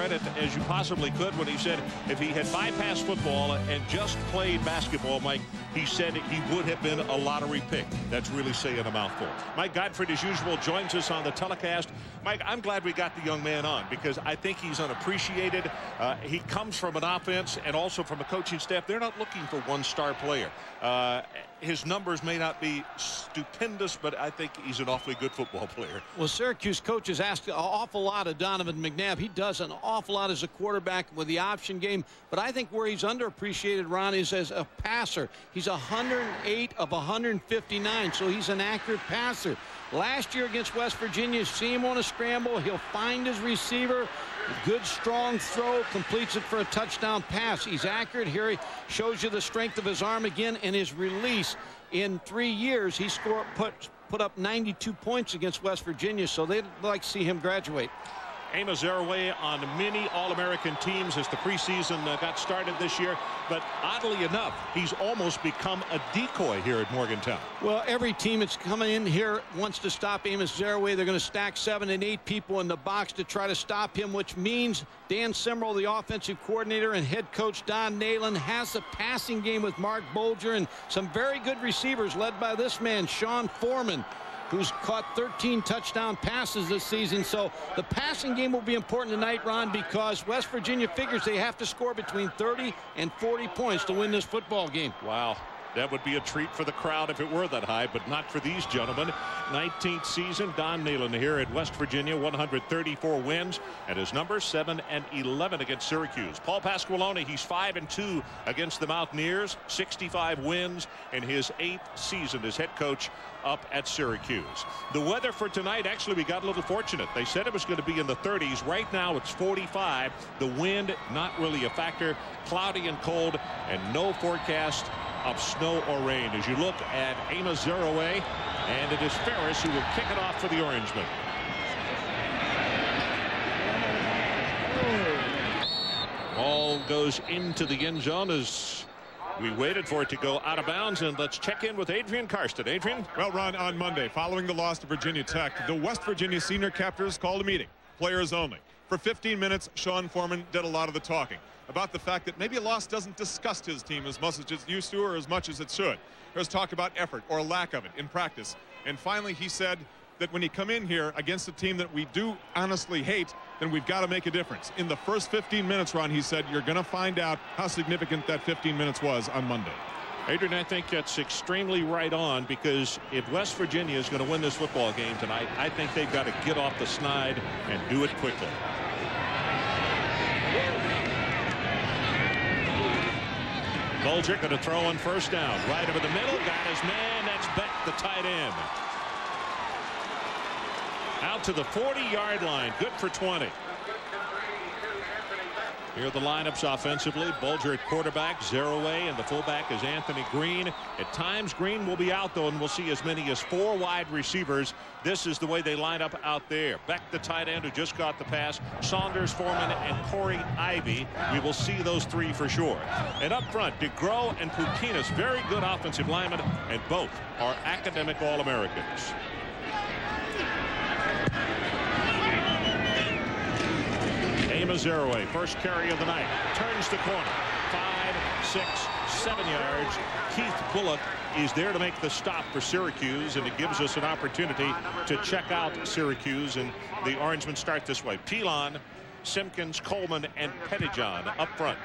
credit as you possibly could when he said if he had bypassed football and just played basketball, Mike, he said he would have been a lottery pick. That's really saying a mouthful. Mike Godfrey, as usual, joins us on the telecast. Mike, I'm glad we got the young man on because I think he's unappreciated. He comes from an offense and also from a coaching staff. They're not looking for one star player. His numbers may not be stupendous, but I think he's an awfully good football player. Well, Syracuse coaches ask an awful lot of Donovan McNabb. He does an awful lot as a quarterback with the option game, but I think where he's underappreciated, Ron, is as a passer. He's 108 of 159, so he's an accurate passer. Last year against West Virginia, see him on a scramble. He'll find his receiver. Good, strong throw, completes it for a touchdown pass. He's accurate here. He shows you the strength of his arm again and his release. In 3 years, he put up 92 points against West Virginia, so they'd like to see him graduate. Amos Zaraway on many All-American teams as the preseason got started this year. But oddly enough, he's almost become a decoy here at Morgantown. Well, every team that's coming in here wants to stop Amos Zaraway. They're going to stack 7 and 8 people in the box to try to stop him, which means Dan Simmerl, the offensive coordinator, and head coach Don Nalen has a passing game with Mark Bolger and some very good receivers led by this man, Sean Foreman, who's caught 13 touchdown passes this season. So the passing game will be important tonight, Ron, because West Virginia figures they have to score between 30 and 40 points to win this football game. Wow. That would be a treat for the crowd if it were that high, but not for these gentlemen. 19th season, Don Nalen here at West Virginia, 134 wins, and his number 7 and 11 against Syracuse. Paul Pasqualone, he's 5-2 against the Mountaineers, 65 wins in his 8th season as head coach up at Syracuse. The weather for tonight, actually, we got a little fortunate. They said it was going to be in the 30s. Right now, it's 45. The wind, not really a factor. Cloudy and cold, and no forecast of snow or rain. As you look at Amos Zaraway, and it is Ferris who will kick it off for the Orangemen. Ball goes into the end zone as we waited for it to go out of bounds, and let's check in with Adrian Karsten. Adrian? Well, Ron, on Monday, following the loss to Virginia Tech, the West Virginia senior captors called a meeting, players only. For 15 minutes, Sean Foreman did a lot of the talking about the fact that maybe a loss doesn't disgust his team as much as it used to or as much as it should. There's talk about effort or lack of it in practice. And finally, he said that when you come in here against a team that we do honestly hate, then we've got to make a difference. In the first 15 minutes, Ron, he said, you're going to find out how significant that 15 minutes was on Monday. Adrian, I think that's extremely right on, because if West Virginia is going to win this football game tonight, I think they've got to get off the snide and do it quickly. Bolger going to throw on first down. Right over the middle. Got his man. That's Beck, the tight end. Out to the 40-yard line. Good for 20. Here are the lineups offensively. Bolger at quarterback, Zaraway, and the fullback is Anthony Green. At times, Green will be out, though, and we'll see as many as 4 wide receivers. This is the way they line up out there. Beck, the tight end, who just got the pass. Saunders, Foreman, and Corey Ivy. We will see those 3 for sure. And up front, DeGros and Pukinas, very good offensive linemen, and both are academic All-Americans. Amos Zaraway, first carry of the night, turns the corner, 5, 6, 7 yards. Keith Bullock is there to make the stop for Syracuse, and it gives us an opportunity to check out Syracuse. And the Orangemen start this way: Pilon, Simpkins, Coleman, and Pettijohn up front.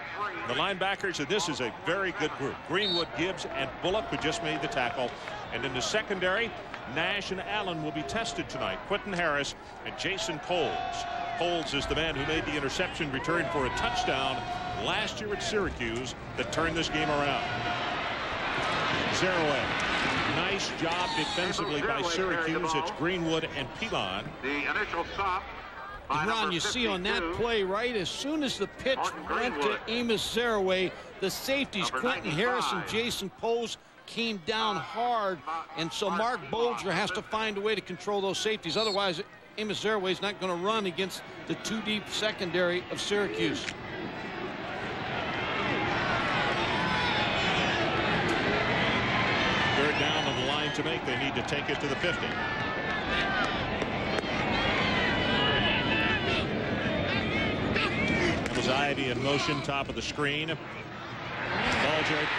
The linebackers, and this is a very good group: Greenwood, Gibbs, and Bullock, who just made the tackle. And in the secondary, Nash and Allen will be tested tonight. Quentin Harris and Jason Poles. Poles is the man who made the interception return for a touchdown last year at Syracuse that turned this game around. Zaraway. Nice job defensively by Syracuse. It's Greenwood and Pilon. The initial stop. And Ron, you see on that play, right, as soon as the pitch went to Amos Zaraway, the safeties, Quentin Harris and Jason Poles, came down hard, and so Mark Bolger has to find a way to control those safeties. Otherwise, Amos Zaraway is not going to run against the 2-deep secondary of Syracuse. Third down on the line to make. They need to take it to the 50. Here's Ivy in motion, top of the screen. Bulger,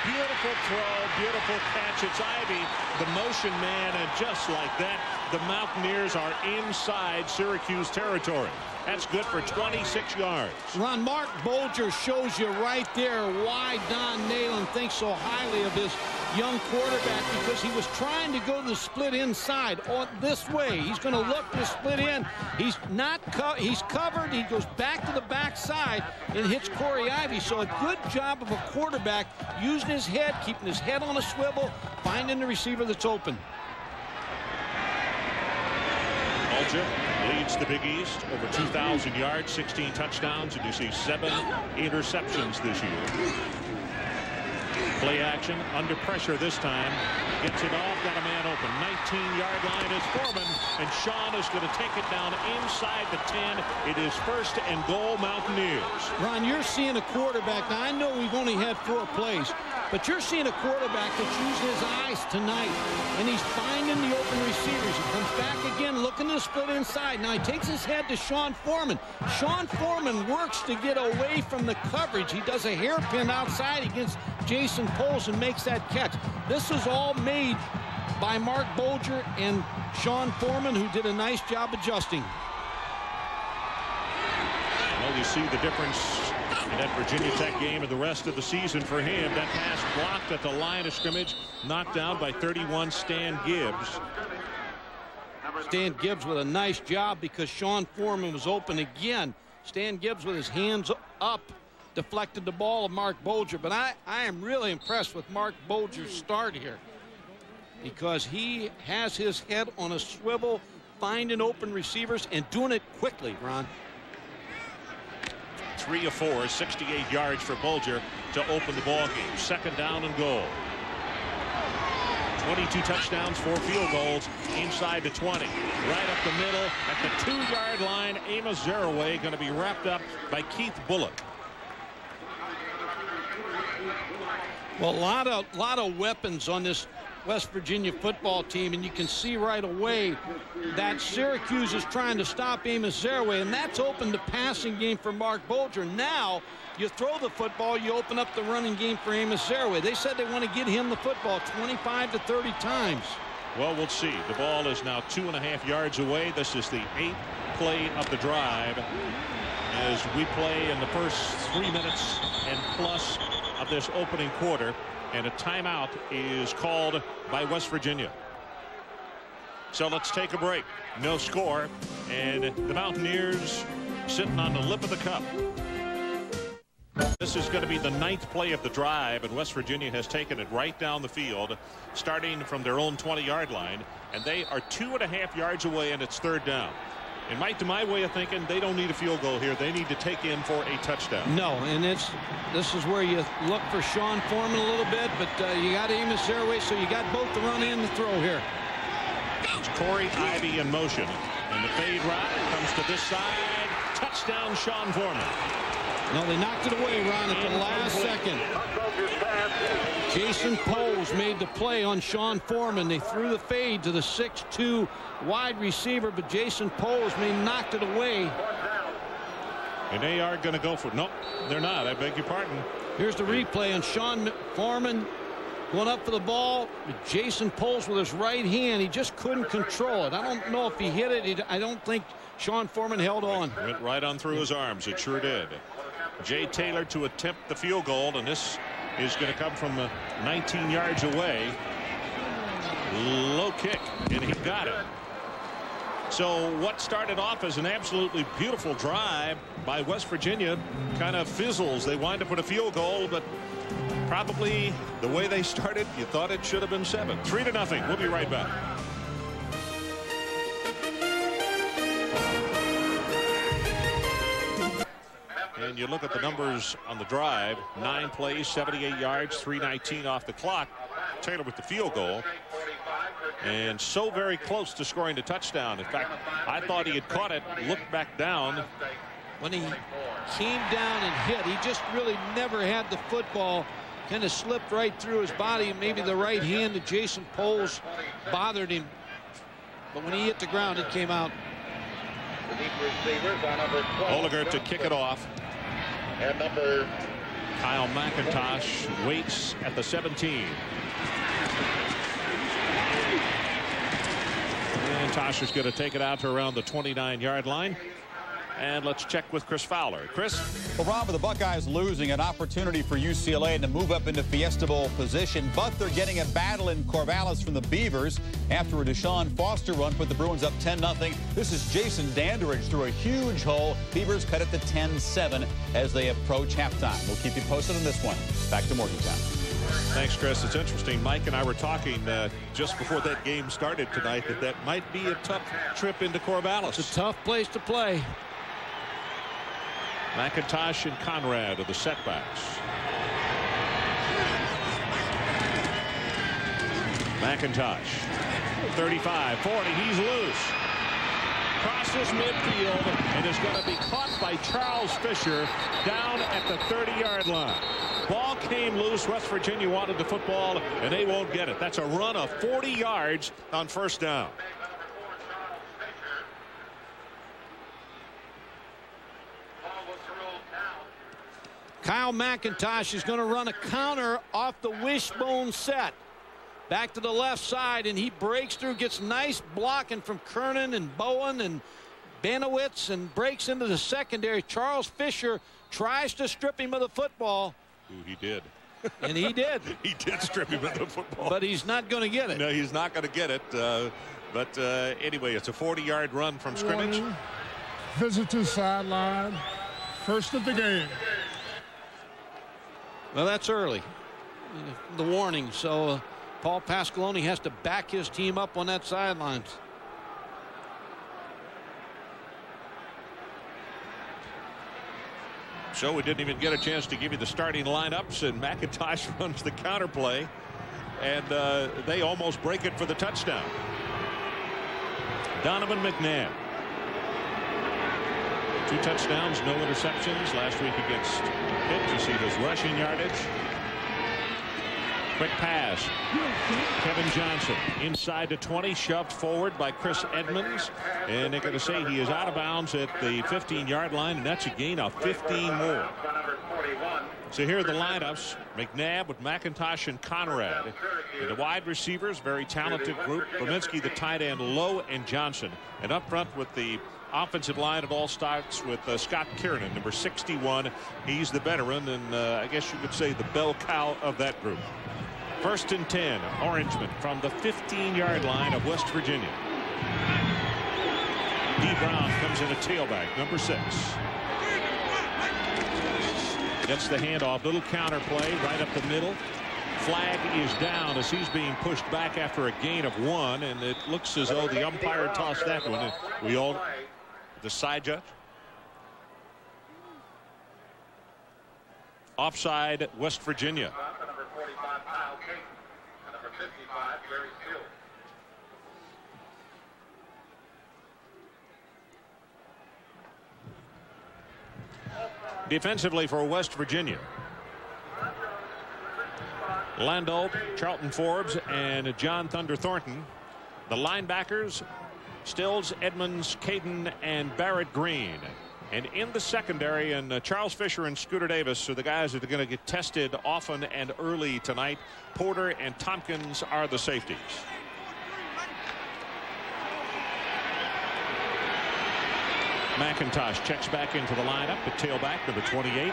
beautiful throw, beautiful catch. It's Ivy, the motion man, and just like that, the Mountaineers are inside Syracuse territory. That's good for 26 yards. Ron, Mark Bulger shows you right there why Don Nalen thinks so highly of his young quarterback, because he was trying to go to the split inside this way. He's going to look to split in. He's not he's covered. He goes back to the backside and hits Corey Ivy. So a good job of a quarterback using his head, keeping his head on a swivel, finding the receiver that's open. Bulger leads the Big East, over 2,000 yards, 16 touchdowns, and you see 7 interceptions this year. Play action, under pressure this time. Gets it off, got a man open. 19-yard line is Foreman, and Sean is going to take it down inside the 10. It is 1st and goal, Mountaineers. Ron, you're seeing a quarterback. Now, I know we've only had 4 plays, but you're seeing a quarterback that's using his eyes tonight, and he's finding the open receivers. He comes back again, looking to split inside. Now he takes his head to Sean Foreman. Sean Foreman works to get away from the coverage. He does a hairpin outside against Jason Poles and makes that catch. This is all made by Mark Bulger and Sean Foreman, who did a nice job adjusting. Well, you see the difference in that Virginia Tech game and the rest of the season for him. That pass blocked at the line of scrimmage, knocked down by 31 Stan Gibbs. Stan Gibbs with a nice job because Sean Foreman was open again. Stan Gibbs with his hands up deflected the ball of Mark Bulger. But I am really impressed with Mark Bulger's start here, because he has his head on a swivel, finding open receivers and doing it quickly, Ron. 3 of 4, 68 yards for Bulger to open the ball game. 2nd down and goal. 22 touchdowns, 4 field goals inside the 20. Right up the middle at the 2-yard line. Amos Zaraway going to be wrapped up by Keith Bullock. Well, a lot of weapons on this West Virginia football team, and you can see right away that Syracuse is trying to stop Amos Zaraway, and that's opened the passing game for Mark Bulger. Now you throw the football, you open up the running game for Amos Zaraway. They said they want to get him the football 25 to 30 times. Well, we'll see. The ball is now 2.5 yards away. This is the 8th play of the drive as we play in the first 3 minutes and plus of this opening quarter, and a timeout is called by West Virginia. So let's take a break. No score, and the Mountaineers sitting on the lip of the cup. This is going to be the 9th play of the drive, and West Virginia has taken it right down the field, starting from their own 20-yard line, and they are 2.5 yards away, and it's 3rd down. And Mike, to my way of thinking, they don't need a field goal here. They need to take in for a touchdown. No, and this is where you look for Sean Foreman a little bit, but you got Amos Zaraway, so you got both the run and the throw here. It's Corey Ivy in motion, and the fade route comes to this side. Touchdown, Sean Foreman. No, they knocked it away, Ron, at the last second. Jason Poles made the play on Sean Foreman. They threw the fade to the 6'2" wide receiver, but Jason Poles knocked it away. And they are going to go for, nope, they're not. I beg your pardon. Here's the replay on Sean Foreman going up for the ball. Jason Poles with his right hand. He just couldn't control it. I don't know if he hit it. I don't think Sean Foreman held on. Went right on through his arms. It sure did. Jay Taylor to attempt the field goal, and this is going to come from 19 yards away. Low kick, and he got it. So what started off as an absolutely beautiful drive by West Virginia kind of fizzles. They wind up with a field goal, but probably the way they started, you thought it should have been 7. 3-0. We'll be right back. And you look at the numbers on the drive. 9 plays, 78 yards, 3:19 off the clock. Taylor with the field goal. And so very close to scoring the touchdown. In fact, I thought he had caught it, looked back down. When he came down and hit, he just really never had the football. Kind of slipped right through his body. Maybe the right hand of Jason Poles bothered him. But when he hit the ground, it came out. Oliger to kick it off. And number Kyle McIntosh waits at the 17. And Tosh is going to take it out to around the 29-yard line. And let's check with Chris Fowler. Chris? Well, Rob, with the Buckeyes losing, an opportunity for UCLA to move up into Fiesta Bowl position, but they're getting a battle in Corvallis from the Beavers after a Deshaun Foster run put the Bruins up 10-0. This is Jason Dandridge through a huge hole. Beavers cut it to 10-7 as they approach halftime. We'll keep you posted on this one. Back to Morgantown. Thanks, Chris. It's interesting. Mike and I were talking just before that game started tonight that might be a tough trip into Corvallis. It's a tough place to play. McIntosh and Conrad are the setbacks. McIntosh, 35, 40, he's loose. Crosses midfield and is going to be caught by Charles Fisher down at the 30-yard line. Ball came loose. West Virginia wanted the football, and they won't get it. That's a run of 40 yards on first down. Kyle McIntosh is going to run a counter off the wishbone set. Back to the left side, and he breaks through, gets nice blocking from Kernan and Bowen and Benowitz, and breaks into the secondary. Charles Fisher tries to strip him of the football. Ooh, he did. And he did. He did strip him of the football. But he's not going to get it. No, he's not going to get it. Anyway, it's a 40-yard run from scrimmage. Visitor sideline. First of the game. Well, that's early. The warning. So Paul Pasqualoni has to back his team up on that sideline. So we didn't even get a chance to give you the starting lineups, and McIntosh runs the counter play, and they almost break it for the touchdown. Donovan McNabb. 2 touchdowns, no interceptions last week against Pitt. You see his rushing yardage. Quick pass. Kevin Johnson inside to 20, shoved forward by Chris Edmonds, and they're going to say he is out of bounds at the 15-yard line, and that's a gain of 15 more. So here are the lineups. McNabb with McIntosh and Conrad. And the wide receivers, very talented group. Brominski, the tight end, Lowe and Johnson. And up front with the offensive line, it all starts with Scott Kiernan, number 61. He's the veteran, and I guess you could say the bell cow of that group. 1st and 10, Orangeman from the 15-yard line of West Virginia. D. Brown comes in a tailback, number 6. Gets the handoff, little counter play right up the middle. Flag is down as he's being pushed back after a gain of 1, and it looks as though the umpire tossed that one. And we all, the side judge. Offside, West Virginia. Defensively for West Virginia, Lando, Charlton Forbes, and John Thunder Thornton. The linebackers, Stills, Edmonds, Caden, and Barrett Green. And in the secondary, and Charles Fisher and Scooter Davis are the guys that are going to get tested often and early tonight. Porter and Tompkins are the safeties. McIntosh checks back into the lineup at tailback, number 28.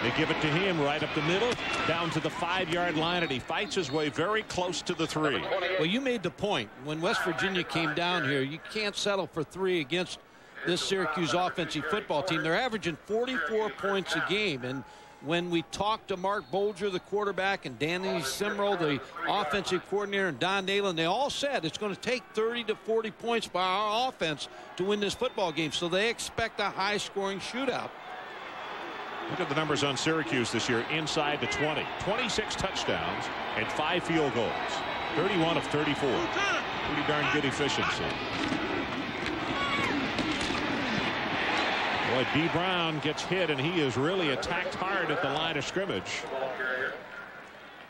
They give it to him right up the middle, down to the 5-yard line, and he fights his way very close to the 3. Well, you made the point. When West Virginia came down here, you can't settle for 3 against this Syracuse offensive football team. They're averaging 44 points a game, and when we talked to Mark Bolger, the quarterback, and Danny Simrel, the offensive coordinator, and Don Nalen, they all said it's going to take 30 to 40 points by our offense to win this football game. So they expect a high-scoring shootout. Look at the numbers on Syracuse this year, inside the 20. 26 touchdowns and 5 field goals. 31 of 34. Pretty darn good efficiency. Boy, D. Brown gets hit, and he is really attacked hard at the line of scrimmage.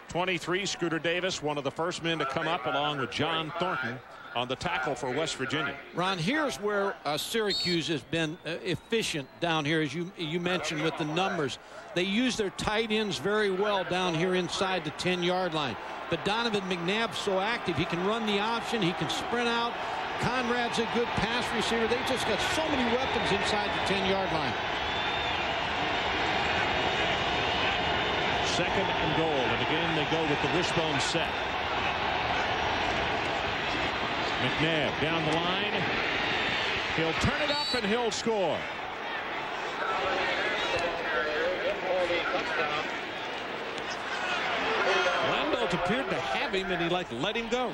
23, Scooter Davis, one of the first men to come up along with John Thornton on the tackle for West Virginia. Ron, here's where Syracuse has been efficient down here, as you mentioned, with the numbers. They use their tight ends very well down here inside the 10-yard line. But Donovan McNabb's so active. He can run the option. He can sprint out. Conrad's a good pass receiver. They just got so many weapons inside the 10-yard line. Second and goal, and again they go with the wishbone set. McNabb down the line. He'll turn it up and he'll score. Landelt appeared to have him, and he let him go.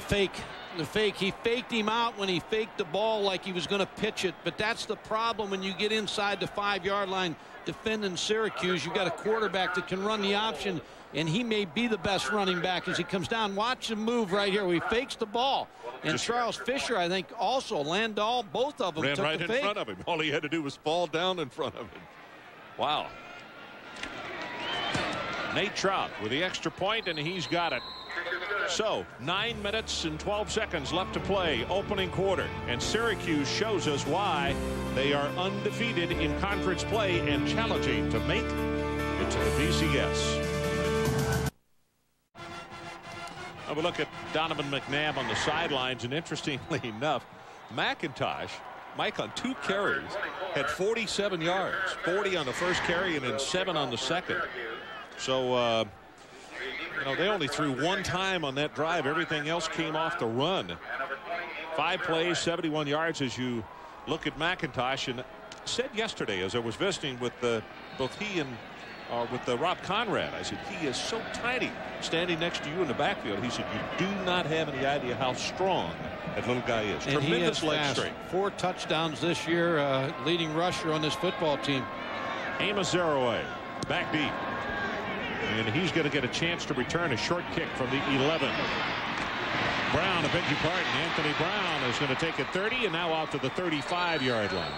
The fake. He faked him out when he faked the ball like he was going to pitch it. But that's the problem when you get inside the 5-yard line defending Syracuse. You've got a quarterback that can run the option, and he may be the best running back as he comes down. Watch him move right here. He fakes the ball. And Charles Fisher, I think, also, Landau, both of them ran took right the in fake. front of him. All he had to do was fall down in front of him. Wow. Nate Trout with the extra point, and he's got it. So 9 minutes and 12 seconds left to play, opening quarter, and Syracuse shows us why they are undefeated in conference play and challenging to make it to the BCS. Now we look at Donovan McNabb on the sidelines, and interestingly enough, Mike on 2 carries had 47 yards, 40 on the first carry and then 7 on the second. So you know, they only threw 1 time on that drive. Everything else came off the run. 5 plays, 71 yards as you look at McIntosh. And said yesterday as I was visiting with both he and with Rob Conrad, I said, he is so tiny standing next to you in the backfield. He said, you do not have any idea how strong that little guy is. And tremendous he is leg fast. strength. 4 touchdowns this year, leading rusher on this football team. Amos Zaraway back deep. And he's going to get a chance to return a short kick from the 11. Brown, I beg your pardon, Anthony Brown is going to take it 30 and now out to the 35-yard line.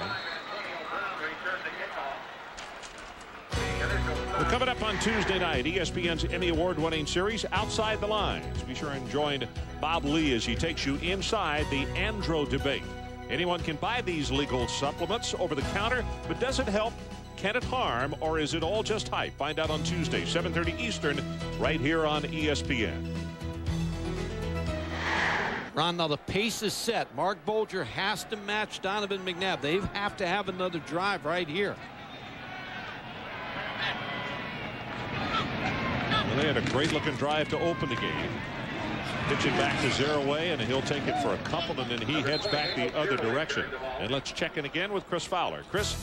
Well, coming up on Tuesday night, ESPN's Emmy Award-winning series, Outside the Lines. Be sure and join Bob Lee as he takes you inside the Andro debate. Anyone can buy these legal supplements over the counter, but does it help? Can it harm, or is it all just hype? Find out on Tuesday, 7:30 Eastern, right here on ESPN. Ron, now the pace is set. Mark Bolger has to match Donovan McNabb. They have to have another drive right here. Well, they had a great-looking drive to open the game. Pitch it back to Zaraway, and he'll take it for a couple, and then he heads back the other direction. And let's check in again with Chris Fowler. Chris?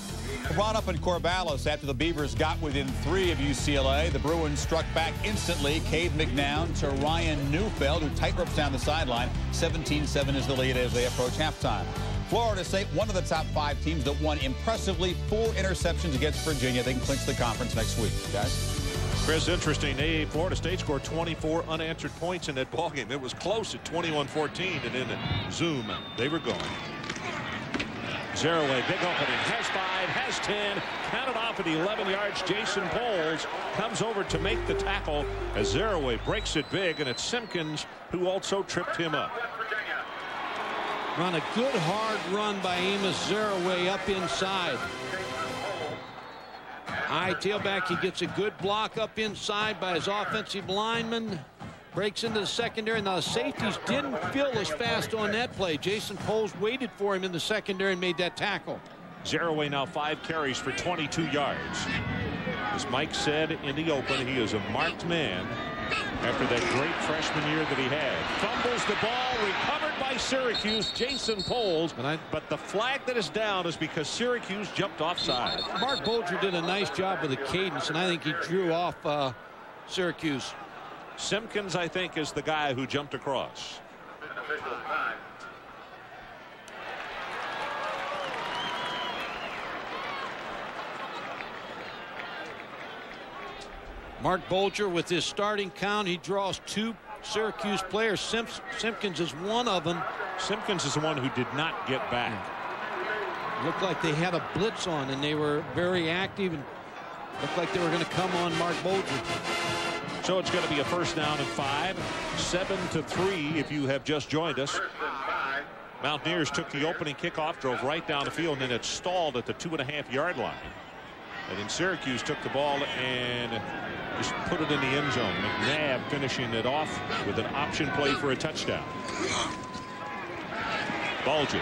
Brought up in Corvallis after the Beavers got within 3 of UCLA. The Bruins struck back instantly. Cade McNown to Ryan Neufeld, who tight ropes down the sideline. 17-7 is the lead as they approach halftime. Florida State, one of the top 5 teams that won impressively 4 interceptions against Virginia. They can clinch the conference next week, guys. Chris, interesting. Florida State scored 24 unanswered points in that ballgame. It was close at 21-14, and then zoom, they were gone. Zaraway, big opening, has 5, has 10, counted off at 11 yards. Jason Poles comes over to make the tackle as Zaraway breaks it big, and it's Simpkins who also tripped him up. Run a good hard run by Amos Zaraway up inside. High tailback, he gets a good block up inside by his offensive lineman. Breaks into the secondary. Now the safeties didn't feel as fast on that play. Jason Poles waited for him in the secondary and made that tackle. Zaraway now 5 carries for 22 yards. As Mike said in the open, he is a marked man after that great freshman year that he had. Fumbles the ball, recovered by Syracuse, Jason Poles. But the flag that is down is because Syracuse jumped offside. Mark Bolger did a nice job with the cadence, and I think he drew off Syracuse. Simpkins, I think, is the guy who jumped across. Mark Bolger with his starting count, he draws 2 Syracuse players. Simpkins is one of them. Simpkins is the one who did not get back. Looked like they had a blitz on, and they were very active. And Looked like they were going to come on Mark Bolger. So it's going to be a first down and 5. 7-3 if you have just joined us. Mountaineers took the opening kickoff, drove right down the field, and then it stalled at the 2.5-yard line. And then Syracuse took the ball and just put it in the end zone. McNabb finishing it off with an option play for a touchdown. Bulger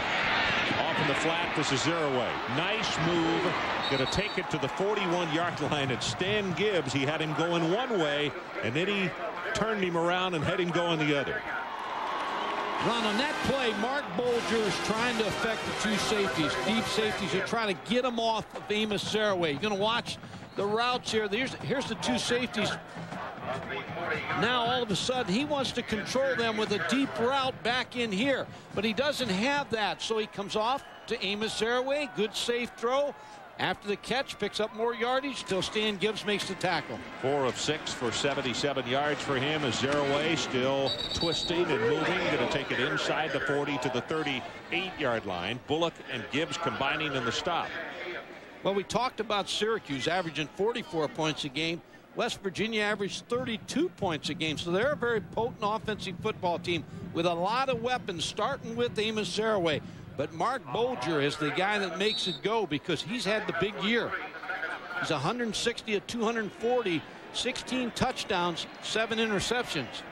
off in the flat. This is Zeraway. Nice move. Going to take it to the 41-yard line. It's Stan Gibbs. He had him going one way, and then he turned him around and had him going the other. Ron, on that play, Mark Bolger is trying to affect the two safeties, deep safeties. They're trying to get them off of Amos Zeraway. You're going to watch the routes here. Here's the two safeties. Now, all of a sudden, he wants to control them with a deep route back in here. But he doesn't have that, so he comes off to Amos Zeraway. Good safe throw. After the catch, picks up more yardage till Stan Gibbs makes the tackle. 4 of 6 for 77 yards for him as Zeraway still twisting and moving. Going to take it inside the 40 to the 38-yard line. Bullock and Gibbs combining in the stop. Well, we talked about Syracuse averaging 44 points a game. West Virginia averaged 32 points a game. So they're a very potent offensive football team with a lot of weapons, starting with Amos Zeraway. But Mark Bolger is the guy that makes it go because he's had the big year. He's 160 at 240, 16 touchdowns, 7 interceptions.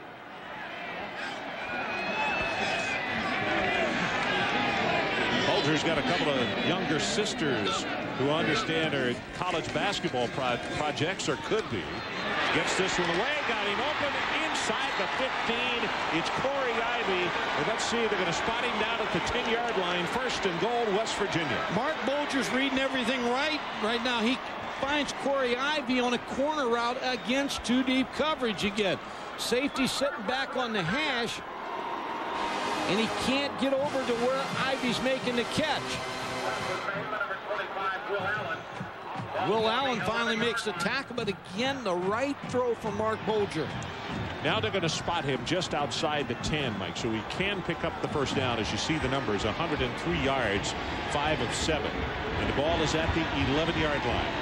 Bolger's got a couple of younger sisters who understand her college basketball projects, or could be. Gets this one away, got him open inside the 15. It's Corey Ivy. And let's see, they're going to spot him down at the 10-yard line. First and goal, West Virginia. Mark Bolger's reading everything right now. He finds Corey Ivy on a corner route against too deep coverage again. Safety sitting back on the hash, and he can't get over to where Ivy's making the catch. Will Allen finally makes the tackle, but again, the right throw from Mark Bolger. Now they're going to spot him just outside the 10, Mike, so he can pick up the first down. As you see the numbers, 103 yards, 5 of 7. And the ball is at the 11-yard line.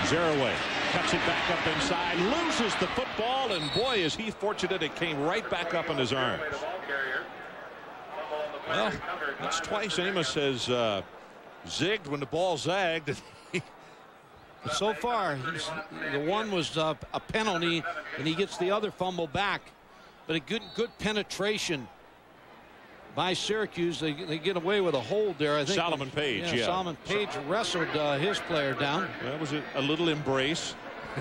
Zeraway cuts it back up inside, loses the football, and boy, is he fortunate it came right back up in his arms. Well, that's twice Amos has zigged when the ball zagged. So far, the one was a penalty, and he gets the other fumble back. But a good penetration by Syracuse. They get away with a hold there. I think Solomon Page, yeah. Solomon Page wrestled his player down. That was a little embrace.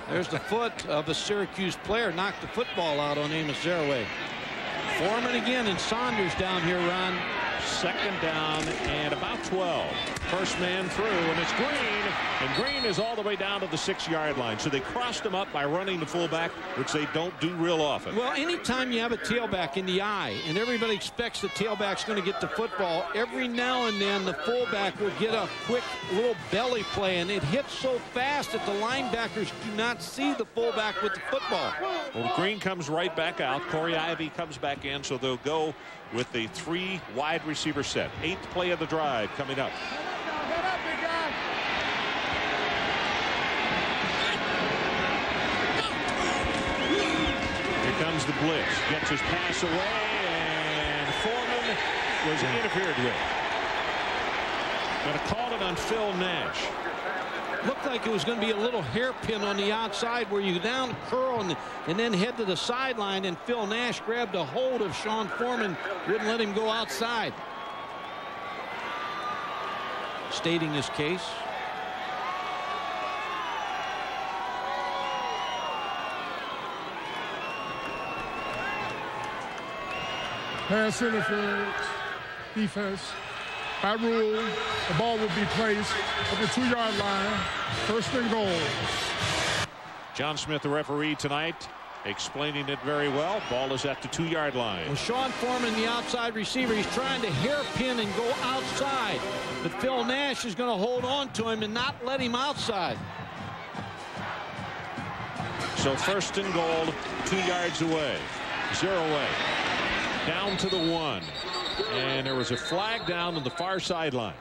There's the foot of a Syracuse player. Knocked the football out on Amos Zeraway. Foreman again, and Saunders down here, Ron. Second down and about 12. First man through, and it's Green. And Green is all the way down to the 6-yard line. So they crossed him up by running the fullback, which they don't do real often. Well, anytime you have a tailback in the eye, and everybody expects the tailback's going to get the football, every now and then the fullback will get a quick little belly play, and it hits so fast that the linebackers do not see the fullback with the football. Well, Green comes right back out. Corey Ivy comes back in, so they'll go with the 3 wide receiver set. 8th play of the drive coming up. Here comes the blitz. Gets his pass away, and Foreman was interfered with. Going to call it on Phil Nash. Looked like it was going to be a little hairpin on the outside where you down curl and then head to the sideline, and Phil Nash grabbed a hold of Sean Foreman, wouldn't let him go outside. Stating his case. Pass interference, defense. By rule, the ball will be placed at the 2-yard line. First and goal. John Smith, the referee tonight, explaining it very well. Ball is at the 2-yard line. Well, Sean Foreman, the outside receiver, he's trying to hairpin and go outside. But Phil Nash is going to hold on to him and not let him outside. So first and goal, 2 yards away. Zeraway down to the 1. And there was a flag down on the far sideline.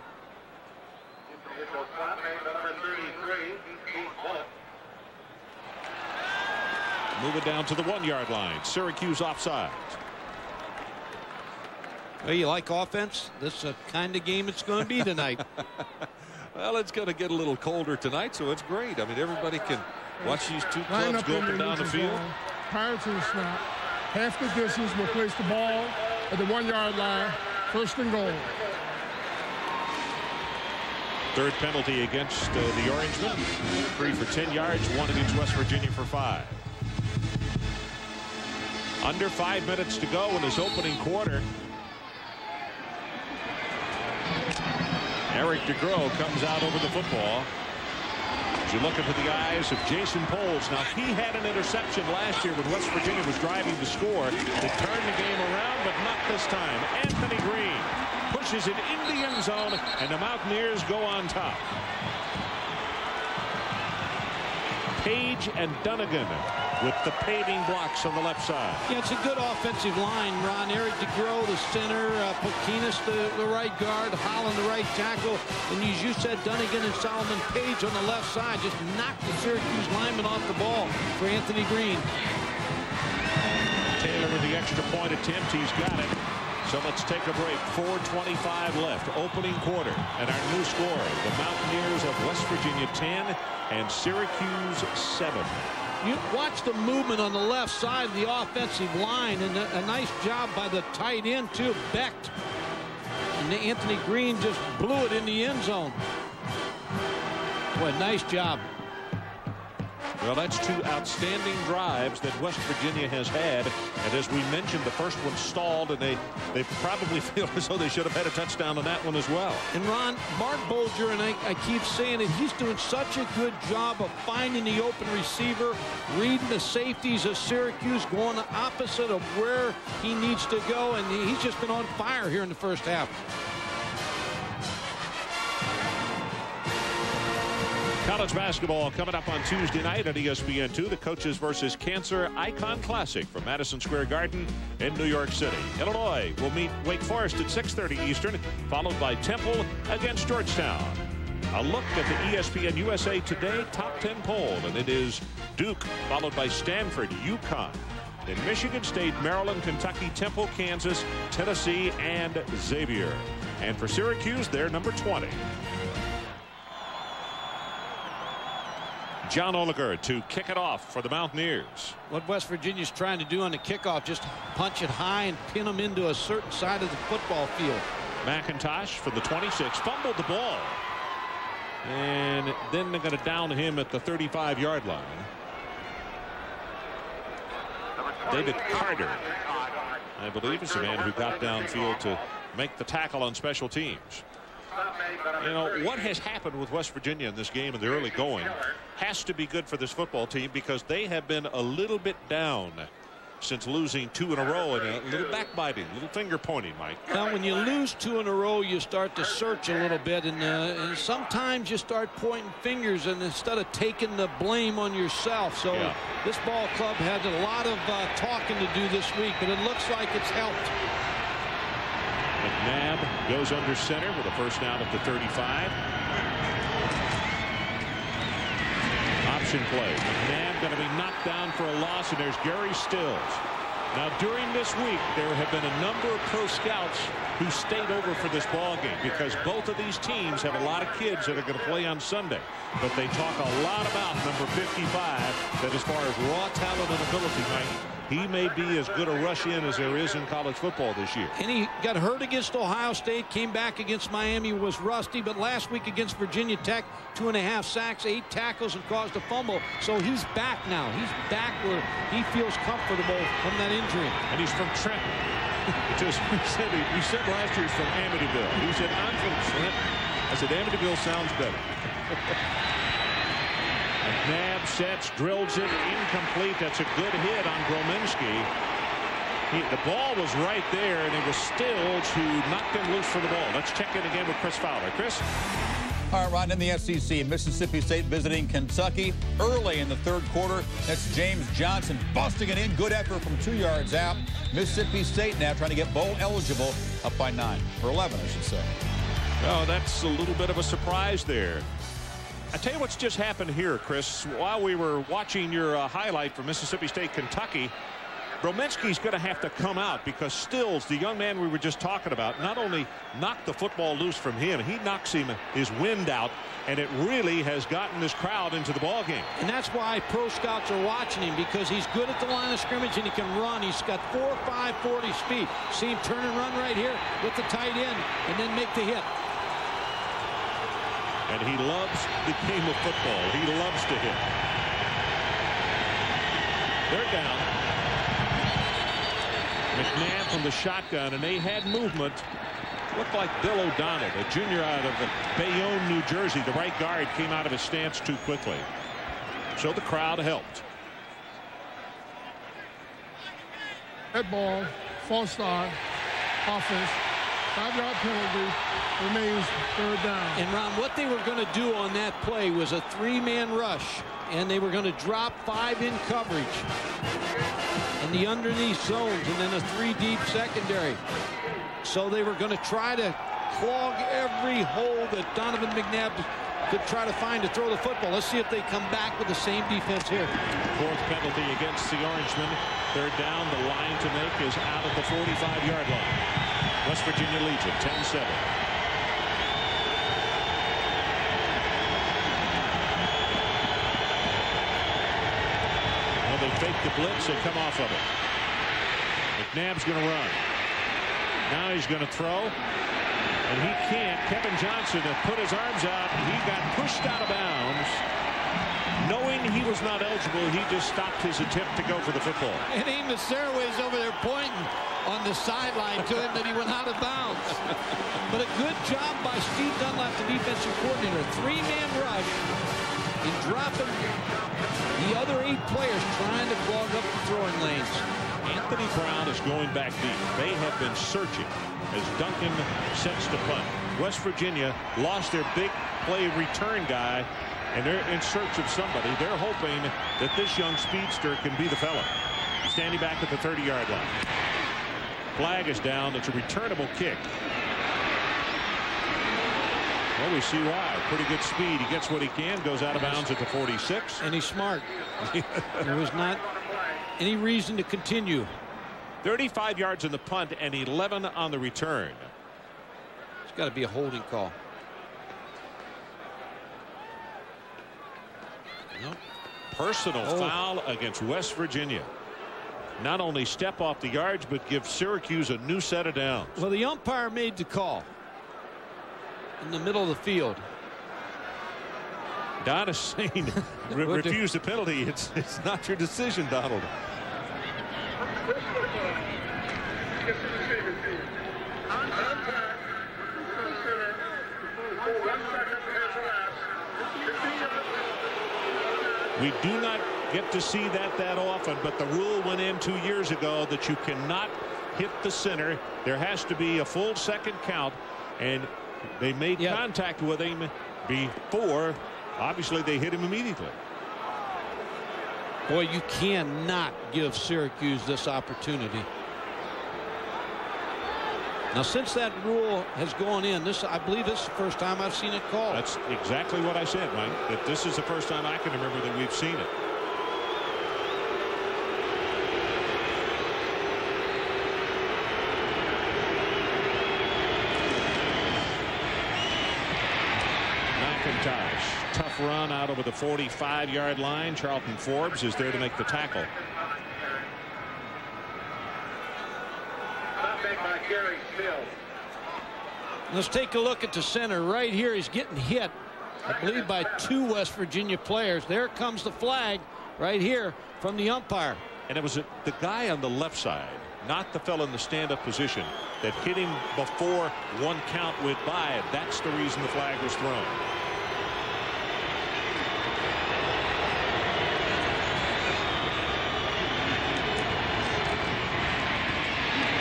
Move it down to the 1-yard line. Syracuse offside. Well, you like offense? This is the kind of game it's going to be tonight. Well, it's going to get a little colder tonight, so it's great. I mean, everybody can watch these two clubs go up and down the field. Prior to the snap, half the distance will place the ball at the 1-yard line. First and goal. Third penalty against the Orangemen. 3 for 10 yards, 1 against West Virginia for 5. Under 5 minutes to go in this opening quarter. Eric DeGrow comes out over the football. As you look into the eyes of Jason Poles. Now, he had an interception last year when West Virginia was driving to score. They turned the game around, but not this time. Anthony Green pushes it in the end zone, and the Mountaineers go on top. Page and Dunnigan with the paving blocks on the left side. Yeah, it's a good offensive line, Ron. Eric DeGrow, the center, Pokinas, the right guard, Holland, the right tackle, and as you said, Dunnigan and Solomon Page on the left side just knocked the Syracuse lineman off the ball for Anthony Green. Taylor with the extra point attempt. He's got it. So let's take a break. 4:25 left. Opening quarter. And our new score, the Mountaineers of West Virginia 10 and Syracuse 7. You watch the movement on the left side of the offensive line, and a nice job by the tight end, too, Becht. And Anthony Green just blew it in the end zone. Boy, nice job. Well, that's 2 outstanding drives that West Virginia has had. And as we mentioned, the first one stalled, and they probably feel as though they should have had a touchdown on that one as well. And Ron, Mark Bolger, and I keep saying it, he's doing such a good job of finding the open receiver, reading the safeties of Syracuse, going the opposite of where he needs to go, and he's just been on fire here in the first half. College basketball coming up on Tuesday night at ESPN2. The Coaches versus Cancer Icon Classic from Madison Square Garden in New York City. Illinois will meet Wake Forest at 6:30 Eastern, followed by Temple against Georgetown. A look at the ESPN USA Today top 10 poll, and it is Duke, followed by Stanford, UConn. Then Michigan State, Maryland, Kentucky, Temple, Kansas, Tennessee, and Xavier. And for Syracuse, they're number 20. John Oliger to kick it off for the Mountaineers. What West Virginia's trying to do on the kickoff, just punch it high and pin them into a certain side of the football field. McIntosh for the 26, fumbled the ball. And then they're going to down him at the 35-yard line. David Carter, I believe, is the man who got downfield to make the tackle on special teams. You know, what has happened with West Virginia in this game in the early going has to be good for this football team, because they have been a little bit down since losing 2 in a row, and a little backbiting, a little finger pointing, Mike. Now, when you lose 2 in a row, you start to search a little bit, and sometimes you start pointing fingers and instead of taking the blame on yourself. So this ball club had a lot of talking to do this week, but it looks like it's helped. McNabb goes under center with a first down at the 35. Option play. McNabb going to be knocked down for a loss, and there's Gary Stills. Now, during this week, there have been a number of pro scouts who stayed over for this ball game, because both of these teams have a lot of kids that are going to play on Sunday. But they talk a lot about number 55, that as far as raw talent and ability, Mike, he may be as good a rush in as there is in college football this year. And he got hurt against Ohio State, came back against Miami, was rusty, but last week against Virginia Tech, 2.5 sacks, 8 tackles, and caused a fumble. So he's back now. He's back where he feels comfortable from that injury. And he's from Trenton. He said last year he's from Amityville. He said, I'm from Trenton. I said, Amityville sounds better. McNabb sets, drills it, incomplete. That's a good hit on Grominski. The ball was right there, and it was Stills who knocked him loose for the ball. Let's check in again with Chris Fowler. Chris? All right, Ron, in the SEC, Mississippi State visiting Kentucky early in the third quarter. That's James Johnson busting it in. Good effort from 2 yards out. Mississippi State now trying to get bowl eligible, up by 9, or 11, I should say. Oh, that's a little bit of a surprise there. I tell you what's just happened here, Chris. While we were watching your highlight from Mississippi State, Kentucky, Brominski's going to have to come out because Stills, the young man we were just talking about, not only knocked the football loose from him, he knocks his wind out, and it really has gotten this crowd into the ball game. And that's why pro scouts are watching him, because he's good at the line of scrimmage and he can run. He's got 4.5 40 speed. See him turn and run right here with the tight end and then make the hit. And he loves the game of football. He loves to hit. They're down. McNabb from the shotgun, and they had movement. Looked like Bill O'Donnell, a junior out of Bayonne, New Jersey. The right guard came out of his stance too quickly. So the crowd helped. Red ball, false start, offense, 5-yard penalty, remains third down. And Ron, what they were going to do on that play was a 3-man rush, and they were going to drop 5 in coverage in the underneath zones and then a 3-deep secondary. So they were going to try to clog every hole that Donovan McNabb could try to find to throw the football. Let's see if they come back with the same defense here. 4th penalty against the Orangemen. Third down. The line to make is out at the 45-yard line. West Virginia leads it 10-7. Well, they fake the blitz and come off of it. McNabb's going to run. Now he's going to throw. And he can't. Kevin Johnson had put his arms out. He got pushed out of bounds. Knowing he was not eligible, he just stopped his attempt to go for the football. And Amos Saraway's over there pointing on the sideline to him that he went out of bounds. But a good job by Steve Dunlap, the defensive coordinator. 3-man rush and dropping the other 8 players trying to clog up the throwing lanes. Anthony Brown is going back deep. They have been searching as Duncan sets the punt. West Virginia lost their big play return guy, and they're in search of somebody. They're hoping that this young speedster can be the fella. Standing back at the 30-yard line. Flag is down. It's a returnable kick. Well, we see why. Pretty good speed. He gets what he can, goes out of bounds at the 46. And he's smart. There was not any reason to continue. 35 yards in the punt and 11 on the return. It's got to be a holding call. Nope. Personal foul against West Virginia. Not only step off the yards, but give Syracuse a new set of downs. Well, the umpire made the call in the middle of the field. Don is saying refuse the penalty. It's not your decision, Donald. We do not get to see that often, but the rule went in 2 years ago that you cannot hit the center. There has to be a full second count, and they made contact with him before. Obviously, they hit him immediately. Boy, you cannot give Syracuse this opportunity. Now, since that rule has gone in, I believe this is the first time I've seen it called. That's exactly what I said, Mike, that this is the first time I can remember that we've seen it. McIntosh, tough run out over the 45-yard line. Charlton Forbes is there to make the tackle. Let's take a look at the center right here. He's getting hit, I believe, by 2 West Virginia players. There comes the flag right here from the umpire. And it was the guy on the left side, not the fellow in the stand-up position, that hit him before 1 count went by. That's the reason the flag was thrown.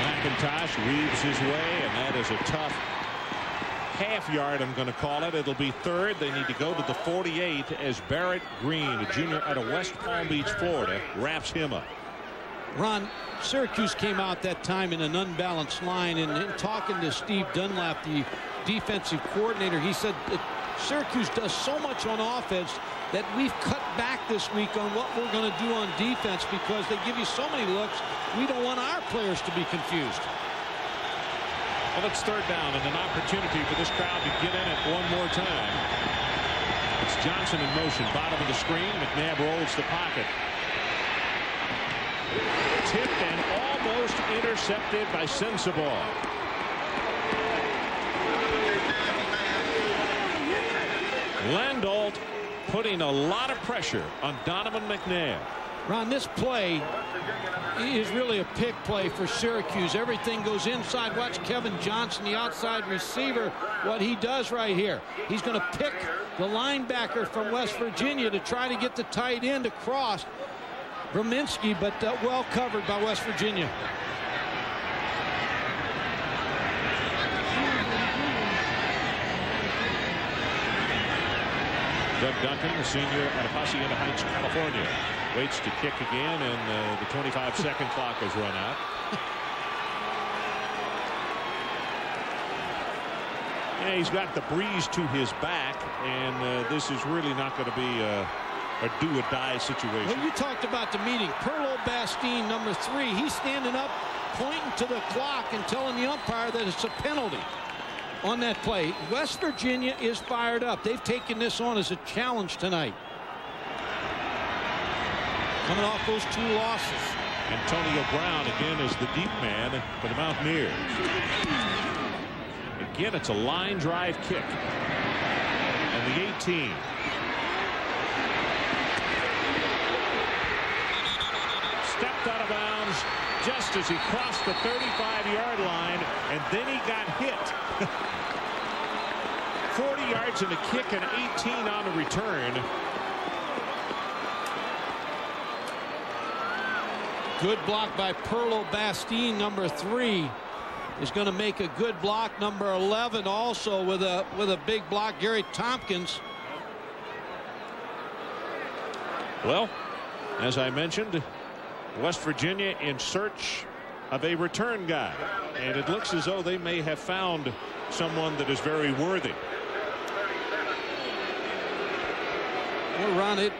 McIntosh weaves his way, and that is a tough half yard, I'm going to call it. It'll be third. They need to go to the 48 as Barrett Green, a junior out of West Palm Beach, Florida, wraps him up. Ron, Syracuse came out that time in an unbalanced line, and in talking to Steve Dunlap, the defensive coordinator. He said that Syracuse does so much on offense that we've cut back this week on what we're going to do on defense because they give you so many looks. We don't want our players to be confused. Well, it's third down and an opportunity for this crowd to get in it one more time. It's Johnson in motion, bottom of the screen. McNabb rolls the pocket. Tipped and almost intercepted by Sensabaugh. Landolt putting a lot of pressure on Donovan McNabb. Ron, this play is really a pick play for Syracuse. Everything goes inside. Watch Kevin Johnson, the outside receiver, what he does right here. He's going to pick the linebacker from West Virginia to try to get the tight end across. Brominski, but well covered by West Virginia. Doug Duncan, the senior at Hacienda Heights, California, waits to kick again, and the 25-second clock has run out. Yeah, he's got the breeze to his back, and this is really not going to be a do-or-die situation. Well, you talked about the meeting. Perlo Bastine, number 3, he's standing up, pointing to the clock and telling the umpire that it's a penalty on that play. West Virginia is fired up. They've taken this on as a challenge tonight. Coming off those 2 losses. Antonio Brown again is the deep man for the Mountaineers. Again, it's a line drive kick. And the 18. Stepped out of bounds just as he crossed the 35-yard line, and then he got hit. 40 yards in the kick and 18 on the return. Good block by Perlo Bastine, number 3. Is going to make a good block. Number 11 also with a big block. Gary Tompkins. Well, as I mentioned, West Virginia in search of a return guy, and it looks as though they may have found someone that is very worthy. We'll run it.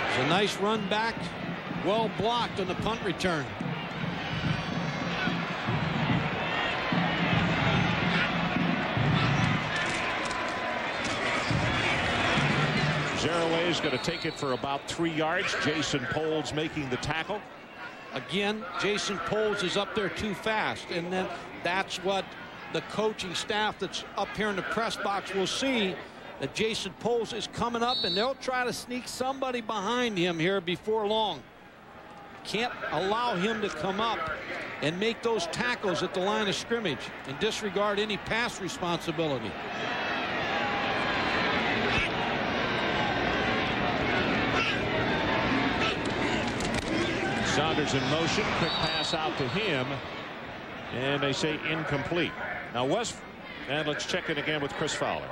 It's a nice run back, well blocked on the punt return. Zaraway is going to take it for about 3 yards. Jason Poles making the tackle. Again, Jason Poles is up there too fast, and then that's what the coaching staff that's up here in the press box will see, that Jason Poles is coming up, and they'll try to sneak somebody behind him here before long. Can't allow him to come up and make those tackles at the line of scrimmage and disregard any pass responsibility. Saunders in motion, quick pass out to him, and they say incomplete. Now and let's check it again with Chris Fowler.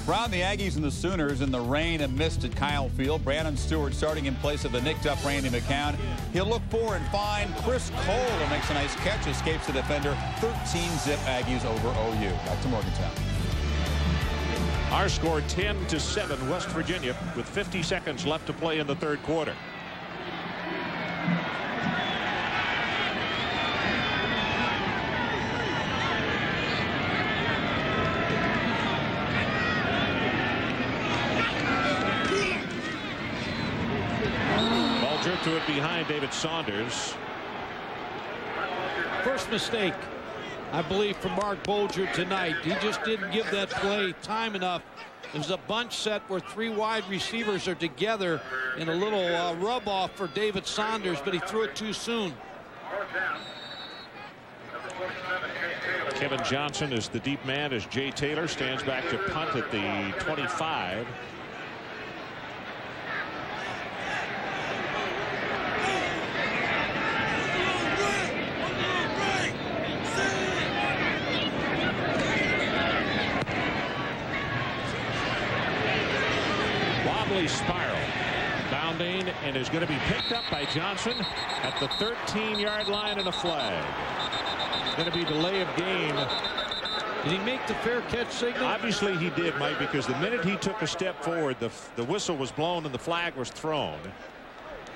Ron, the Aggies and the Sooners in the rain and mist at Kyle Field. Brandon Stewart starting in place of the nicked up Randy McCown. He'll look for and find Chris Cole, who makes a nice catch, escapes the defender. 13-zip Aggies over OU. Back to Morgantown. Our score 10-7 West Virginia with 50 seconds left to play in the third quarter. Jerk to it behind David Saunders. First mistake, I believe, for Mark Bolger tonight. He just didn't give that play time enough. It was a bunch set where 3 wide receivers are together in a little rub off for David Saunders, but he threw it too soon. Kevin Johnson is the deep man as Jay Taylor stands back to punt at the 25. Spiral bounding and is going to be picked up by Johnson at the 13-yard line and a flag. It's going to be delay of game. Did he make the fair catch signal? Obviously he did, Mike, because the minute he took a step forward, the whistle was blown and the flag was thrown.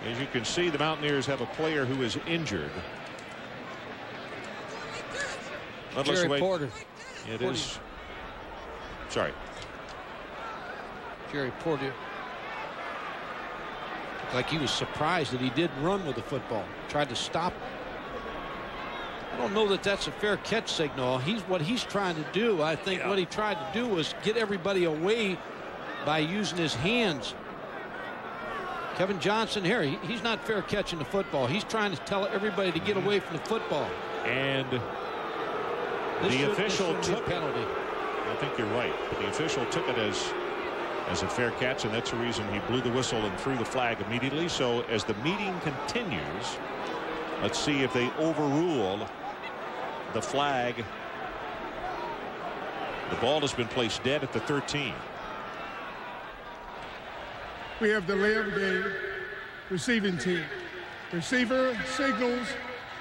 As you can see, the Mountaineers have a player who is injured. Jerry Porter. It is. Sorry. Jerry Porter. Like he was surprised that he didn't run with the football. Tried to stop him. I don't know that that's a fair catch signal. What he's trying to do, I think what he tried to do was get everybody away by using his hands. Kevin Johnson here, he's not fair catching the football. He's trying to tell everybody to get away from the football. And the official took penalty. I think you're right, but the official took it as a fair catch, and that's the reason he blew the whistle and threw the flag immediately. So as the meeting continues, let's see if they overrule the flag. The ball has been placed dead at the 13. We have delay of game. Receiving team. Receiver signals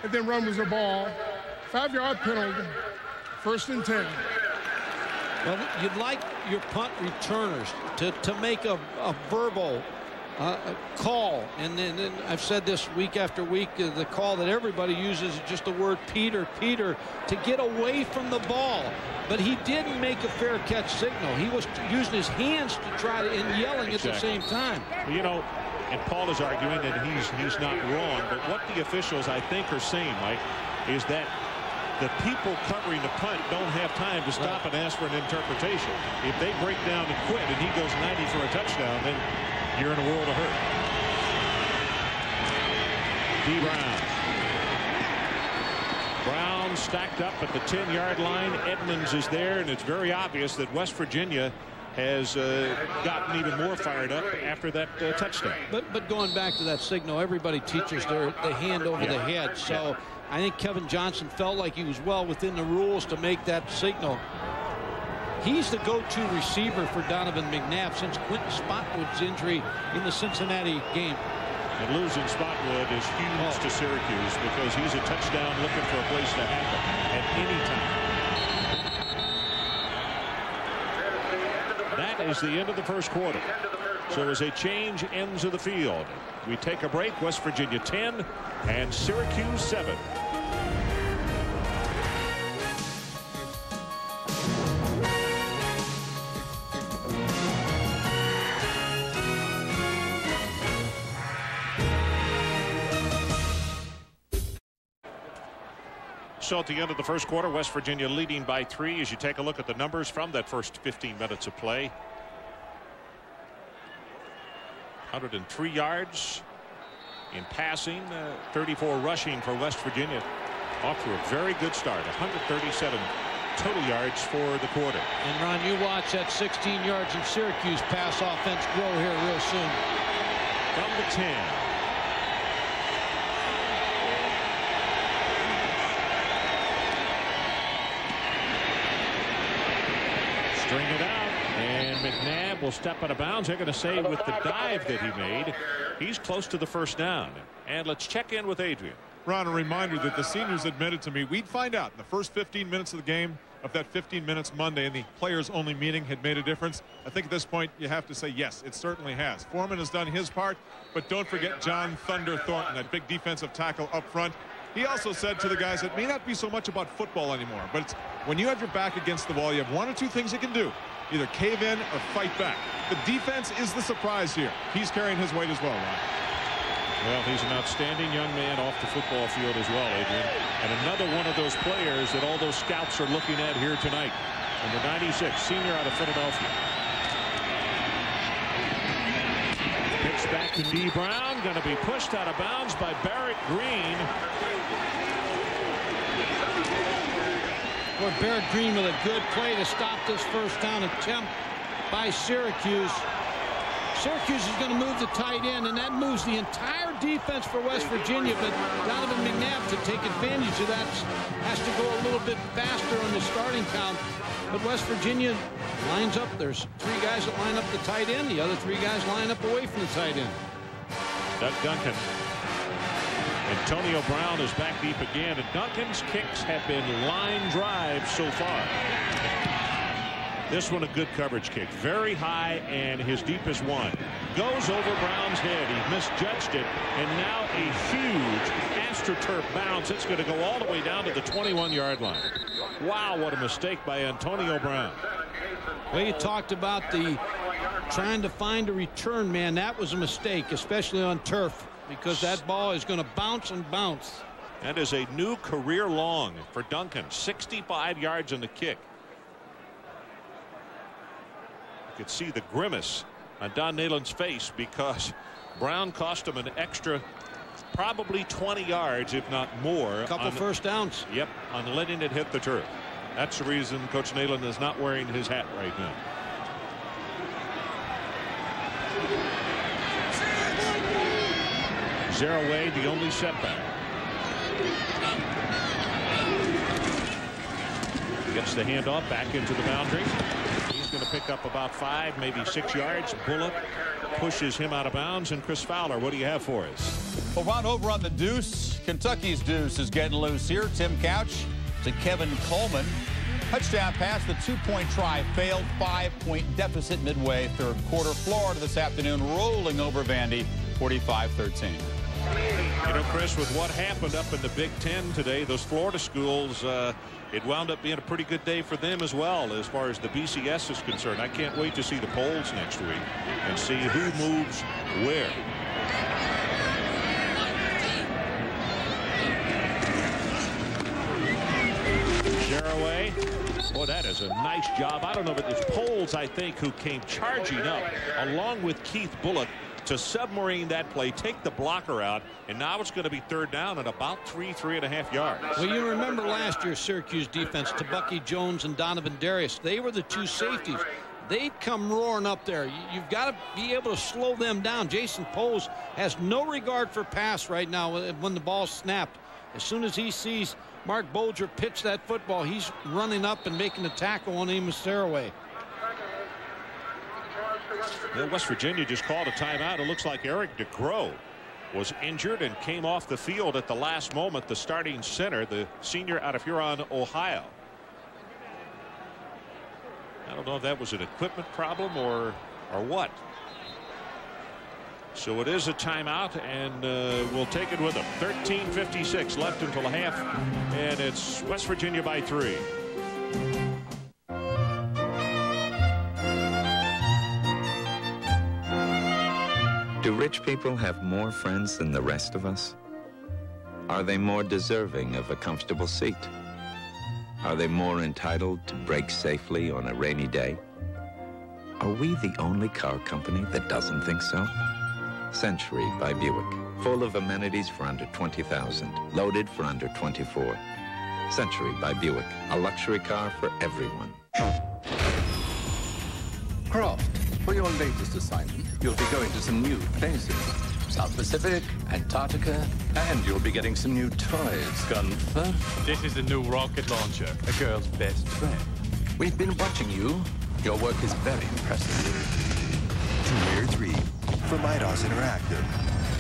and then runs the ball. 5-yard penalty. 1st and 10. Well, you'd like your punt returners to make a verbal call, and then I've said this week after week, the call that everybody uses is just the word Peter to get away from the ball. But he didn't make a fair catch signal. He was using his hands to try to and yelling at the same time. Well, you know, and Paul is arguing that he's not wrong, but what the officials I think are saying, Mike, is that the people covering the punt don't have time to stop and ask for an interpretation. If they break down and quit and he goes 90 for a touchdown, then you're in a world of hurt. D. Brown stacked up at the 10-yard line. Edmonds is there, and it's very obvious that West Virginia has gotten even more fired up after that touchdown. But going back to that signal, everybody teaches the hand over the head. So I think Kevin Johnson felt like he was well within the rules to make that signal. He's the go-to receiver for Donovan McNabb since Quentin Spotwood's injury in the Cincinnati game. And losing Spotwood is huge to Syracuse because he's a touchdown looking for a place to happen at any time. That is the end of the first quarter. So as a change ends of the field, we take a break. West Virginia 10 and Syracuse 7. So at the end of the first quarter, West Virginia leading by 3 as you take a look at the numbers from that first 15 minutes of play. 103 yards in passing, 34 rushing for West Virginia. Off to a very good start. 137 total yards for the quarter. And Ron, you watch that 16 yards in Syracuse pass offense grow here real soon. From the 10. String it out, and McNabb will step out of bounds. They're going to say with the dive that he made, he's close to the first down. And let's check in with Adrian. Ron, a reminder that the seniors admitted to me we'd find out in the first 15 minutes of the game if that 15 minutes Monday and the players-only meeting had made a difference. I think at this point you have to say yes, it certainly has. Foreman has done his part, but don't forget John Thunder Thornton, that big defensive tackle up front. He also said to the guys, it may not be so much about football anymore, but it's when you have your back against the wall, you have one or two things you can do. Either cave in or fight back. The defense is the surprise here. He's carrying his weight as well, Ron. Well, he's an outstanding young man off the football field as well, Adrian. And another one of those players that all those scouts are looking at here tonight. Number 96, senior out of Philadelphia. Pitch back to D. Brown. Going to be pushed out of bounds by Barrett Green. Boy, Barrett Green with a good play to stop this first down attempt by Syracuse. Syracuse is going to move the tight end, and that moves the entire defense for West Virginia. But Donovan McNabb, to take advantage of that, has to go a little bit faster on the starting count. But West Virginia lines up. There's 3 guys that line up the tight end. The other 3 guys line up away from the tight end. Doug Duncan. Antonio Brown is back deep again, and Duncan's kicks have been line drives so far. This one a good coverage kick, very high, and his deepest one goes over Brown's head. He misjudged it, and now a huge AstroTurf bounce. It's going to go all the way down to the 21-yard line. Wow, what a mistake by Antonio Brown. Well, you talked about the trying to find a return man. That was a mistake, especially on turf, because that ball is going to bounce and bounce. That is a new career long for Duncan. 65 yards on the kick. You could see the grimace on Don Nehlen's face because Brown cost him an extra probably 20 yards, if not more. A couple first downs. Yep, on letting it hit the turf. That's the reason Coach Nehlen is not wearing his hat right now. Zero away, the only setback. Gets the handoff back into the boundary. He's going to pick up about 5, maybe 6 yards. Bullock pushes him out of bounds. And Chris Fowler, what do you have for us? Well, Ron, over on the deuce, Kentucky's deuce is getting loose here. Tim Couch to Kevin Coleman. Touchdown pass, the 2-point try failed. 5-point deficit midway third quarter. Florida this afternoon rolling over Vandy 45-13. You know, Chris, with what happened up in the Big Ten today, those Florida schools, it wound up being a pretty good day for them as well as far as the BCS is concerned. I can't wait to see the polls next week and see who moves where. Jaraway. Boy, that is a nice job. I don't know, but it's Poles, I think, who came charging up along with Keith Bullock to submarine that play, take the blocker out, and now it's going to be third down at about 3.5 yards. Well, you remember last year's Syracuse defense, Tabucky Jones and Donovan Darius. They were the two safeties. They'd come roaring up there. You've got to be able to slow them down. Jason Poles has no regard for pass right now when the ball's snapped. As soon as he sees Mark Bolger pitch that football, he's running up and making a tackle on Amos Saraway. West Virginia just called a timeout. It looks like Eric DeCrow was injured and came off the field at the last moment. The starting center, the senior out of Huron, Ohio. I don't know if that was an equipment problem or what. So it is a timeout, and we'll take it with them. 13:56 left until the half, and it's West Virginia by 3. Do rich people have more friends than the rest of us? Are they more deserving of a comfortable seat? Are they more entitled to brake safely on a rainy day? Are we the only car company that doesn't think so? Century by Buick. Full of amenities for under $20,000. Loaded for under $24,000. Century by Buick. A luxury car for everyone. Croft, for your latest assignment, you'll be going to some new places. South Pacific, Antarctica, and you'll be getting some new toys, Gunther. This is the new rocket launcher, a girl's best friend. We've been watching you. Your work is very impressive. Tier 3 from Eidos Interactive.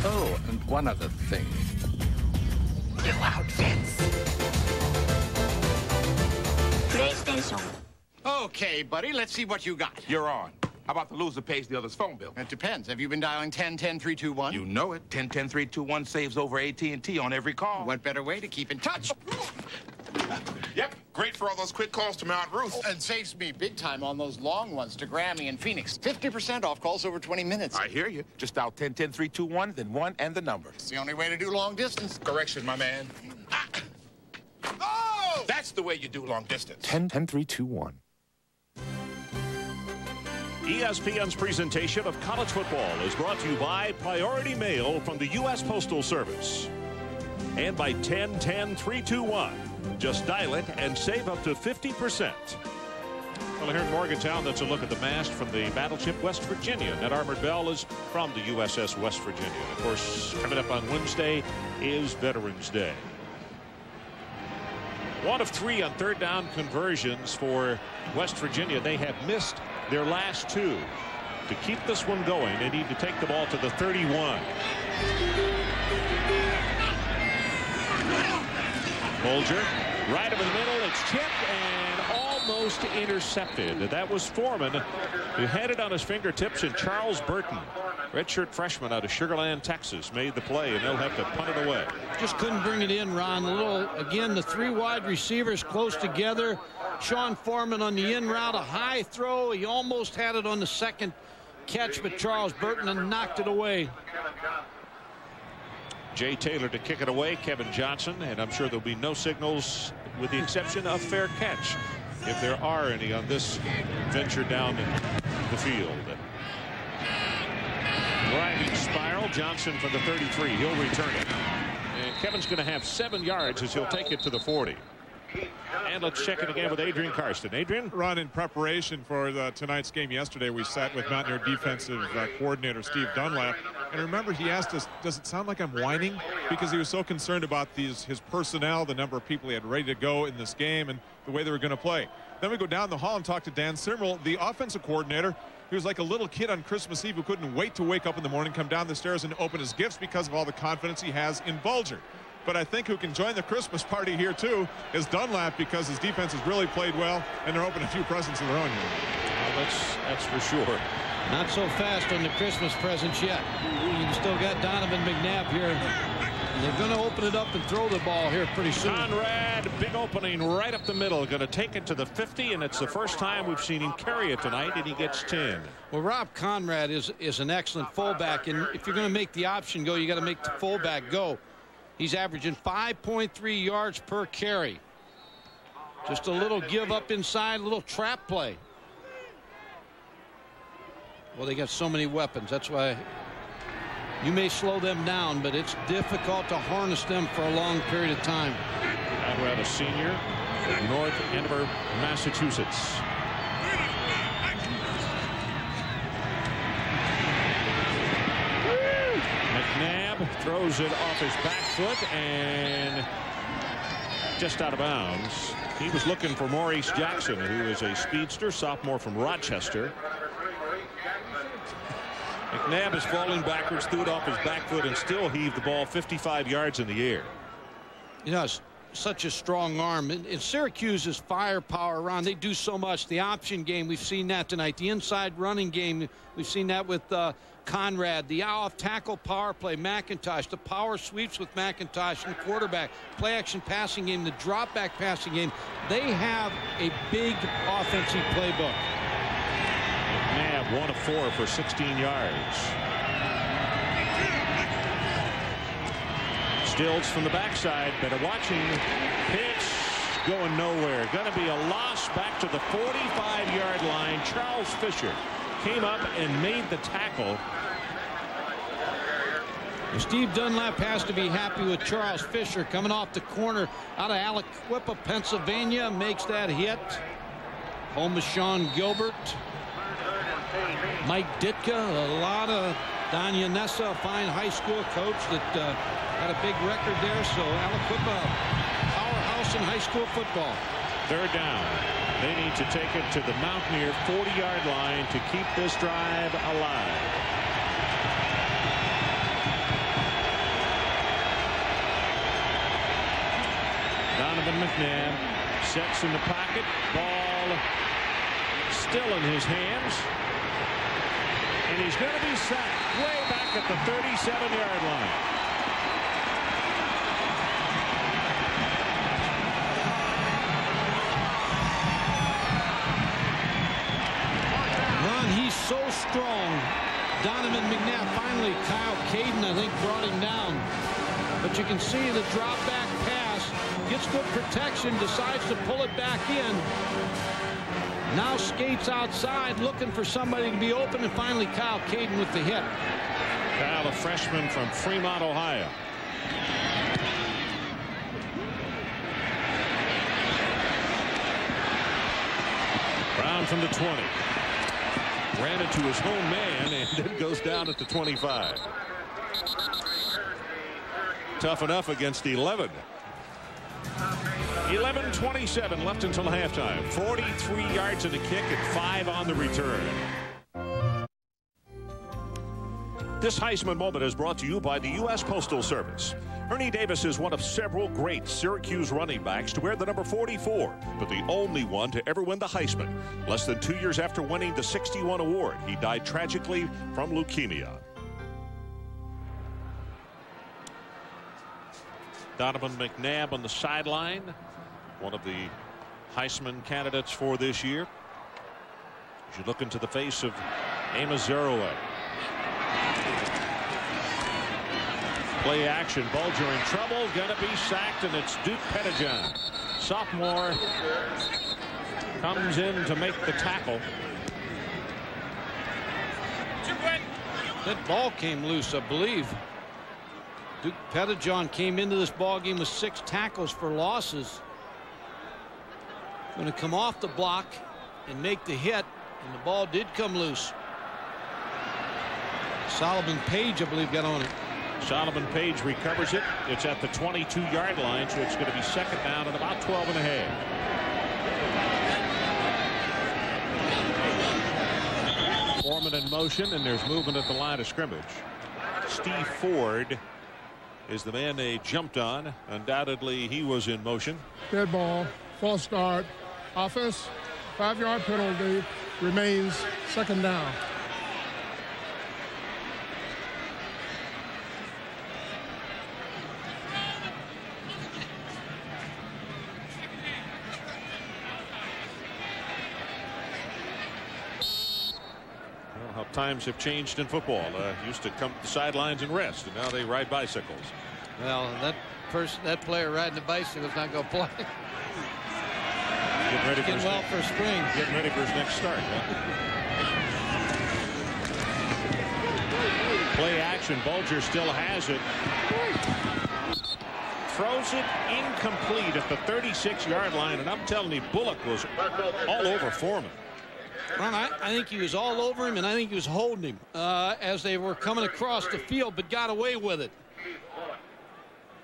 Oh, and one other thing. New outfits. PlayStation. Okay, buddy, let's see what you got. You're on. How about the loser pays the other's phone bill? It depends. Have you been dialing 10-10-321? You know it. 10-10-321 saves over AT&T on every call. What better way to keep in touch? Yep, great for all those quick calls to Mount Ruth. And saves me big time on those long ones to Grammy and Phoenix. 50% off calls over 20 minutes. I hear you. Just dial 10-10-321, then 1 and the number. It's the only way to do long distance. Correction, my man. Oh! That's the way you do long distance. 10-10-321. ESPN's presentation of college football is brought to you by Priority Mail from the U.S. Postal Service. And by 10-10-321. Just dial it and save up to 50%. Well, here in Morgantown, that's a look at the mast from the battleship West Virginia. That armored bell is from the USS West Virginia. Of course, coming up on Wednesday is Veterans Day. 1 of 3 on third down conversions for West Virginia. They have missed their last 2. To keep this one going, they need to take the ball to the 31. Bulger, right over the middle. It's tipped and almost intercepted. That was Foreman, who had it on his fingertips, and Charles Burton, redshirt freshman out of Sugar Land, Texas, made the play, and they'll have to punt it away. Just couldn't bring it in, Ron. Again, the 3 wide receivers close together. Sean Foreman on the in route, a high throw. He almost had it on the second catch, but Charles Burton knocked it away. Jay Taylor to kick it away. Kevin Johnson, and I'm sure there'll be no signals with the exception of fair catch, if there are any on this venture down the field. Driving spiral. Johnson from the 33. He'll return it. And Kevin's going to have 7 yards as he'll take it to the 40. And let's check it again with Adrian Karsten. Adrian? Ron, in preparation for tonight's game yesterday, we sat with Mountaineer defensive coordinator Steve Dunlap. And remember, he asked us, does it sound like I'm whining? Because he was so concerned about his personnel, the number of people he had ready to go in this game, and the way they were going to play. Then we go down the hall and talk to Dan Simmerl, the offensive coordinator. He was like a little kid on Christmas Eve who couldn't wait to wake up in the morning, come down the stairs, and open his gifts because of all the confidence he has in Bulger. But I think who can join the Christmas party here, too, is Dunlap, because his defense has really played well, and they're opening a few presents of their own here. Well, that's for sure. Not so fast on the Christmas presents yet. You still got Donovan McNabb here. They're going to open it up and throw the ball here pretty soon. Conrad, big opening right up the middle. Going to take it to the 50, and it's the first time we've seen him carry it tonight, and he gets 10. Well, Rob Conrad is an excellent fullback, and if you're going to make the option go, you got to make the fullback go. He's averaging 5.3 yards per carry. Just a little give up inside, a little trap play. Well, they got so many weapons. That's why you may slow them down, but it's difficult to harness them for a long period of time. Conrad, a senior from North Andover, Massachusetts. McNabb throws it off his back foot and just out of bounds. He was looking for Maurice Jackson, who is a speedster, sophomore from Rochester. McNabb is falling backwards, threw it off his back foot, and still heaved the ball 55 yards in the air. You know, it's such a strong arm. And Syracuse's firepower around, they do so much. The option game, we've seen that tonight. The inside running game, we've seen that with Conrad. The off-tackle power play, McIntosh. The power sweeps with McIntosh and the quarterback. Play-action passing game, the drop-back passing game. They have a big offensive playbook. McNabb 1 of 4 for 16 yards. Stills from the backside. Better watching. Pitch going nowhere. Going to be a loss back to the 45-yard line. Charles Fisher came up and made the tackle. Steve Dunlap has to be happy with Charles Fisher coming off the corner out of Aliquippa, Pennsylvania. Makes that hit. Home is Sean Gilbert. Mike Ditka, a lot of Don Yanessa, a fine high school coach that had a big record there. So Aliquippa, powerhouse in high school football. Third down. They need to take it to the Mountaineer 40-yard line to keep this drive alive. Donovan McNabb sets in the pocket. Ball still in his hands. And he's going to be sacked way back at the 37-yard line. Ron, he's so strong. Donovan McNabb, finally Kyle Caden, I think, brought him down. But you can see the drop back pass, gets good protection, decides to pull it back in. Now skates outside looking for somebody to be open, and finally Kyle Caden with the hit. Kyle, a freshman from Fremont, Ohio. Brown from the 20. Ran into his home man and then goes down at the 25. Tough enough against 11. 11:27 left until halftime. 43 yards in the kick and 5 on the return. This Heisman moment is brought to you by the U.S. Postal Service. Ernie Davis is one of several great Syracuse running backs to wear the number 44, but the only one to ever win the Heisman. Less than 2 years after winning the 61 award, he died tragically from leukemia. Donovan McNabb on the sideline, one of the Heisman candidates for this year. As you look into the face of Amos Zerouet. Play action. Bulger in trouble. Gonna be sacked, and it's Duke Pettijohn. Sophomore comes in to make the tackle. That ball came loose, I believe. Duke Pettijohn came into this ball game with 6 tackles for losses. Going to come off the block and make the hit, and the ball did come loose. Solomon Page, I believe, got on it. Solomon Page recovers it. It's at the 22-yard line, so it's going to be second down and about 12 and a half. Foreman in motion, and there's movement at the line of scrimmage. Steve Ford is the man they jumped on. Undoubtedly, he was in motion. Dead ball, false start, offense, 5-yard penalty, remains second down. How times have changed in football. Used to come to the sidelines and rest, and now they ride bicycles. Well, that player riding the bicycle is not going to play. Getting ready for well for spring. Getting ready for his next start. Play action. Bulger still has it. Throws it incomplete at the 36-yard line, and I'm telling you, Bullock was all over Foreman. Ron, I think he was all over him, and I think he was holding him as they were coming across the field, but got away with it.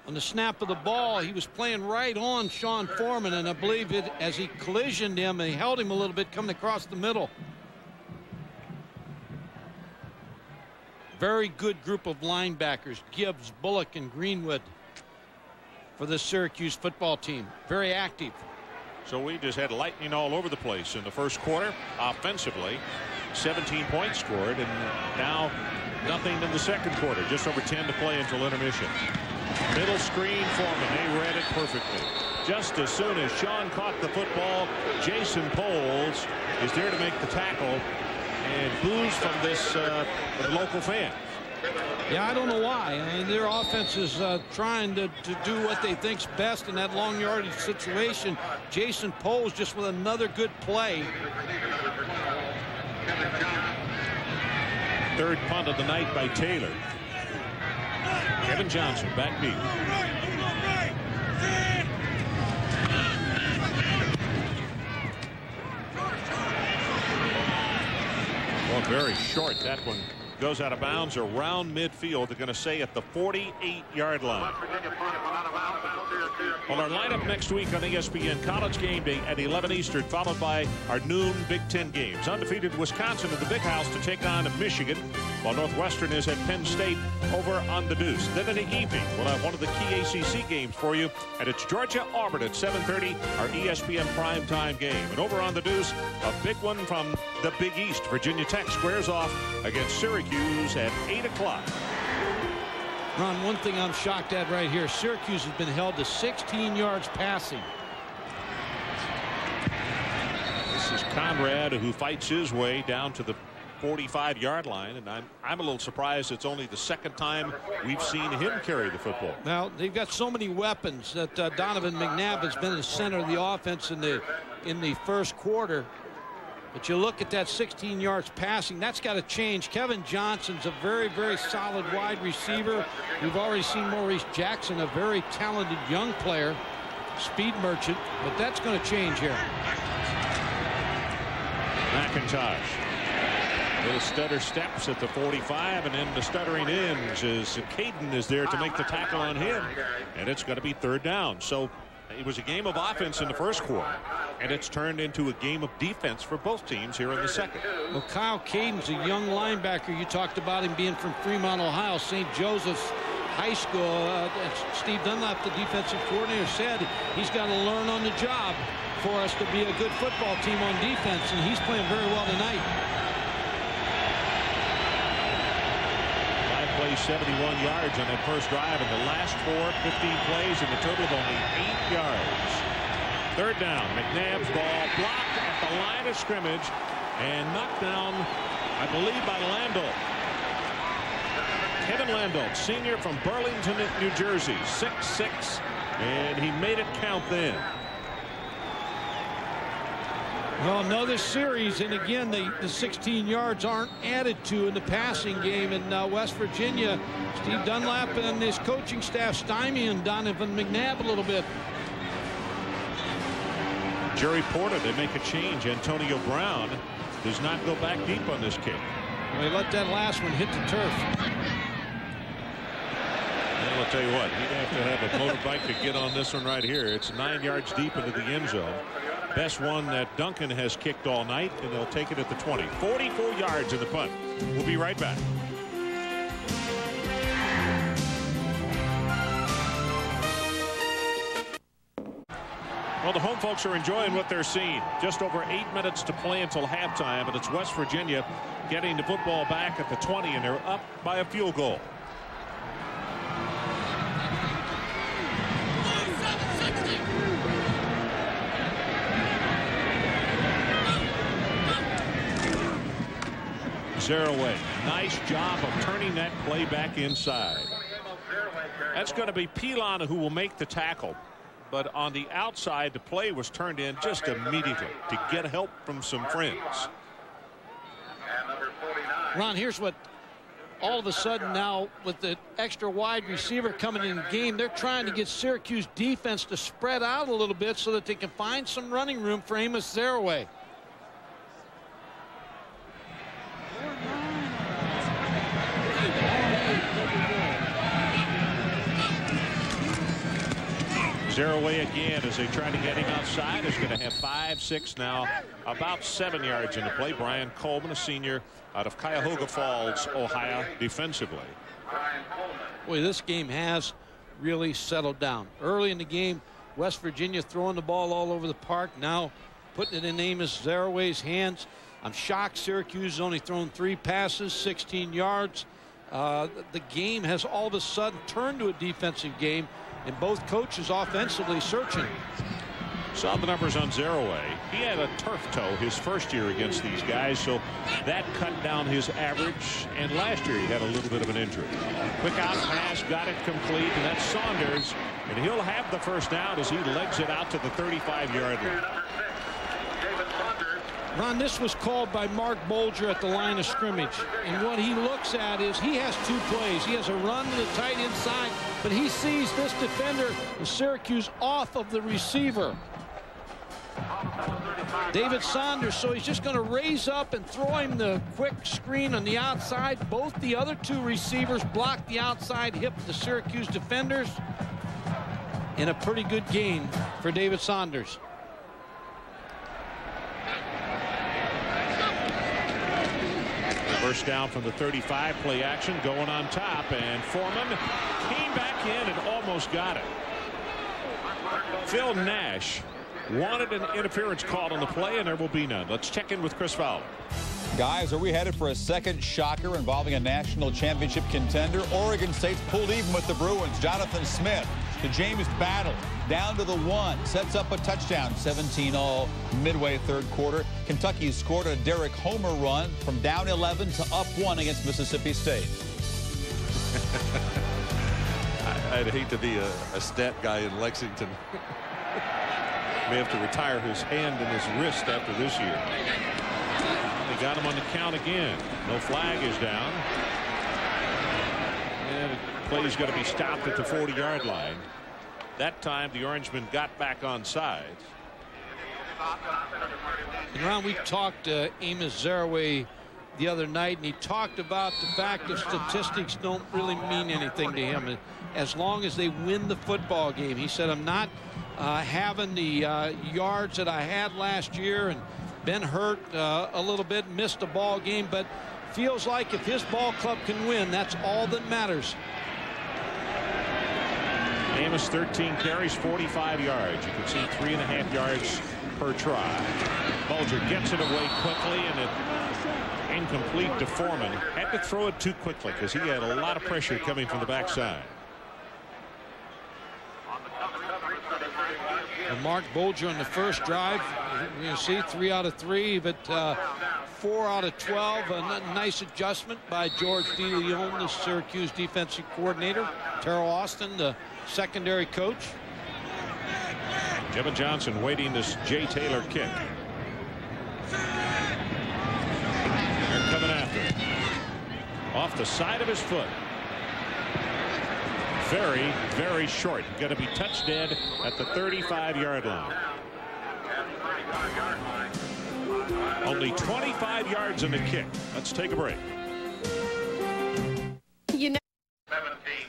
On the snap of the ball, he was playing right on Sean Foreman, and I believe it as he collisioned him, and he held him a little bit coming across the middle. Very good group of linebackers, Gibbs, Bullock, and Greenwood for the Syracuse football team. Very active. So we just had lightning all over the place in the first quarter. Offensively, 17 points scored, and now nothing in the second quarter. Just over 10 to play until intermission. Middle screen Foreman. They read it perfectly. Just as soon as Sean caught the football, Jason Poles is there to make the tackle, and boos from this local fan. Yeah, I don't know why. I mean, their offense is trying to do what they think's best in that long yardage situation. Jason Poles just with another good play. Third punt of the night by Taylor. Kevin Johnson back deep. Well, very short. That one goes out of bounds around midfield. They're going to say at the 48-yard line. Well, our lineup next week on ESPN, College Game Day at 11 Eastern, followed by our noon Big Ten games. Undefeated Wisconsin at the Big House to take on Michigan, while Northwestern is at Penn State over on the Deuce. Then in the evening, we'll have one of the key ACC games for you, and it's Georgia-Auburn at 7:30, our ESPN primetime game. And over on the Deuce, a big one from the Big East. Virginia Tech squares off against Syracuse at 8 o'clock. Ron, one thing I'm shocked at right here, Syracuse has been held to 16 yards passing. This is Conrad, who fights his way down to the 45-yard line, and I'm a little surprised it's only the second time we've seen him carry the football. Now, they've got so many weapons that Donovan McNabb has been the center of the offense in the first quarter. But you look at that 16 yards passing, that's got to change. Kevin Johnson's a very, very solid wide receiver. We've already seen Maurice Jackson, a very talented young player, speed merchant, but that's going to change here. McIntosh. Little stutter steps at the 45, and then the stuttering ends as Caden is there to make the tackle on him, and it's going to be third down. So It was a game of offense in the first quarter, and it's turned into a game of defense for both teams here in the second. Well, Kyle Caden's a young linebacker. You talked about him being from Fremont, Ohio, St. Joseph's High School. Steve Dunlap, the defensive coordinator, said he's got to learn on the job for us to be a good football team on defense, and he's playing very well tonight. 5 plays, 71 yards on that first drive, and the last 15 plays, and the total of only 8 yards. Third down, McNabb's ball blocked at the line of scrimmage and knocked down, I believe, by Landau. Kevin Landau, senior from Burlington, New Jersey, 6'6", and he made it count then. Well, another series, and again, the 16 yards aren't added to in the passing game in West Virginia. Steve Dunlap and his coaching staff stymieing Donovan McNabb a little bit. Jerry Porter, they make a change. Antonio Brown does not go back deep on this kick. Well, he let that last one hit the turf. Well, I'll tell you what, he'd have to have a motorbike to get on this one right here. It's 9 yards deep into the end zone. Best one that Duncan has kicked all night, and they'll take it at the 20. 44 yards in the punt. We'll be right back. Well, the home folks are enjoying what they're seeing. Just over 8 minutes to play until halftime, and it's West Virginia getting the football back at the 20, and they're up by a field goal. Zeraway, nice job of turning that play back inside. That's going to be Pilon who will make the tackle. But on the outside, the play was turned in just immediately to get help from some friends. Ron, here's what all of a sudden now with the extra wide receiver coming in the game, they're trying to get Syracuse defense to spread out a little bit so that they can find some running room for Amos Zeraway. Zeraway again as they try to get him outside is going to have 5, 6 now, about 7 yards in the play. Brian Coleman, a senior out of Cuyahoga Falls, Ohio, defensively. Boy, this game has really settled down. Early in the game, West Virginia throwing the ball all over the park. Now putting it in Amos Zeraway's hands. I'm shocked Syracuse has only thrown 3 passes, 16 yards. The game has all of a sudden turned to a defensive game, and both coaches offensively searching. Saw the numbers on Zeraway. He had a turf toe his first year against these guys, so that cut down his average. And last year he had a little bit of an injury. Quick out pass, got it complete, and that's Saunders. And he'll have the first down as he legs it out to the 35-yard line. Ron, this was called by Mark Bolger at the line of scrimmage. And what he looks at is he has 2 plays. He has a run to the tight end side, but he sees this defender of Syracuse off of the receiver, David Saunders. So he's just going to raise up and throw him the quick screen on the outside. Both the other 2 receivers block the outside hip of the Syracuse defenders. In a pretty good gain for David Saunders. First down from the 35, play action going on top, and Foreman came back in and almost got it. Phil Nash wanted an interference called on the play, and there will be none. Let's check in with Chris Fowler. Guys, are we headed for a second shocker involving a national championship contender? Oregon State's pulled even with the Bruins. Jonathan Smith to James Battle down to the 1, sets up a touchdown. 17-all midway third quarter. Kentucky scored a Derek Homer run from down 11 to up 1 against Mississippi State. I'd hate to be a stat guy in Lexington. May have to retire his hand and his wrist after this year. They got him on the count again. No flag is down. And the play is going to be stopped at the 40-yard line. That time the Orangemen got back on sides. And Ron, we talked Amos Zeraway the other night, and he talked about the fact that statistics don't really mean anything to him as long as they win the football game. He said, I'm not having the yards that I had last year and been hurt a little bit, missed a ball game, but feels like if his ball club can win, that's all that matters. Amos 13 carries, 45 yards. You can see 3.5 yards per try. Bulger gets it away quickly, and it incomplete to Foreman. Had to throw it too quickly because he had a lot of pressure coming from the backside. And Mark Bulger on the first drive, you see 3 out of 3, but 4 out of 12. A nice adjustment by George DeLeon, the Syracuse defensive coordinator. Terrell Austin, the secondary coach. Kevin Johnson waiting this Jay Taylor kick. They're coming after it. Off the side of his foot. Very, very short. Going to be touched dead at the 35-yard line. Only 25 yards in the kick. Let's take a break.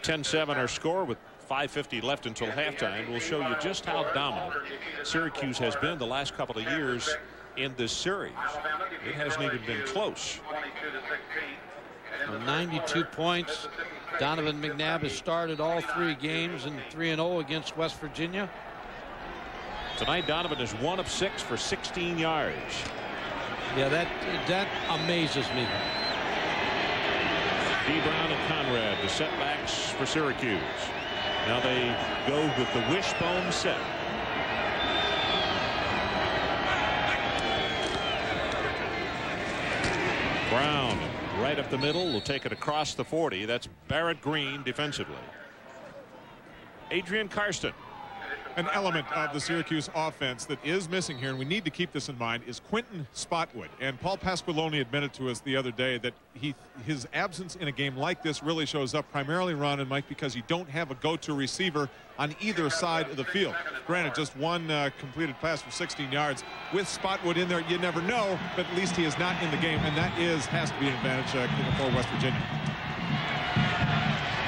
10-7 our score with 5:50 left until halftime. We'll show you just how dominant Syracuse has been the last couple of years in this series. It hasn't even been close. 92 points. Donovan McNabb has started all 3 games and 3-0 against West Virginia. Tonight Donovan is 1 of 6 for 16 yards. Yeah, that amazes me. D. Brown and Conrad, the setbacks for Syracuse. Now they go with the wishbone set. Brown right up the middle will take it across the 40. That's Barrett Green defensively. Adrian Karsten. An element of the Syracuse offense that is missing here, and we need to keep this in mind, is Quentin Spotwood. And Paul Pasqualoni admitted to us the other day that his absence in a game like this really shows up primarily, Ron and Mike, because you don't have a go-to receiver on either side of the field. Granted, just one completed pass for 16 yards. With Spotwood in there, you never know, but at least he is not in the game, and that has to be an advantage for West Virginia.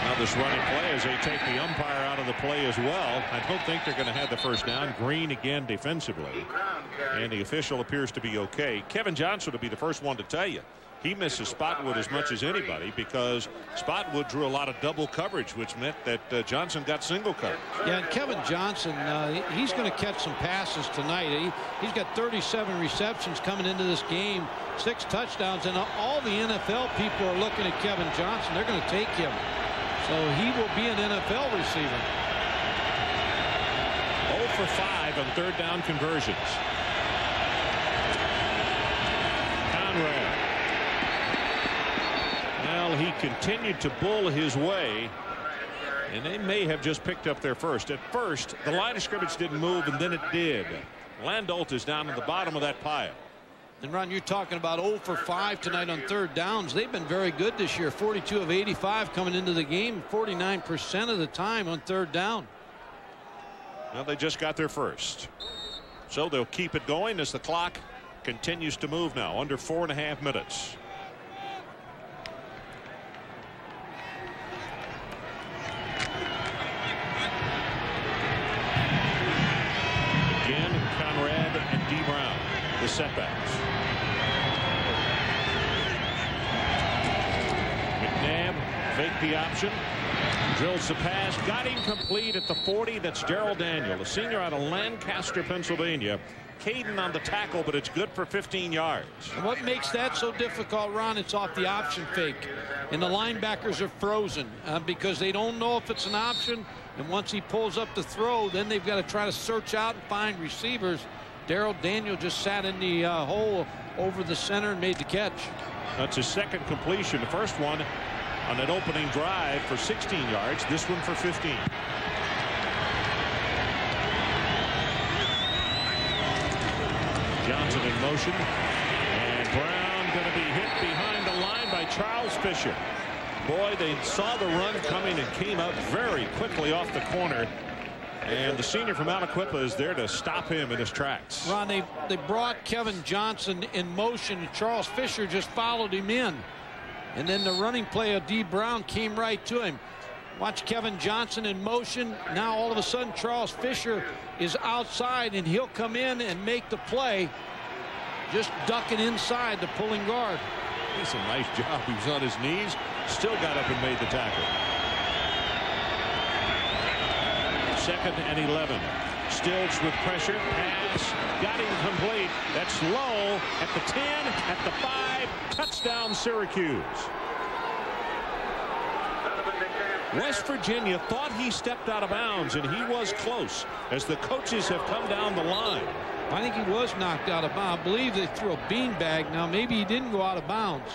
Now this running play as they take the umpire out of the play as well. I don't think they're going to have the first down. Green again defensively, and the official appears to be okay. Kevin Johnson will be the first one to tell you he misses Spotwood as much as anybody because Spotwood drew a lot of double coverage, which meant that Johnson got single coverage. Yeah, and Kevin Johnson, he's going to catch some passes tonight. He's got 37 receptions coming into this game, 6 touchdowns, and all the NFL people are looking at Kevin Johnson. They're going to take him. So he will be an NFL receiver. 0 for 5 on third down conversions. Conrad. Well, he continued to bull his way, and they may have just picked up their first. At first, the line of scrimmage didn't move, and then it did. Landolt is down at the bottom of that pile. And Ron, you're talking about 0 for 5 tonight on third downs. They've been very good this year. 42 of 85 coming into the game, 49% of the time on third down. Well, they just got their first. So they'll keep it going as the clock continues to move now. Under 4.5 minutes. Again, Conrad and D. Brown, the setbacks. McNabb faked the option, drills the pass, got incomplete at the 40. That's Darrell Daniel, a senior out of Lancaster, Pennsylvania. Caden on the tackle, but it's good for 15 yards. And what makes that so difficult, Ron, it's off the option fake. And the linebackers are frozen because they don't know if it's an option. And once he pulls up the throw, then they've got to try to search out and find receivers. Darrell Daniel just sat in the hole over the center and made the catch. That's his second completion. The first one on an opening drive for 16 yards. This one for 15. Johnson in motion, and Brown going to be hit behind the line by Charles Fisher. Boy, they saw the run coming and came out very quickly off the corner And the senior from Aliquippa is there to stop him in his tracks. Ron, they brought Kevin Johnson in motion, and Charles Fisher just followed him in. And then the running play of D. Brown came right to him. Watch Kevin Johnson in motion. Now all of a sudden Charles Fisher is outside, and he'll come in and make the play, just ducking inside the pulling guard. It's a nice job. He was on his knees, still got up and made the tackle. 2nd and 11. Stills with pressure. Pass. Got him complete. That's low at the 10, at the 5. Touchdown, Syracuse. West Virginia thought he stepped out of bounds, and he was close as the coaches have come down the line. I think he was knocked out of bounds. I believe they threw a beanbag. Now, maybe he didn't go out of bounds,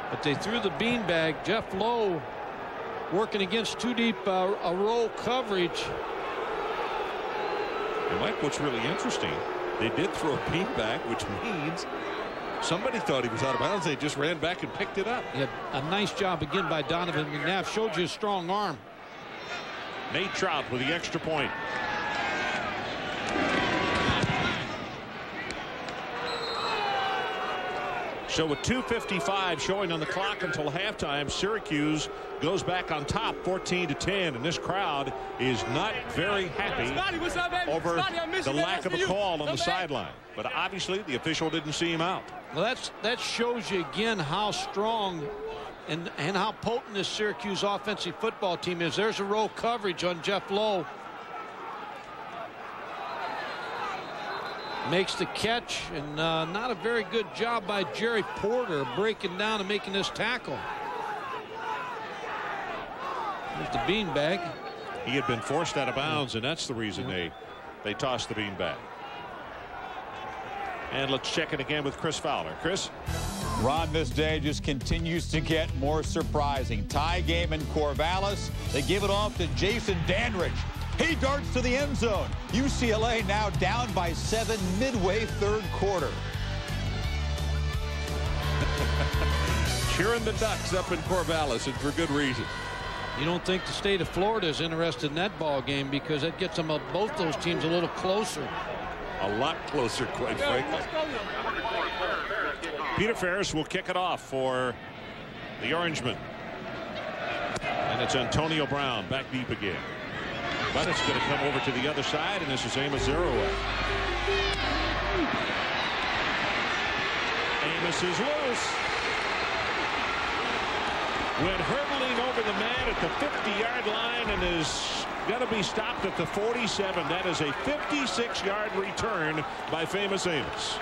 but they threw the beanbag. Jeff Lowe working against too deep a roll coverage. And Mike, what's really interesting, they did throw a beanbag, which means somebody thought he was out of bounds. They just ran back and picked it up. Yeah, a nice job again by Donovan McNabb. Showed you a strong arm. Nate Trout with the extra point. So with 2:55 showing on the clock until halftime, Syracuse goes back on top 14-10, and this crowd is not very happy over the lack of a call on the sideline. But obviously the official didn't see him out. Well, that shows you again how strong and how potent this Syracuse offensive football team is. There's a roll coverage on Jeff Lowe. Makes the catch, and not a very good job by Jerry Porter breaking down and making this tackle. There's the beanbag. He had been forced out of bounds, and that's the reason they tossed the beanbag. And let's check it again with Chris Fowler. Chris? Ron, this day just continues to get more surprising. Tie game in Corvallis. They give it off to Jason Dandridge. He darts to the end zone. UCLA now down by 7 midway third quarter. Cheering the Ducks up in Corvallis, and for good reason. You don't think the state of Florida is interested in that ball game, because that gets them both those teams a little closer. A lot closer, quite frankly. Peter Ferris will kick it off for the Orangemen. And it's Antonio Brown back deep again. But it's going to come over to the other side, and this is Amos Zeroa. Amos is loose. Went hurdling over the man at the 50-yard line and is going to be stopped at the 47. That is a 56-yard return by Famous Amos.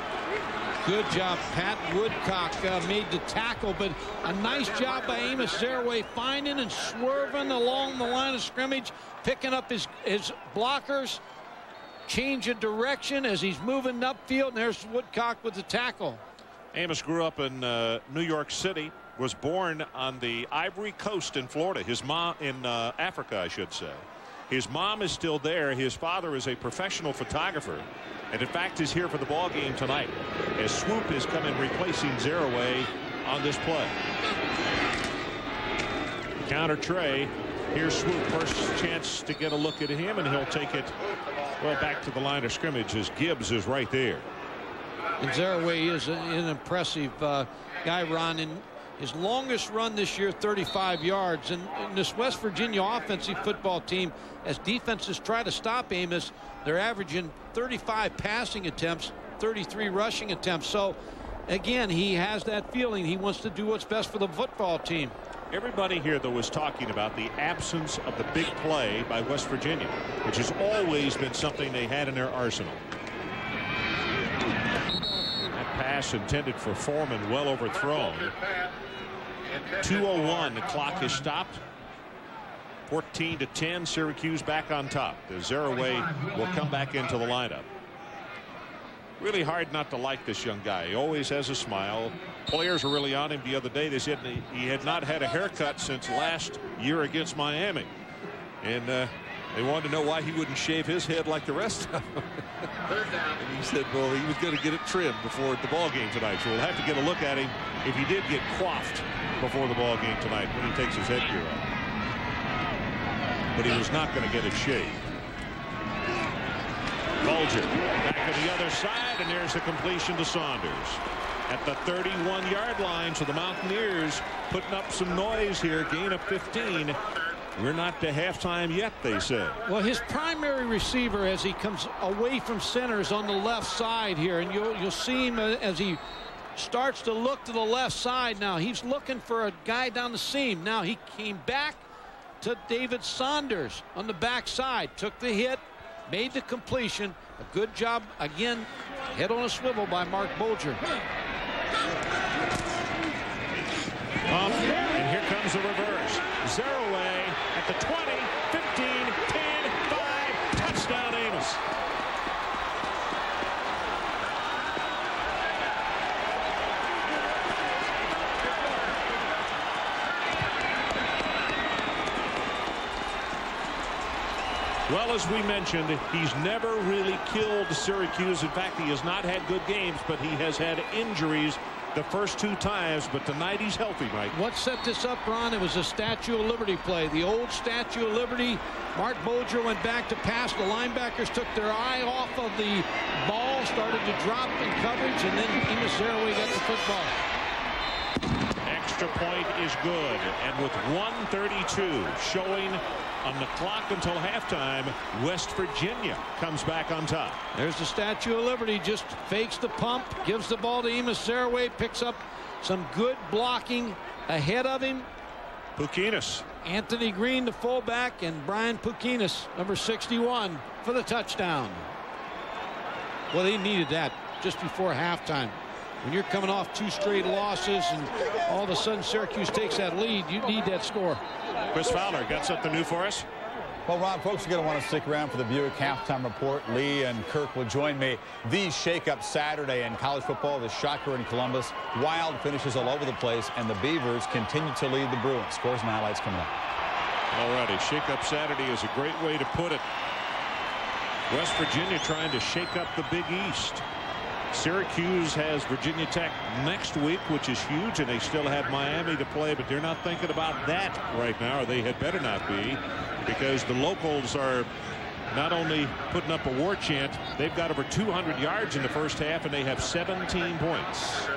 Good job. Pat Woodcock made the tackle, but a nice job by Amos Zeroa finding and swerving along the line of scrimmage, picking up his blockers, change of direction as he's moving upfield, and there's Woodcock with the tackle. Amos grew up in New York City, was born on the Ivory Coast in Florida. His mom in Africa, I should say. His mom is still there. His father is a professional photographer, and in fact is here for the ball game tonight, as Swoop is coming replacing Zeroa on this play. Counter Trey. Here's Swoop. First chance to get a look at him, and he'll take it well back to the line of scrimmage as Gibbs is right there. And Zeroa is an impressive guy, Ron. In his longest run this year, 35 yards. And this West Virginia offensive football team, as defenses try to stop Amos, they're averaging 35 passing attempts, 33 rushing attempts. So, again, he has that feeling. He wants to do what's best for the football team. Everybody here, though, was talking about the absence of the big play by West Virginia, which has always been something they had in their arsenal. That pass intended for Foreman, well overthrown. 2:01, the clock is stopped. 14-10, Syracuse back on top. The Zeroa will come back into the lineup. Really hard not to like this young guy. He always has a smile. Players were really on him the other day. They said he had not had a haircut since last year against Miami. And they wanted to know why he wouldn't shave his head like the rest of them. And he said, well, he was going to get it trimmed before the ball game tonight. So we'll have to get a look at him if he did get coiffed before the ball game tonight when he takes his headgear off. but he was not going to get it shaved. Bulger back on the other side, and there's the completion to Saunders at the 31-yard line. So the Mountaineers putting up some noise here. Gain of 15. We're not to halftime yet, they said. Well, his primary receiver as he comes away from center is on the left side here, and you'll see him as he starts to look to the left side. Now he's looking for a guy down the seam. Now he came back to David Saunders on the backside, took the hit, made the completion. A good job again, head on a swivel by Mark Bulger. And here comes the reverse. Zerouay at the 20, 15, 10, 5, touchdown Amos. Well, as we mentioned, he's never really killed Syracuse. In fact, he has not had good games, but he has had injuries the first 2 times, but tonight he's healthy, Mike. What set this up, Ron? It was a Statue of Liberty play. The old Statue of Liberty. Mark Bulger went back to pass. The linebackers took their eye off of the ball, started to drop in coverage, and then Amos Zerouay got the football. Extra point is good, and with 1:32 showing on the clock until halftime, West Virginia comes back on top. There's the Statue of Liberty, just fakes the pump, gives the ball to Amos Zerouay, picks up some good blocking ahead of him. Pukinis. Anthony Green, the fullback, and Brian Pukinis, number 61, for the touchdown. Well, they needed that just before halftime. When you're coming off 2 straight losses and all of a sudden Syracuse takes that lead, you need that score. Chris Fowler got something new for us. Well, Ron, folks are going to want to stick around for the Buick halftime report. Lee and Kirk will join me. The shake-up Saturday in college football, the shocker in Columbus. Wild finishes all over the place, and the Beavers continue to lead the Bruins. Scores and highlights coming up. All righty, shake-up Saturday is a great way to put it. West Virginia trying to shake up the Big East. Syracuse has Virginia Tech next week, which is huge, and they still have Miami to play, but they're not thinking about that right now, or they had better not be, because the locals are not only putting up a war chant, they've got over 200 yards in the first half, and they have 17 points.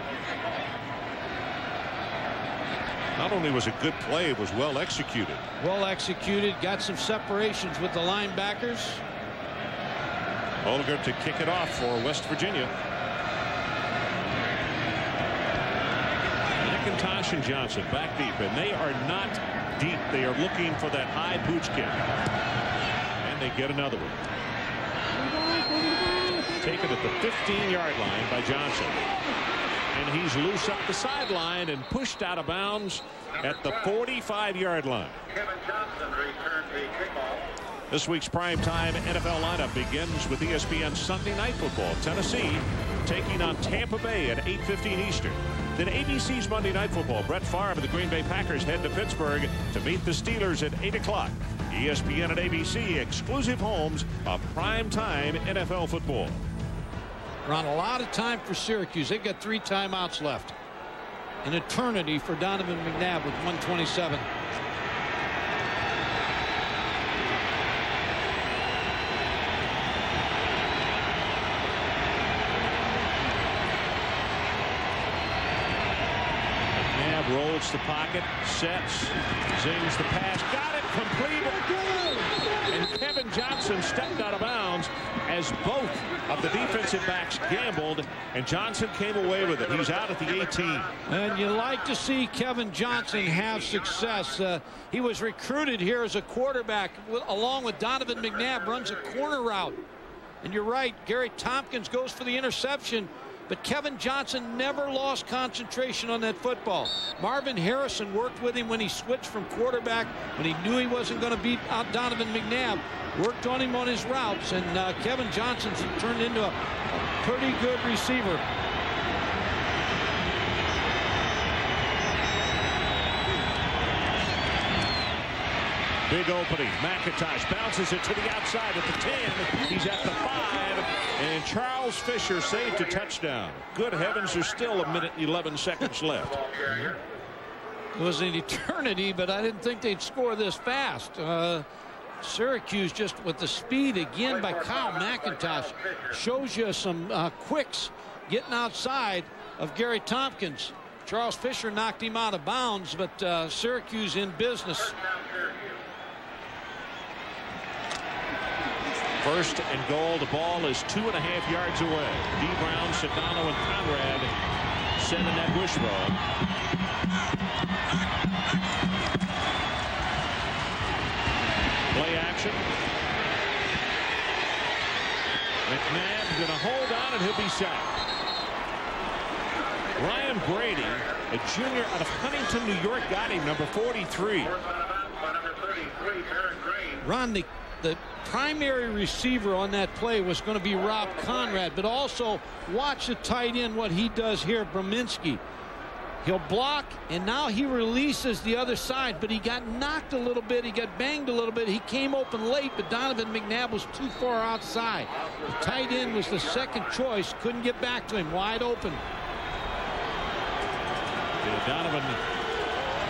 Not only was it good play, it was well executed. Well executed, got some separations with the linebackers. Olger to kick it off for West Virginia. McIntosh and Johnson back deep, and they are not deep. They are looking for that high pooch kick, and they get another one. Taken at the 15-yard line by Johnson, and he's loose up the sideline and pushed out of bounds at the 45-yard line. Kevin Johnson returned the kickoff. This week's primetime NFL lineup begins with ESPN Sunday Night Football. Tennessee taking on Tampa Bay at 8:15 Eastern. Then ABC's Monday Night Football. Brett Favre and the Green Bay Packers head to Pittsburgh to meet the Steelers at 8 o'clock. ESPN and ABC, exclusive homes of primetime NFL football. Ron, a lot of time for Syracuse. They've got 3 timeouts left. An eternity for Donovan McNabb with 1:27. Rolls the pocket, sets, zings the pass, got it, completed. And Kevin Johnson stepped out of bounds as both of the defensive backs gambled, and Johnson came away with it. He's out at the 18. And you like to see Kevin Johnson have success. He was recruited here as a quarterback along with Donovan McNabb, runs a corner route. And you're right, Gary Tompkins goes for the interception. But Kevin Johnson never lost concentration on that football. Marvin Harrison worked with him when he switched from quarterback, when he knew he wasn't going to beat out Donovan McNabb. Worked on him on his routes, and Kevin Johnson's turned into a pretty good receiver. Big opening. McIntosh bounces it to the outside at the 10. He's at the 5. And Charles Fisher saved a touchdown. Good heavens, there's still 1 minute and 11 seconds left. It was an eternity, but I didn't think they'd score this fast. Syracuse, just with the speed again by Kyle McIntosh, shows you some quicks getting outside of Gary Tompkins. Charles Fisher knocked him out of bounds, but Syracuse in business. First and goal. The ball is 2.5 yards away. D. Brown, Sedano, and Conrad send in that wishbone. Play action. McNabb going to hold on, and he'll be sacked. Ryan Brady, a junior out of Huntington, New York, got him, number 43. Ron, the primary receiver on that play was going to be Rob Conrad, but also watch the tight end, what he does here, Brominski. He'll block, and now he releases the other side, but he got knocked a little bit. He got banged a little bit. He came open late, but Donovan McNabb was too far outside. The tight end was the second choice. Couldn't get back to him. Wide open. Yeah, Donovan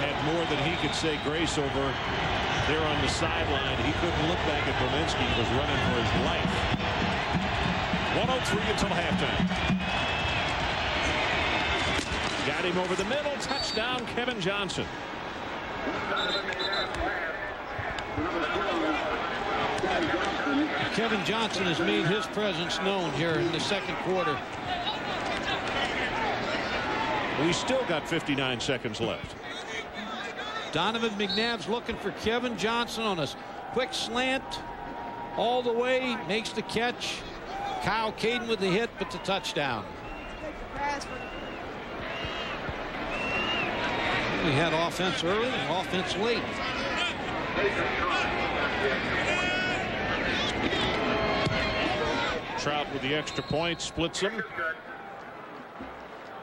had more than he could say grace over there on the sideline. He couldn't look back at Brominski. He was running for his life. 1:03 until halftime. Got him over the middle. Touchdown, Kevin Johnson. Kevin Johnson has made his presence known here in the second quarter. We still got 59 seconds left. Donovan McNabb's looking for Kevin Johnson on a quick slant all the way, makes the catch. Kyle Caden with the hit, but the touchdown. We had offense early and offense late. Trout with the extra point, splits them.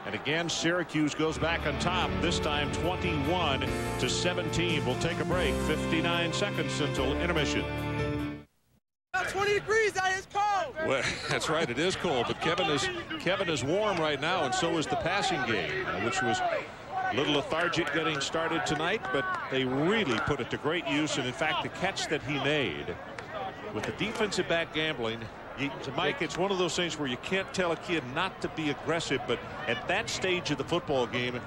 And again, Syracuse goes back on top, this time 21-17. We'll take a break. 59 seconds until intermission. 20 degrees out, it's cold. Well, that's right, it is cold, but Kevin is warm right now, and so is the passing game, which was a little lethargic getting started tonight, but they really put it to great use. And in fact, the catch that he made with the defensive back gambling, Mike, it's one of those things where you can't tell a kid not to be aggressive, but at that stage of the football game,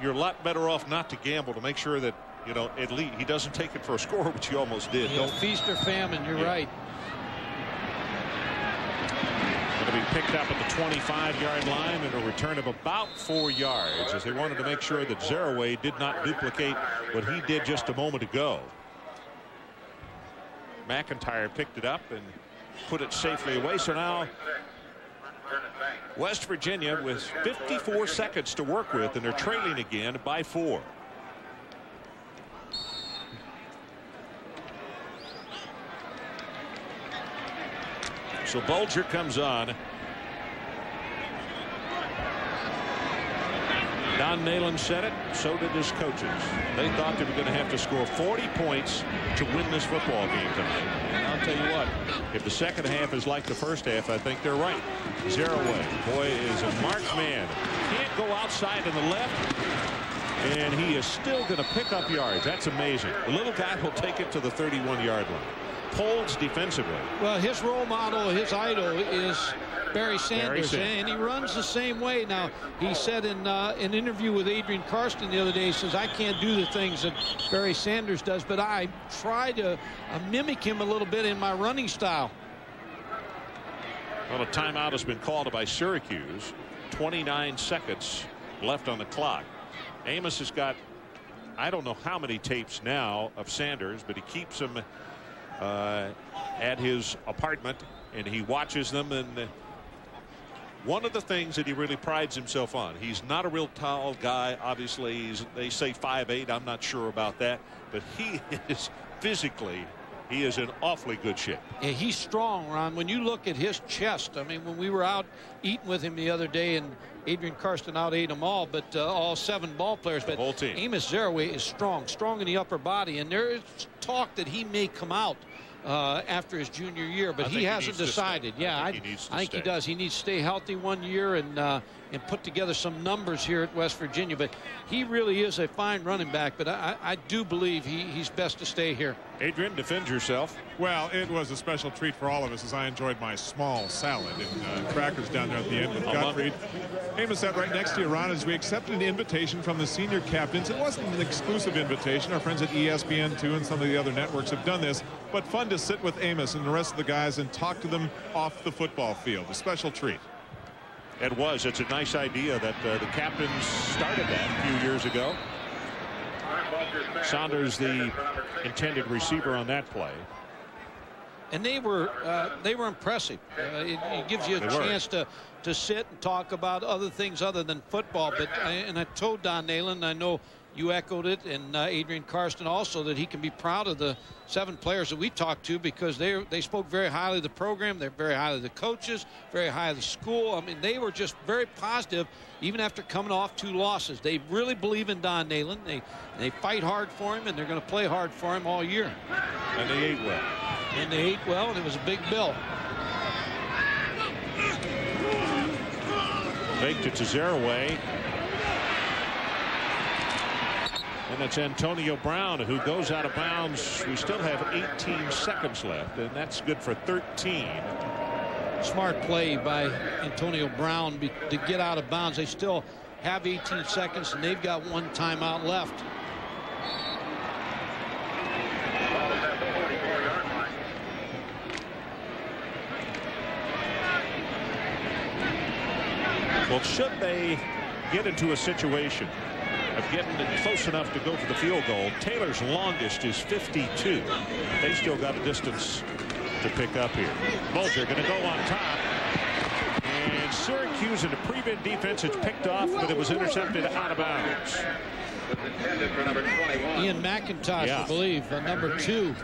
you're a lot better off not to gamble, to make sure that, you know, at least he doesn't take it for a score, which he almost did. Don't feast or famine. You're right. Going to be picked up at the 25-yard line, and a return of about 4 yards, as they wanted to make sure that Zeraway did not duplicate what he did just a moment ago. McIntyre picked it up and put it safely away. So now West Virginia with 54 seconds to work with, and they're trailing again by 4. So Bulger comes on. Don Nalen said it, so did his coaches. They thought they were going to have to score 40 points to win this football game tonight. And I'll tell you what, if the second half is like the first half, I think they're right. Zeraway, boy, is a marked man. Can't go outside to the left, and he is still going to pick up yards. That's amazing. The little guy will take it to the 31-yard line. Polds defensively. Well, his role model, his idol is Barry Sanders, and he runs the same way. Now, he said in an interview with Adrian Karsten the other day, he says, I can't do the things that Barry Sanders does, but I try to mimic him a little bit in my running style. Well, a timeout has been called by Syracuse. 29 seconds left on the clock. Amos has got, I don't know how many tapes now of Sanders, but he keeps them at his apartment, and he watches them. And one of the things that he really prides himself on, he's not a real tall guy. Obviously, they say 5'8". I'm not sure about that, but he is physically, he is in awfully good shape. Yeah, he's strong, Ron. When you look at his chest, I mean, when we were out eating with him the other day, and Adrian Karsten out-ate them all, but all 7 ball players. But the whole team. Amos Zeraway is strong in the upper body, and there is talk that he may come out after his junior year, but he hasn't decided. Yeah, I think he does. He needs to stay healthy 1 year and put together some numbers here at West Virginia. But he really is a fine running back. But I do believe he's best to stay here. Adrian, defend yourself. Well, it was a special treat for all of us as I enjoyed my small salad and crackers down there at the end with Gottfried. Amos sat right next to you, Ron, as we accepted an invitation from the senior captains. It wasn't an exclusive invitation. Our friends at ESPN2 and some of the other networks have done this, but fun to sit with Amos and the rest of the guys and talk to them off the football field. A special treat. It was. It's a nice idea that the captains started that a few years ago. Saunders, the intended receiver on that play. And they were impressive. It gives you a chance to sit and talk about other things other than football. But I told Don Nalen, I know you echoed it, and Adrian Karsten also, that he can be proud of the 7 players that we talked to, because they spoke very highly of the program. They're very highly of the coaches, very high of the school. I mean, they were just very positive, even after coming off 2 losses. They really believe in Don Nalen. They fight hard for him, and they're going to play hard for him all year. And they ate well. And they ate well, and it was a big bill. Faked it to Zeraway. And it's Antonio Brown who goes out of bounds. We still have 18 seconds left, and that's good for 13. Smart play by Antonio Brown to get out of bounds. They still have 18 seconds, and they've got 1 timeout left. Well, should they get into a situation of getting it close enough to go for the field goal, Taylor's longest is 52. They still got a distance to pick up here. Bulger going to go on top. And Syracuse in the prevent defense, it's picked off, but it was intercepted out of bounds. Ian McIntosh, I believe, number 2.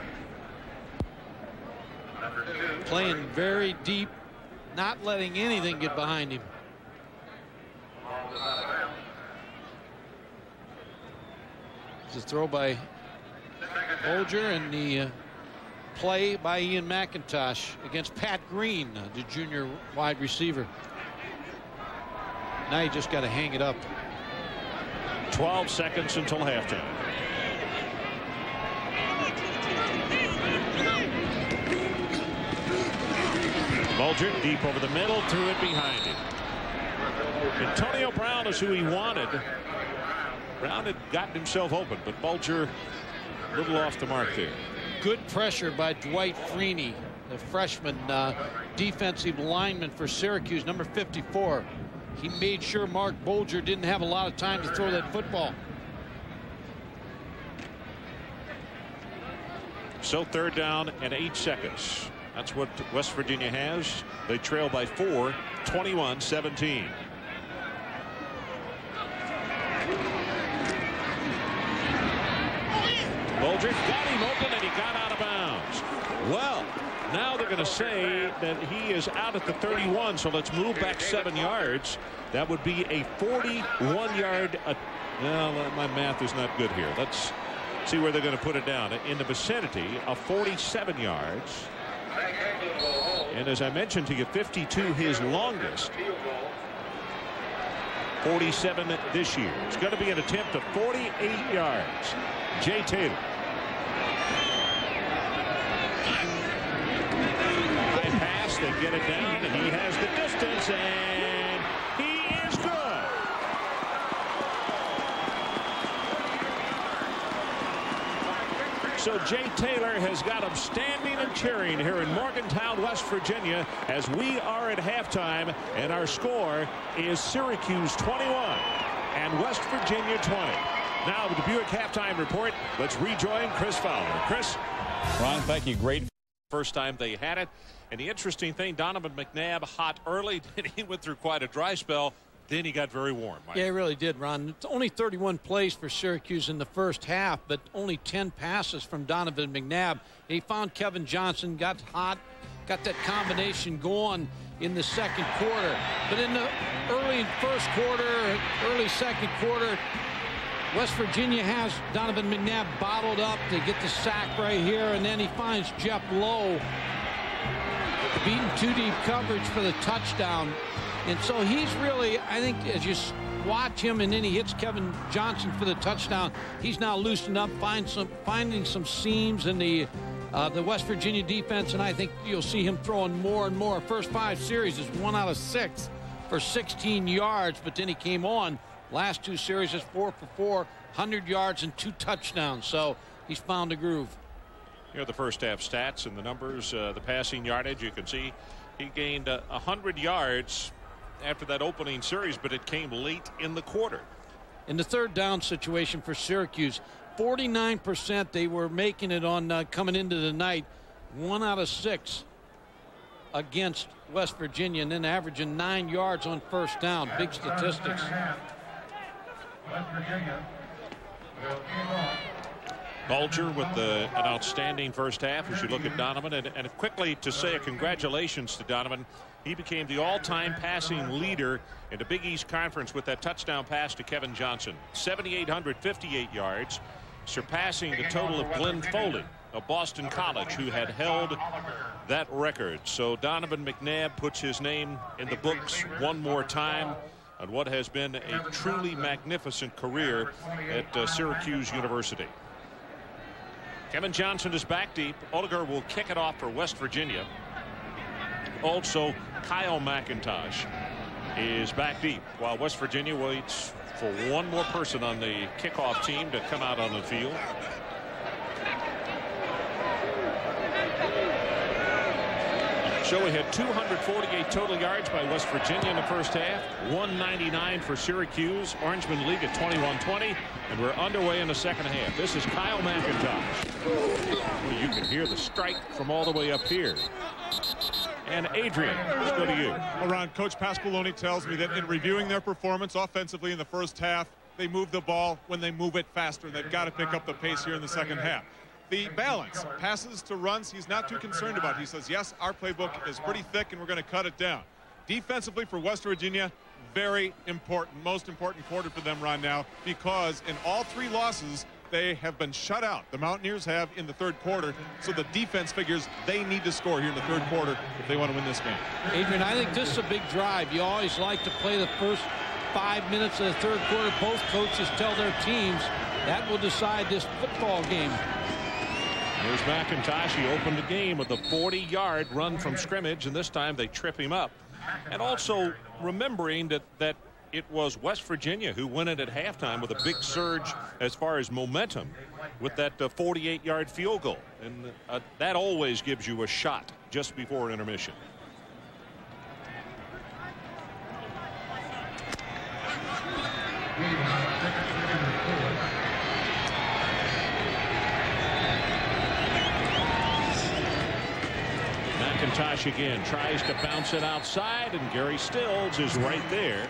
Playing very deep, not letting anything get behind him. It's a throw by Bulger, and the play by Ian McIntosh against Pat Green, the junior wide receiver. Now you just got to hang it up. 12 seconds until halftime. Bulger deep over the middle, threw it behind him. Antonio Brown is who he wanted. Brown had gotten himself open, but Bulger a little off the mark there. Good pressure by Dwight Freeney, the freshman defensive lineman for Syracuse, number 54. He made sure Mark Bulger didn't have a lot of time to throw that football. So 3rd down and 8 seconds. That's what West Virginia has. They trail by 4, 21-17. Bulger got him open, and he got out of bounds. Well, now they're going to say that he is out at the 31, so let's move back 7 yards. That would be a 41-yard. Well, my math is not good here. Let's see where they're going to put it down. In the vicinity of 47 yards. And as I mentioned to you, 52 his longest. 47 this year. It's going to be an attempt of 48 yards. Jay Taylor. High pass, they get it down, and he has the distance, and he is good. So Jay Taylor has got them standing and cheering here in Morgantown, West Virginia, as we are at halftime, and our score is Syracuse 21 and West Virginia 20. Now with the Buick halftime report, let's rejoin Chris Fowler. Chris. Ron, thank you. Great. First time they had it. And the interesting thing, Donovan McNabb hot early. He went through quite a dry spell. Then he got very warm. Yeah, he really did, Ron. It's only 31 plays for Syracuse in the first half, but only 10 passes from Donovan McNabb. He found Kevin Johnson, got hot, got that combination going in the second quarter. But in the early first quarter, early second quarter, West Virginia has Donovan McNabb bottled up to get the sack right here, and then he finds Jeff Lowe beating 2 deep coverage for the touchdown. And so he's really, I think, as you watch him, and then he hits Kevin Johnson for the touchdown. He's now loosened up, finding some seams in the West Virginia defense, and I think you'll see him throwing more and more. First 5 series is 1 out of 6 for 16 yards, but then he came on. Last 2 series is 4 for 4, 100 yards and 2 touchdowns. So he's found a groove. Here are the first half stats and the numbers. The passing yardage, you can see he gained 100 yards after that opening series, but it came late in the quarter. In the third down situation for Syracuse, 49% they were making it on coming into the night. 1 out of 6 against West Virginia, and then averaging 9 yards on first down. Big statistics. West Virginia will kick off. Bulger with an outstanding first half as you look at Donovan. And quickly to say a congratulations to Donovan. He became the all-time passing leader in the Big East Conference with that touchdown pass to Kevin Johnson. 7,858 yards, surpassing the total of Glenn Foley of Boston College, who had held that record. So Donovan McNabb puts his name in the books one more time on what has been a truly magnificent career at Syracuse University. Kevin Johnson is back deep. Oliger will kick it off for West Virginia. Also, Kyle McIntosh is back deep while West Virginia waits for one more person on the kickoff team to come out on the field. So we had 248 total yards by West Virginia in the first half, 199 for Syracuse. Orangeman league at 21-20, and we're underway in the second half. This is Kyle McIntosh. Well, you can hear the strike from all the way up here. And Adrian, let's go to you. Well, Ron, Coach Pasqualoni tells me that in reviewing their performance offensively in the first half, they move the ball when they move it faster. They've got to pick up the pace here in the second half. The balance, passes to runs, he's not too concerned about. He says, yes, our playbook is pretty thick and we're going to cut it down. Defensively for West Virginia, very important, most important quarter for them right now, because in all 3 losses, they have been shut out. The Mountaineers have in the third quarter, so the defense figures they need to score here in the third quarter if they want to win this game. Adrian, I think this is a big drive. You always like to play the first 5 minutes of the third quarter. Both coaches tell their teams that will decide this football game. Here's McIntosh. He opened the game with a 40-yard run from scrimmage, and this time they trip him up. And also remembering that it was West Virginia who won it at halftime with a big surge as far as momentum with that 48-yard field goal. And that always gives you a shot just before intermission. McIntosh again tries to bounce it outside, and Gary Stills is right there.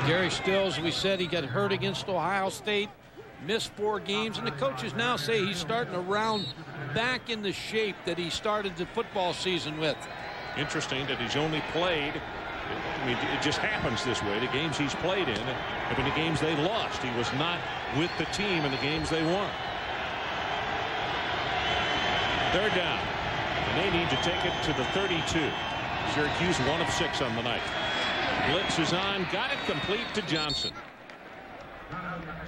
Gary Stills, we said he got hurt against Ohio State, missed 4 games, and the coaches now say he's starting to round back in the shape that he started the football season with. Interesting that he's only played, I mean, it just happens this way, the games he's played in, and in the games they lost, he was not with the team in the games they won. Third down, and they need to take it to the 32. Syracuse 1 of 6 on the night. Blitz is on, got it complete to Johnson.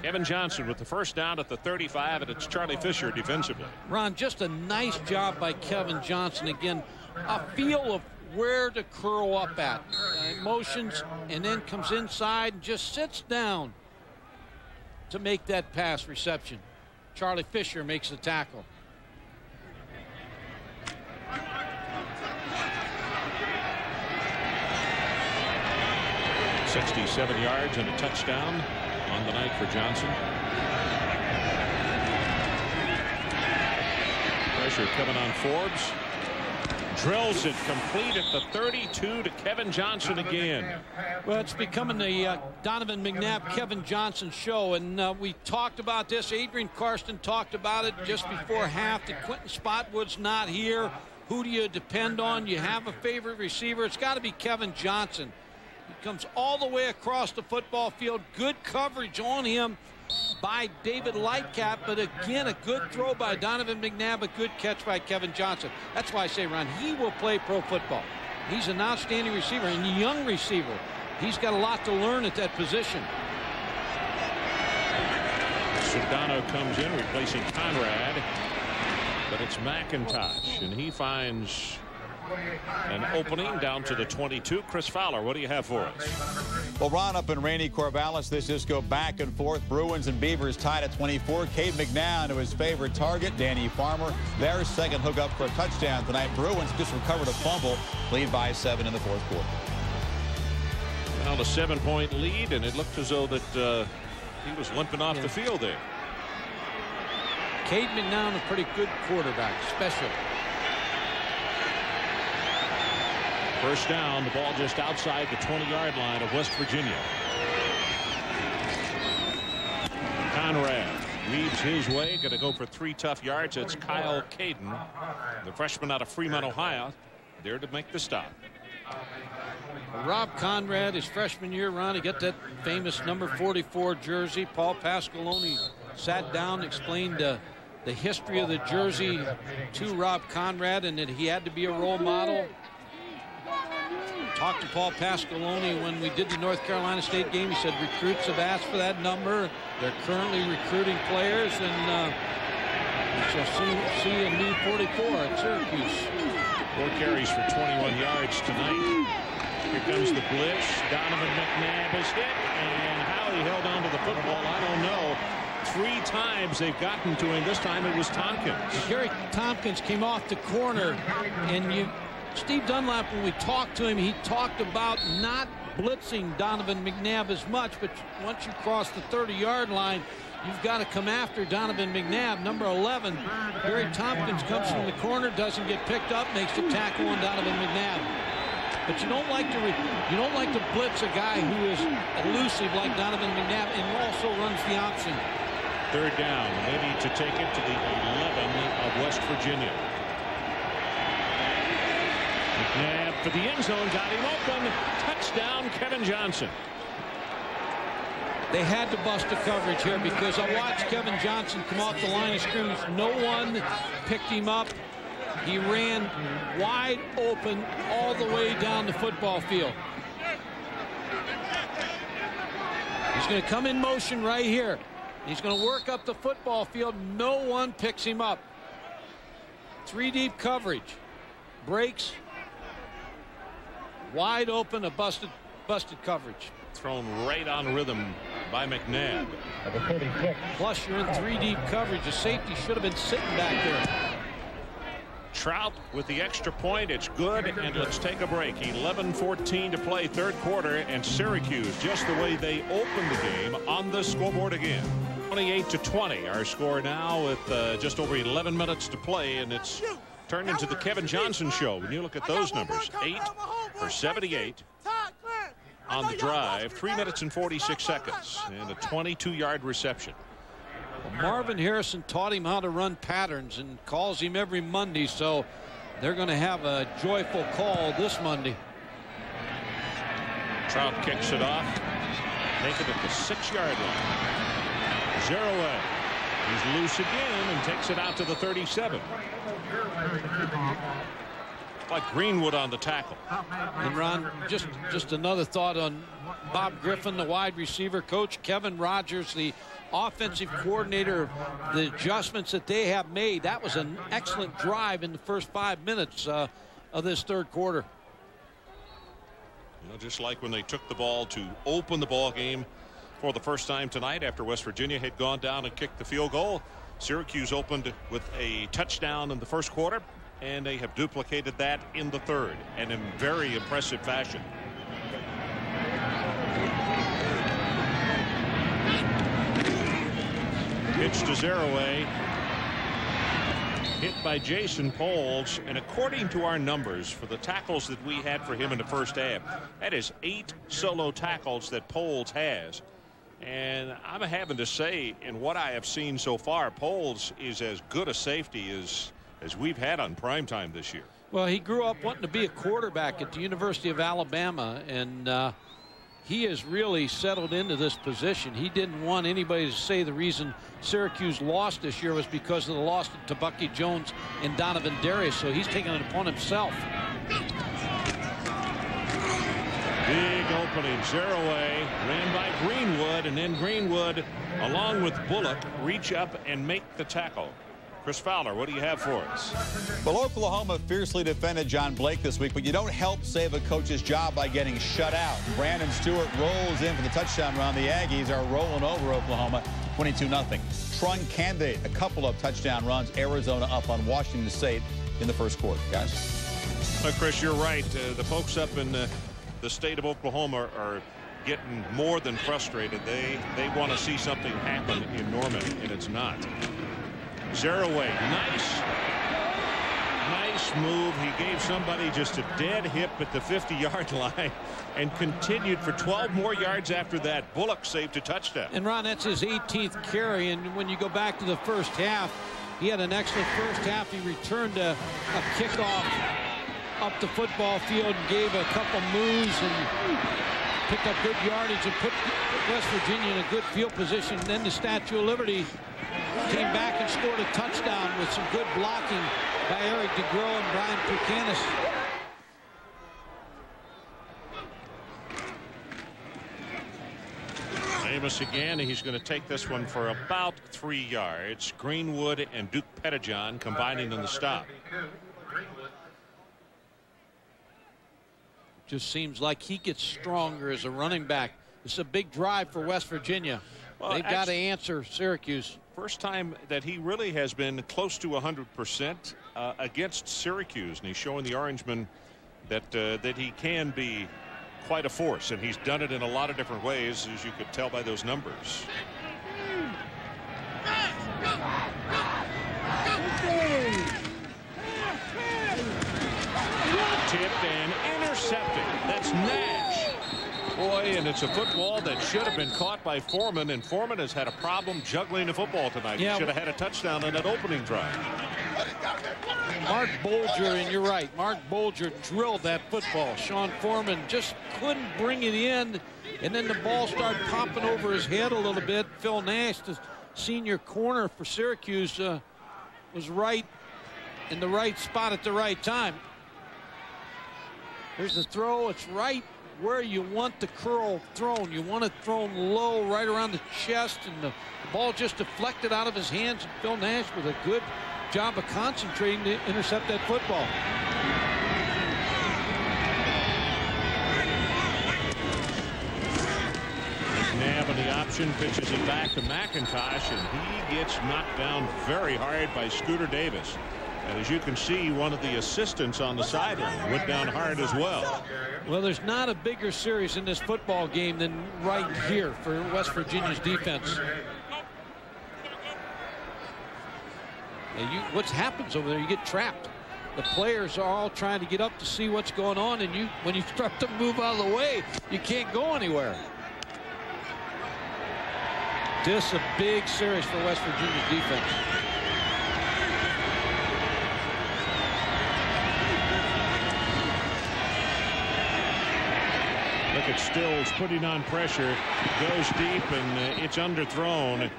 Kevin Johnson with the first down at the 35, and it's Charlie Fisher defensively. Ron, just a nice job by Kevin Johnson. Again, a feel of where to curl up at. Motions, and then comes inside and just sits down to make that pass reception. Charlie Fisher makes the tackle. 67 yards and a touchdown on the night for Johnson. Pressure coming on Forbes. Drills it complete at the 32 to Kevin Johnson again. Well, it's becoming the Donovan McNabb, Kevin Johnson show, and we talked about this. Adrian Karsten talked about it just before half. That Quentin Spotwood's not here. Who do you depend on? You have a favorite receiver. It's got to be Kevin Johnson. He comes all the way across the football field. Good coverage on him by David Lightcap, but again, a good throw by Donovan McNabb, a good catch by Kevin Johnson. That's why I say, Ron, he will play pro football. He's an outstanding receiver and a young receiver. He's got a lot to learn at that position. Sedano comes in replacing Conrad, but it's McIntosh, and he finds an opening down to the 22. Chris Fowler, what do you have for us? Well, Ron, up in rainy Corvallis, this just go back and forth. Bruins and Beavers tied at 24. Cade McNown to his favorite target, Danny Farmer. Their second hookup for a touchdown tonight. Bruins just recovered a fumble, lead by 7 in the fourth quarter. Well, a 7-point lead, and it looked as though that he was limping off the field there. Cade McNown, a pretty good quarterback, special. First down, the ball just outside the 20-yard line of West Virginia. Conrad weaves his way, going to go for 3 tough yards. It's Kyle Caden, the freshman out of Fremont, Ohio, there to make the stop. Rob Conrad, his freshman year, Ron, he got that famous number 44 jersey. Paul Pasqualoni sat down, explained the history of the jersey to Rob Conrad and that he had to be a role model. Talked to Paul Pasqualoni when we did the North Carolina State game. He said recruits have asked for that number. They're currently recruiting players, and we shall see a new 44 at Syracuse. 4 carries for 21 yards tonight. Here comes the blitz. Donovan McNabb is hit, and how he held on to the football, I don't know. 3 times they've gotten to him. This time it was Tompkins. Gary Tompkins came off the corner, and Steve Dunlap, when we talked to him, he talked about not blitzing Donovan McNabb as much, but once you cross the 30-yard line, you've got to come after Donovan McNabb, number 11. Gary Tompkins comes from the corner, doesn't get picked up, makes the tackle on Donovan McNabb. But you don't like to blitz a guy who is elusive like Donovan McNabb and also runs the option. Third down. They need to take it to the 11 of West Virginia. McNabb for the end zone, got him open. Touchdown, Kevin Johnson. They had to bust the coverage here because I watched Kevin Johnson come off the line of scrimmage. No one picked him up. He ran wide open all the way down the football field. He's going to come in motion right here. He's going to work up the football field. No one picks him up. 3 deep coverage. Breaks. Wide open, a busted coverage. Thrown right on rhythm by McNabb. Plus, you're in 3 deep coverage. The safety should have been sitting back there. Trout with the extra point. It's good, and let's take a break. 11:14 to play, third quarter, and Syracuse, just the way they opened the game, on the scoreboard again. 28-20, our score now with just over 11 minutes to play, and it's turned into the Kevin Johnson show. When you look at those numbers, 8 for 78 on the drive, 3 minutes and 46 seconds, and a 22-yard reception. Well, Marvin Harrison taught him how to run patterns and calls him every Monday, so they're going to have a joyful call this Monday. Trout kicks it off, taken at the 6-yard line. Zerouet. He's loose again and takes it out to the 37. Like Greenwood on the tackle. And Ron, just another thought on Bob Griffin, the wide receiver coach, Kevin Rogers, the offensive coordinator, the adjustments that they have made. That was an excellent drive in the first 5 minutes of this third quarter. You know, just like when they took the ball to open the ball game for the first time tonight after West Virginia had gone down and kicked the field goal. Syracuse opened with a touchdown in the first quarter, and they have duplicated that in the third, and in very impressive fashion. Pitch to Zerouet. Hit by Jason Poles, and according to our numbers for the tackles that we had for him in the first half, that is 8 solo tackles that Poles has. And I'm having to say, in what I have seen so far, Poles is as good a safety as we've had on primetime this year. Well, he grew up wanting to be a quarterback at the University of Alabama, and he has really settled into this position. He didn't want anybody to say the reason Syracuse lost this year was because of the loss to Bucky Jones and Donovan Darius, so he's taking it upon himself. Big opening. Zeroaway ran by Greenwood, and then Greenwood, along with Bullock, reach up and make the tackle. Chris Fowler, what do you have for us? Well, Oklahoma fiercely defended John Blake this week, but you don't help save a coach's job by getting shut out. Brandon Stewart rolls in for the touchdown run. The Aggies are rolling over Oklahoma 22-0. Trun Candidate, a couple of touchdown runs. Arizona up on Washington State in the first quarter. Guys? Well, Chris, you're right. The folks up in the state of Oklahoma are getting more than frustrated. They want to see something happen in Norman, and it's not. Zeroaway, nice move. He gave somebody just a dead hip at the 50-yard line and continued for 12 more yards after that. Bullock saved a touchdown. And Ron, that's his 18th carry, and when you go back to the first half, he had an excellent first half. He returned a kickoff up the football field and gave a couple moves and picked up good yardage and put West Virginia in a good field position. And then the Statue of Liberty came back and scored a touchdown with some good blocking by Eric DeGros and Brian Pucanis. Amos again. He's going to take this one for about 3 yards. Greenwood and Duke Pettijohn combining in the stop. Just seems like he gets stronger as a running back. It's a big drive for West Virginia. Well, they've got to answer Syracuse. First time that he really has been close to 100% against Syracuse, and he's showing the Orangemen that he can be quite a force, and he's done it in a lot of different ways, as you could tell by those numbers. Tipped and intercepted. That's Nash. Boy, and it's a football that should have been caught by Foreman, and Foreman has had a problem juggling the football tonight. Yeah. He should have had a touchdown in that opening drive. Mark Bolger, and you're right, Mark Bolger drilled that football. Sean Foreman just couldn't bring it in, and then the ball started popping over his head a little bit. Phil Nash, the senior corner for Syracuse, was right in the right spot at the right time. Here's the throw. It's right where you want the curl thrown. You want it thrown low, right around the chest, and the ball just deflected out of his hands. And Phil Nash with a good job of concentrating to intercept that football. McNabb on the option, pitches it back to McIntosh, and he gets knocked down very hard by Scooter Davis. And as you can see, one of the assistants on the sideline went down hard as well. Well, there's not a bigger series in this football game than right here for West Virginia's defense. What happens over there, you get trapped. The players are all trying to get up to see what's going on, and when you start to move out of the way, you can't go anywhere. This is a big series for West Virginia's defense. Look at Stills putting on pressure, goes deep, and it's underthrown.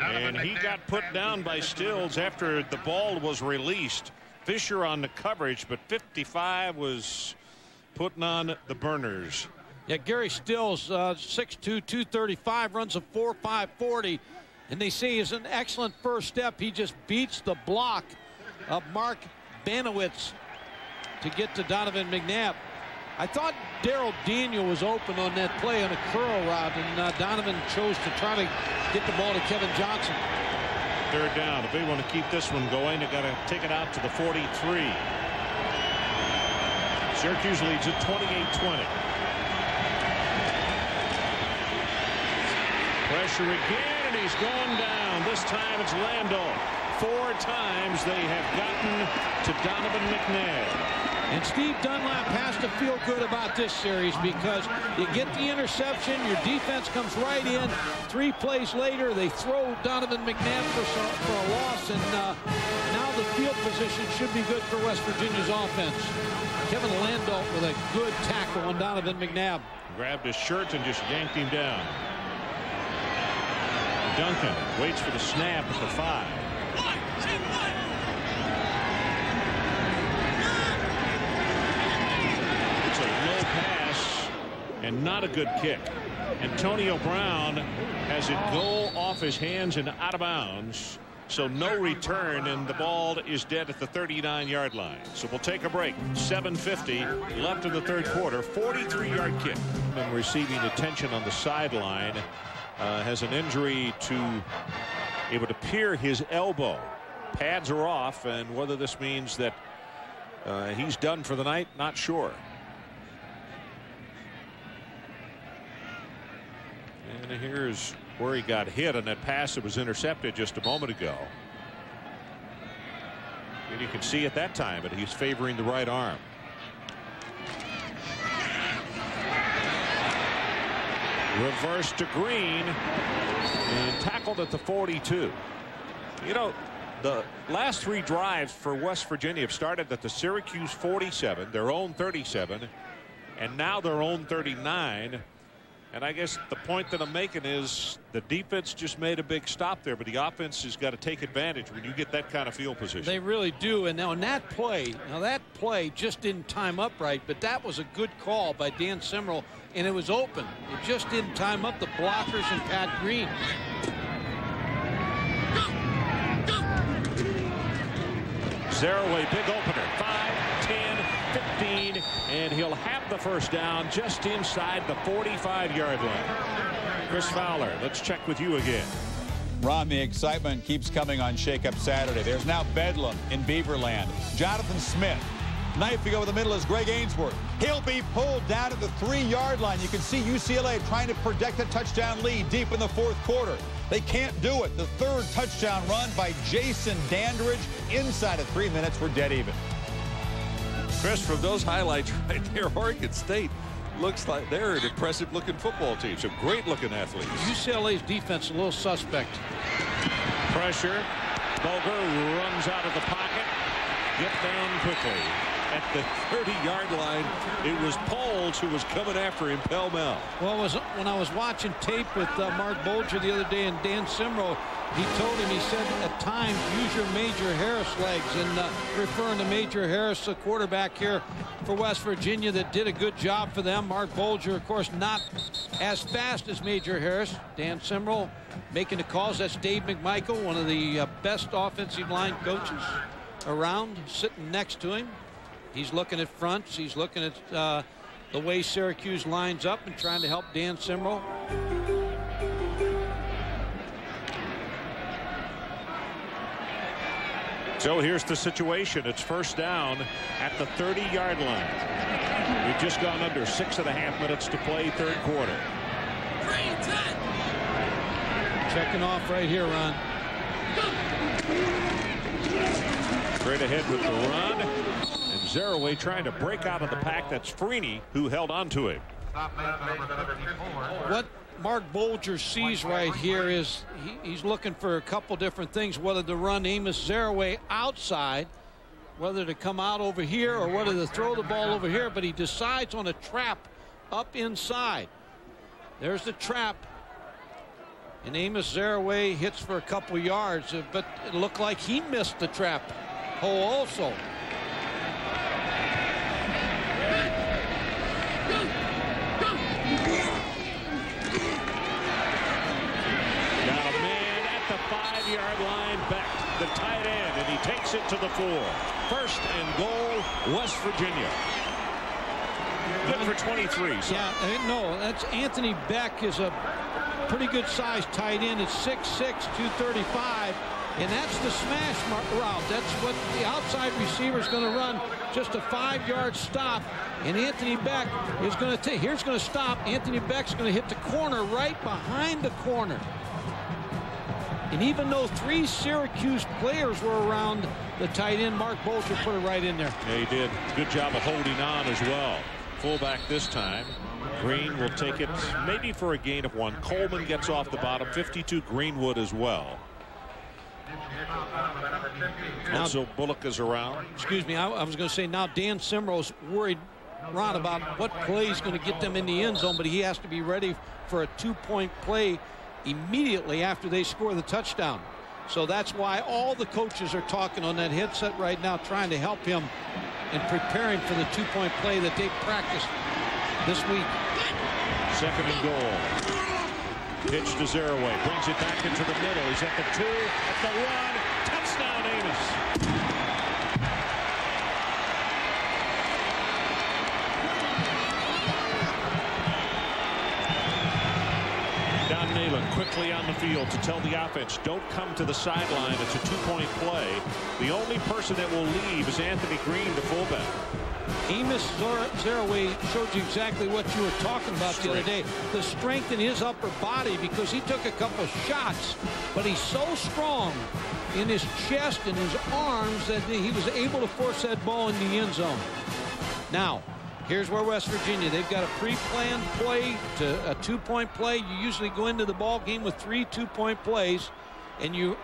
And he got put down by Stills after the ball was released. Fisher on the coverage, but 55 was putting on the burners. Yeah, Gary Stills, 6'2", 235, runs a 4.5 40, and they say is an excellent first step. He just beats the block of Mark Banowitz to get to Donovan McNabb. I thought Darrell Daniel was open on that play on a curl route, and Donovan chose to try to get the ball to Kevin Johnson. Third down. If they want to keep this one going, they got to take it out to the 43. Syracuse leads at 28-20. Pressure again, and he's gone down. This time it's Landau. 4 times they have gotten to Donovan McNabb. And Steve Dunlap has to feel good about this series because you get the interception, your defense comes right in. 3 plays later, they throw Donovan McNabb for a loss, and now the field position should be good for West Virginia's offense. Kevin Landau with a good tackle on Donovan McNabb. Grabbed his shirt and just yanked him down. Duncan waits for the snap at the 5. and not a good kick. Antonio Brown has it go off his hands and out of bounds. So no return, and the ball is dead at the 39-yard line. So we'll take a break. 7:50 left in the third quarter. 43-yard kick. And receiving attention on the sideline. Has an injury to, it would appear, his elbow. Pads are off, and whether this means that he's done for the night, not sure. And here's where he got hit on that pass that was intercepted just a moment ago. And you can see at that time, but he's favoring the right arm. Reverse to Green and tackled at the 42. You know, the last three drives for West Virginia have started at the Syracuse 47, their own 37, and now their own 39. And I guess the point that I'm making is the defense just made a big stop there, but the offense has got to take advantage when you get that kind of field position. They really do. And now on that play, just didn't time up right, but that was a good call by Dan Simrel, and it was open. It just didn't time up the blockers and Pat Green. Zaraway, big opener. 5, 10, 15, and he'll have the first down just inside the 45-yard line. Chris Fowler, let's check with you again. Ron, the excitement keeps coming on Shake-Up Saturday. There's now Bedlam in Beaverland. Jonathan Smith. Knife to go over the middle is Greg Ainsworth. He'll be pulled down at the 3-yard line. You can see UCLA trying to protect a touchdown lead deep in the fourth quarter. They can't do it. The third touchdown run by Jason Dandridge. Inside of 3 minutes, we're dead even. Chris, from those highlights right there, Oregon State looks like they're an impressive-looking football team. Some great-looking athletes. UCLA's defense a little suspect. Pressure. Boger runs out of the pocket. Get down quickly. At the 30-yard line, it was Poles who was coming after him pell-mell. Well, when I was watching tape with Mark Bolger the other day and Dan Simrel, he told him, he said, at times, use your Major Harris legs, and referring to Major Harris, the quarterback here for West Virginia that did a good job for them. Mark Bolger, of course, not as fast as Major Harris. Dan Simrel making the calls. That's Dave McMichael, one of the best offensive line coaches around, sitting next to him. He's looking at fronts. He's looking at the way Syracuse lines up and trying to help Dan Simrel. So here's the situation. It's first down at the 30-yard line. We've just gone under 6.5 minutes to play third quarter. Checking off right here, Ron. Straight ahead with the run. And Zaraway trying to break out of the pack. That's Freeney who held on to him. What Mark Bolger sees right here is he's looking for a couple different things, whether to run Amos Zaraway outside, whether to come out over here, or whether to throw the ball over here, but he decides on a trap up inside. There's the trap, and Amos Zaraway hits for a couple yards, but it looked like he missed the trap hole also. Yard line back, the tight end, and he takes it to the 4. First and goal, West Virginia. Good for 23. So. Yeah, no, that's Anthony Beck is a pretty good sized tight end. It's 6'6", 235, and that's the smash route. That's what the outside receiver is going to run, just a 5-yard stop, and Anthony Beck is going to take. Here's going to stop. Anthony Beck's going to hit the corner right behind the corner. And even though 3 Syracuse players were around the tight end, Mark Bolger put it right in there. Yeah, he did. Good job of holding on as well. Fullback this time. Green will take it maybe for a gain of 1. Coleman gets off the bottom. 52 Greenwood as well. Also Bullock is around. Excuse me, I was going to say now Dan Simrel's worried, Ron, about what play is going to get them in the end zone, but he has to be ready for a 2-point play immediately after they score the touchdown. So that's why all the coaches are talking on that headset right now, trying to help him and preparing for the 2-point play that they practiced this week. 2nd and goal. Pitch to Zeraway. Brings it back into the middle. He's at the 2. At the 1. Touchdown, Amos. Don Nalen quickly on the field to tell the offense, don't come to the sideline. It's a 2-point play. The only person that will leave is Anthony Green, the fullback. Amos Zeraway showed you exactly what you were talking about the other day. The strength in his upper body, because he took a couple shots, but he's so strong in his chest and his arms that he was able to force that ball in the end zone. Now, here's where West Virginia, they've got a pre-planned play to a 2-point play. You usually go into the ball game with 3 2-point plays, and your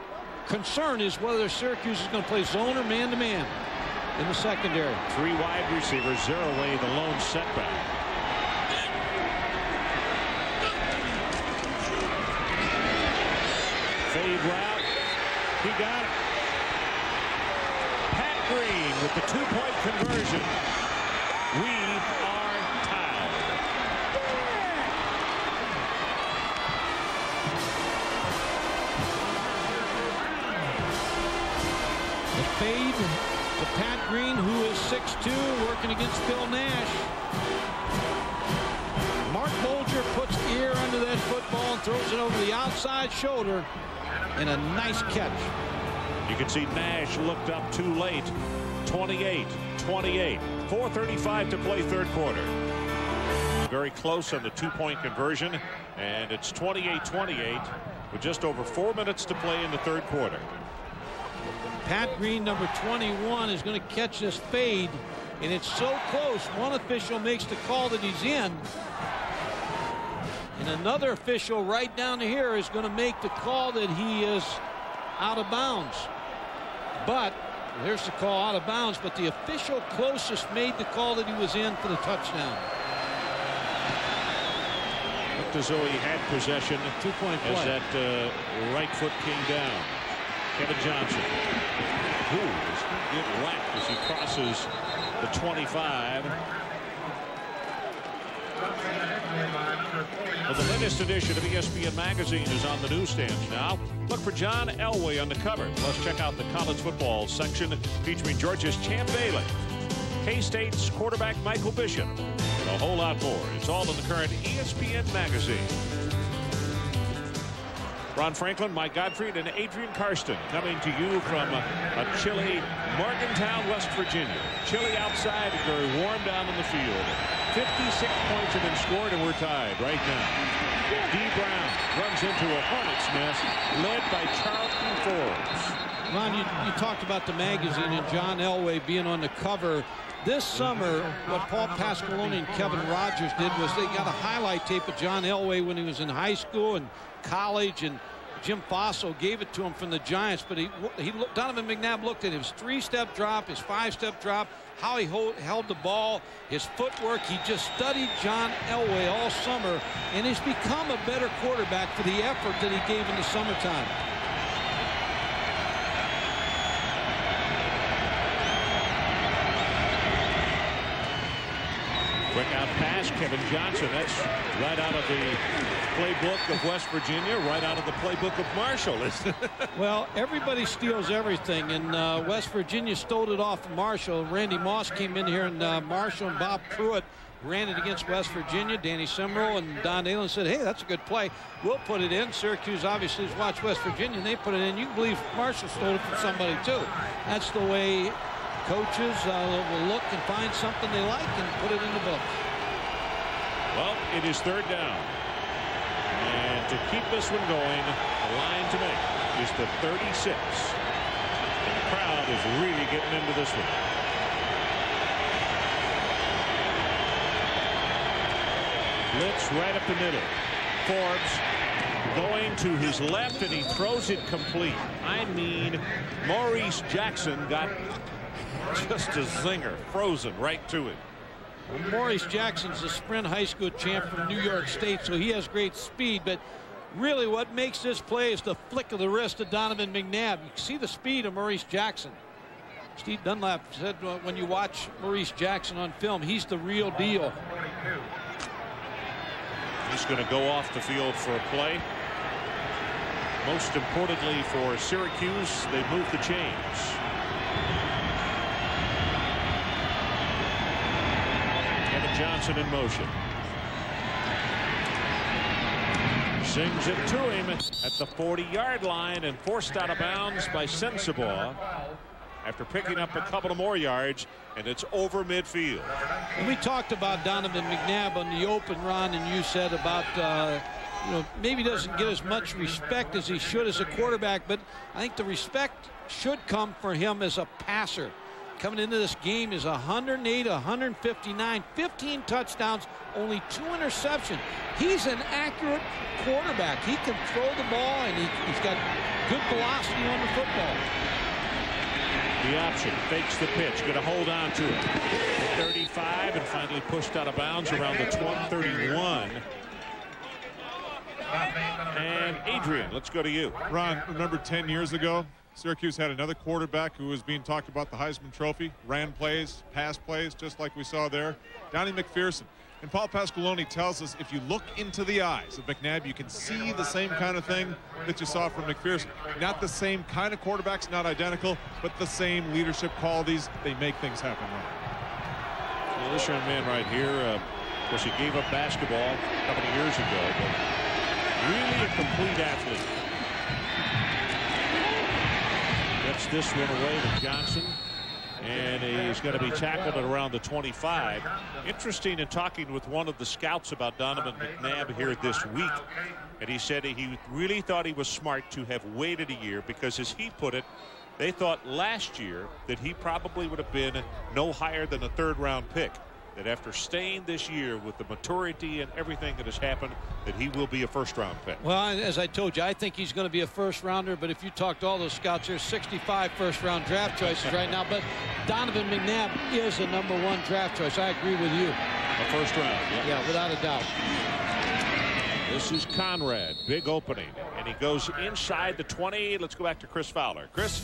concern is whether Syracuse is going to play zone or man-to-man in the secondary. 3 wide receivers. Zeraway the lone setback. Fade route. He got it. Pat Green with the 2-point conversion. We are tied. The fade to Pat Green, who is 6'2", working against Bill Nash. Mark Bolger puts ear under that football and throws it over the outside shoulder, and a nice catch. You can see Nash looked up too late. 28-28. 4:35 to play, 3rd quarter. Very close on the 2-point conversion, and it's 28-28 with just over 4 minutes to play in the 3rd quarter. Pat Green, number 21, is going to catch this fade, and it's so close. One official makes the call that he's in, and another official right down here is going to make the call that he is out of bounds. But there's the call, out of bounds, but the official closest made the call that he was in for the touchdown. Looked as though he had possession. 2-point play. As that right foot came down. Kevin Johnson. Who is going to get whacked as he crosses the 25. Well, the latest edition of ESPN Magazine is on the newsstands now. Look for John Elway on the cover. Plus, check out the college football section featuring Georgia's Champ Bailey, K-State's quarterback Michael Bishop, and a whole lot more. It's all in the current ESPN Magazine. Ron Franklin, Mike Gottfried, and Adrian Karsten coming to you from a chilly Morgantown, West Virginia. Chilly outside and very warm down in the field. 56 points have been scored, and we're tied right now. D. Brown runs into a hornet's nest, led by Charlton Forbes. Ron, you talked about the magazine and John Elway being on the cover. This summer, what Paul Pasqualoni and Kevin Rogers did was they got a highlight tape of John Elway when he was in high school and college, and Jim Fosso gave it to him from the Giants. But Donovan McNabb looked at his 3-step drop, his 5-step drop, how he held the ball, his footwork. He just studied John Elway all summer, and he's become a better quarterback for the effort that he gave in the summertime. Quick out pass, Kevin Johnson. That's right out of the playbook of West Virginia, right out of the playbook of Marshall. Well, everybody steals everything, and West Virginia stole it off of Marshall. Randy Moss came in here, and Marshall and Bob Pruitt ran it against West Virginia. Danny Simrell and Don Nalen said, hey, that's a good play. We'll put it in. Syracuse obviously has watched West Virginia, and they put it in. You can believe Marshall stole it from somebody, too. That's the way coaches will look and find something they like and put it in the book. Well, it is 3rd down. And to keep this one going, the line to make is the 36. And the crowd is really getting into this one. Blitz right up the middle. Forbes going to his left, and he throws it complete. I mean, Maurice Jackson got just a zinger, frozen right to it. Well, Maurice Jackson's a sprint high school champ from New York State, so he has great speed. But really what makes this play is the flick of the wrist of Donovan McNabb. You can see the speed of Maurice Jackson. Steve Dunlap said when you watch Maurice Jackson on film, he's the real deal. He's going to go off the field for a play. Most importantly for Syracuse, they moved the chains. Kevin Johnson in motion. Sings it to him at the 40-yard line and forced out of bounds by Sensabaugh after picking up a couple of more yards, and it's over midfield. And we talked about Donovan McNabb on the open run, and you said about you know, maybe doesn't get as much respect as he should as a quarterback, but I think the respect should come for him as a passer. Coming into this game is 108, 159, 15 touchdowns, only 2 interceptions. He's an accurate quarterback. He can throw the ball, and he's got good velocity on the football. The option, fakes the pitch, going to hold on to it. 35 and finally pushed out of bounds around the 31. And Adrian, let's go to you. Ron, remember 10 years ago, Syracuse had another quarterback who was being talked about the Heisman Trophy, ran plays, passed plays, just like we saw there. Donnie McPherson. And Paul Pasqualoni tells us if you look into the eyes of McNabb, you can see the same kind of thing that you saw from McPherson. Not the same kind of quarterbacks, not identical, but the same leadership qualities. They make things happen. Right. Well, this young man right here, of course, he gave up basketball a couple of years ago, but really a complete athlete. Gets this one away to Johnson. And he's going to be tackled at around the 25. Interesting in talking with one of the scouts about Donovan McNabb here this week. And he said he really thought he was smart to have waited a year because, as he put it, they thought last year that he probably would have been no higher than a third-round pick. That after staying this year with the maturity and everything that has happened, that he will be a first-round pick. Well, as I told you, I think he's going to be a first-rounder, but if you talk to all those scouts, there's 65 first-round draft choices right now, but Donovan McNabb is a #1 draft choice. I agree with you. A first round. Yeah, without a doubt. This is Conrad, big opening, and he goes inside the 20. Let's go back to Chris Fowler. Chris?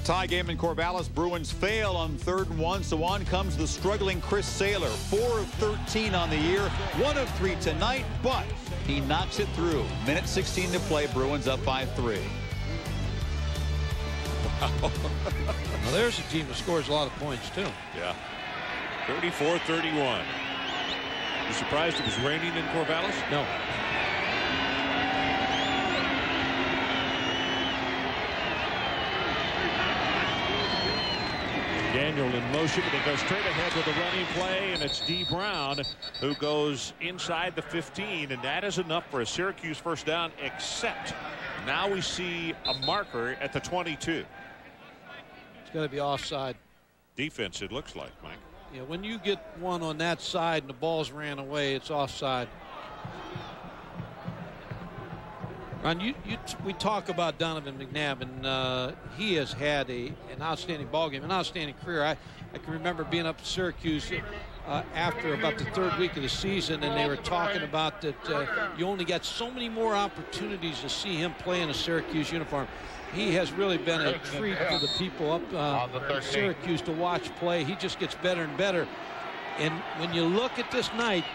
Tie game in Corvallis. Bruins fail on 3rd and 1, so on comes the struggling Chris Saylor. 4 of 13 on the year, 1 of 3 tonight, but he knocks it through. Minute 16 to play. Bruins up by 3. Wow. Well, there's a team that scores a lot of points, too. Yeah. 34-31. You surprised it was raining in Corvallis? No. Daniel in motion, but he goes straight ahead with a running play, and it's D. Brown who goes inside the 15, and that is enough for a Syracuse first down, except now we see a marker at the 22. It's going to be offside. Defense, it looks like, Mike. Yeah, when you get one on that side and the balls ran away, it's offside. Ron, we talk about Donovan McNabb, and he has had an outstanding ball game, an outstanding career. I can remember being up at Syracuse after about the 3rd week of the season, and they were talking about that you only got so many more opportunities to see him play in a Syracuse uniform. He has really been a treat for the people up in Syracuse to watch play. He just gets better and better. And when you look at this night,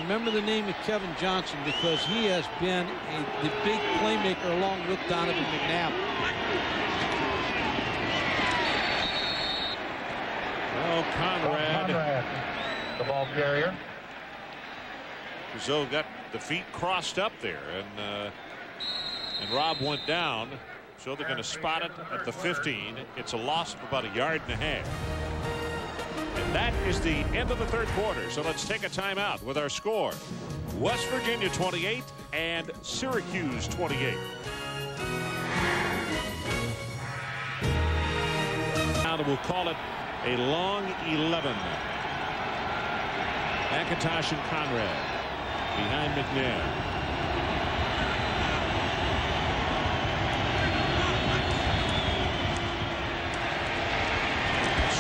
remember the name of Kevin Johnson, because he has been the big playmaker along with Donovan McNabb. Well, Conrad, the ball carrier. Zoe got the feet crossed up there, and Rob went down, so they're going to spot it at the 15. It's a loss of about 1.5 yards. And that is the end of the 3rd quarter. So let's take a timeout with our score. West Virginia 28 and Syracuse 28. Now we'll call it a long 11. McIntosh and Conrad behind McNabb.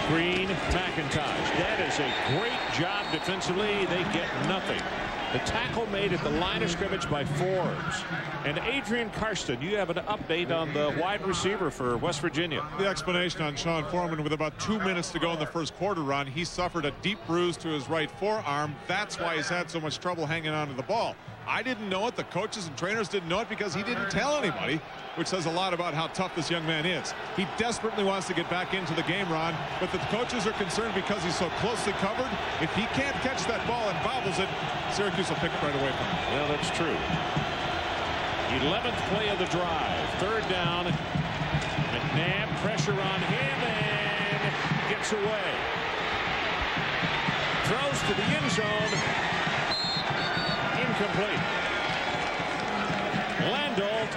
Green, McIntosh. That is a great job defensively. They get nothing. The tackle made at the line of scrimmage by Forbes. And Adrian Karsten, you have an update on the wide receiver for West Virginia. The explanation on Sean Foreman with about 2 minutes to go in the 1st quarter, Ron. He suffered a deep bruise to his right forearm. That's why he's had so much trouble hanging on to the ball. I didn't know it. The coaches and trainers didn't know it because he didn't tell anybody, which says a lot about how tough this young man is. He desperately wants to get back into the game, Ron, but the coaches are concerned because he's so closely covered. If he can't catch that ball and bobbles it, Syracuse will pick it right away from him. Well, that's true. 11th play of the drive. 3rd down. McNabb, pressure on him, and gets away. Throws to the end zone. Incomplete. Landolt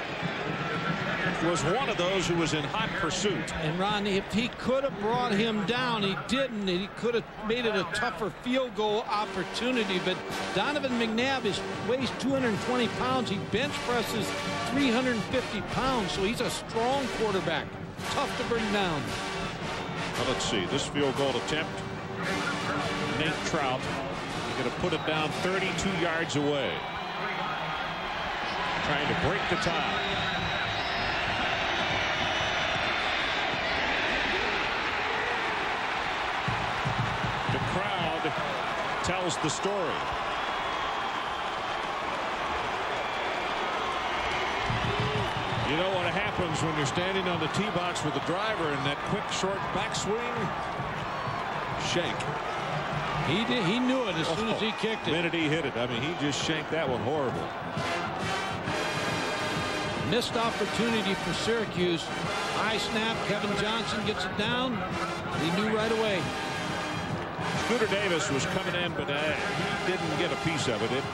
was one of those who was in hot pursuit. And Ron, if he could have brought him down, he didn't. He could have made it a tougher field goal opportunity. But Donovan McNabb weighs 220 pounds. He bench presses 350 pounds. So he's a strong quarterback. Tough to bring down. Well, let's see. This field goal attempt. Nate Trout going to put it down 32 yards away. Trying to break the tie. The crowd tells the story. You know what happens when you're standing on the tee box with the driver and that quick short backswing? Shake. He knew it as soon as he kicked it. The minute he hit it, I mean, he just shanked that one horrible. Missed opportunity for Syracuse. High snap. Kevin Johnson gets it down. He knew right away. Scooter Davis was coming in, but he didn't get a piece of it.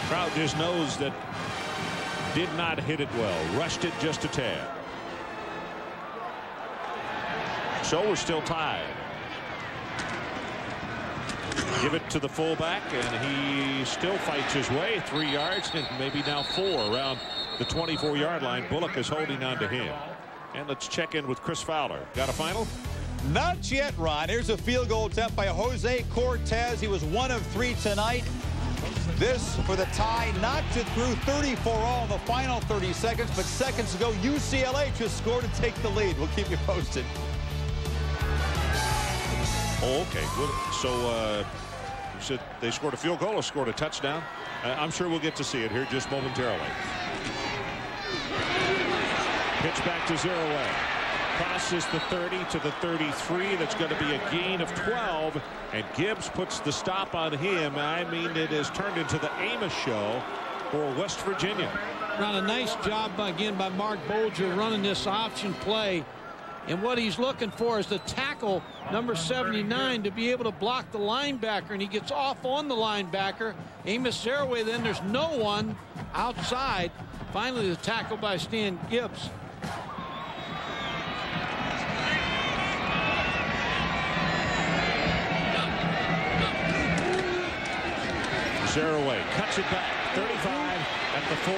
Trout just knows that did not hit it well. Rushed it just a tad. So we're still tied. Give it to the fullback, and he still fights his way 3 yards and maybe now 4 around the 24-yard line. Bullock is holding on to him. And let's check in with Chris Fowler. Got a final? Not yet, Ron. Here's a field goal attempt by Jose Cortez. He was 1 of 3 tonight. This for the tie, knocked it through 34 all in the final 30 seconds. But seconds ago, UCLA just scored to take the lead. We'll keep you posted. Oh, okay. Well, so you said they scored a field goal or scored a touchdown? I'm sure we'll get to see it here just momentarily. Pitch back to Zerouay. Crosses the 30 to the 33. That's going to be a gain of 12. And Gibbs puts the stop on him. I mean, it has turned into the Amos show for West Virginia. Ron, a nice job again by Mark Bolger running this option play. And what he's looking for is the tackle, number 79, to be able to block the linebacker. And he gets off on the linebacker. Amos Zerouay, then there's no one outside. Finally, the tackle by Stan Gibbs. Zerouay cuts it back. 35 at the 40.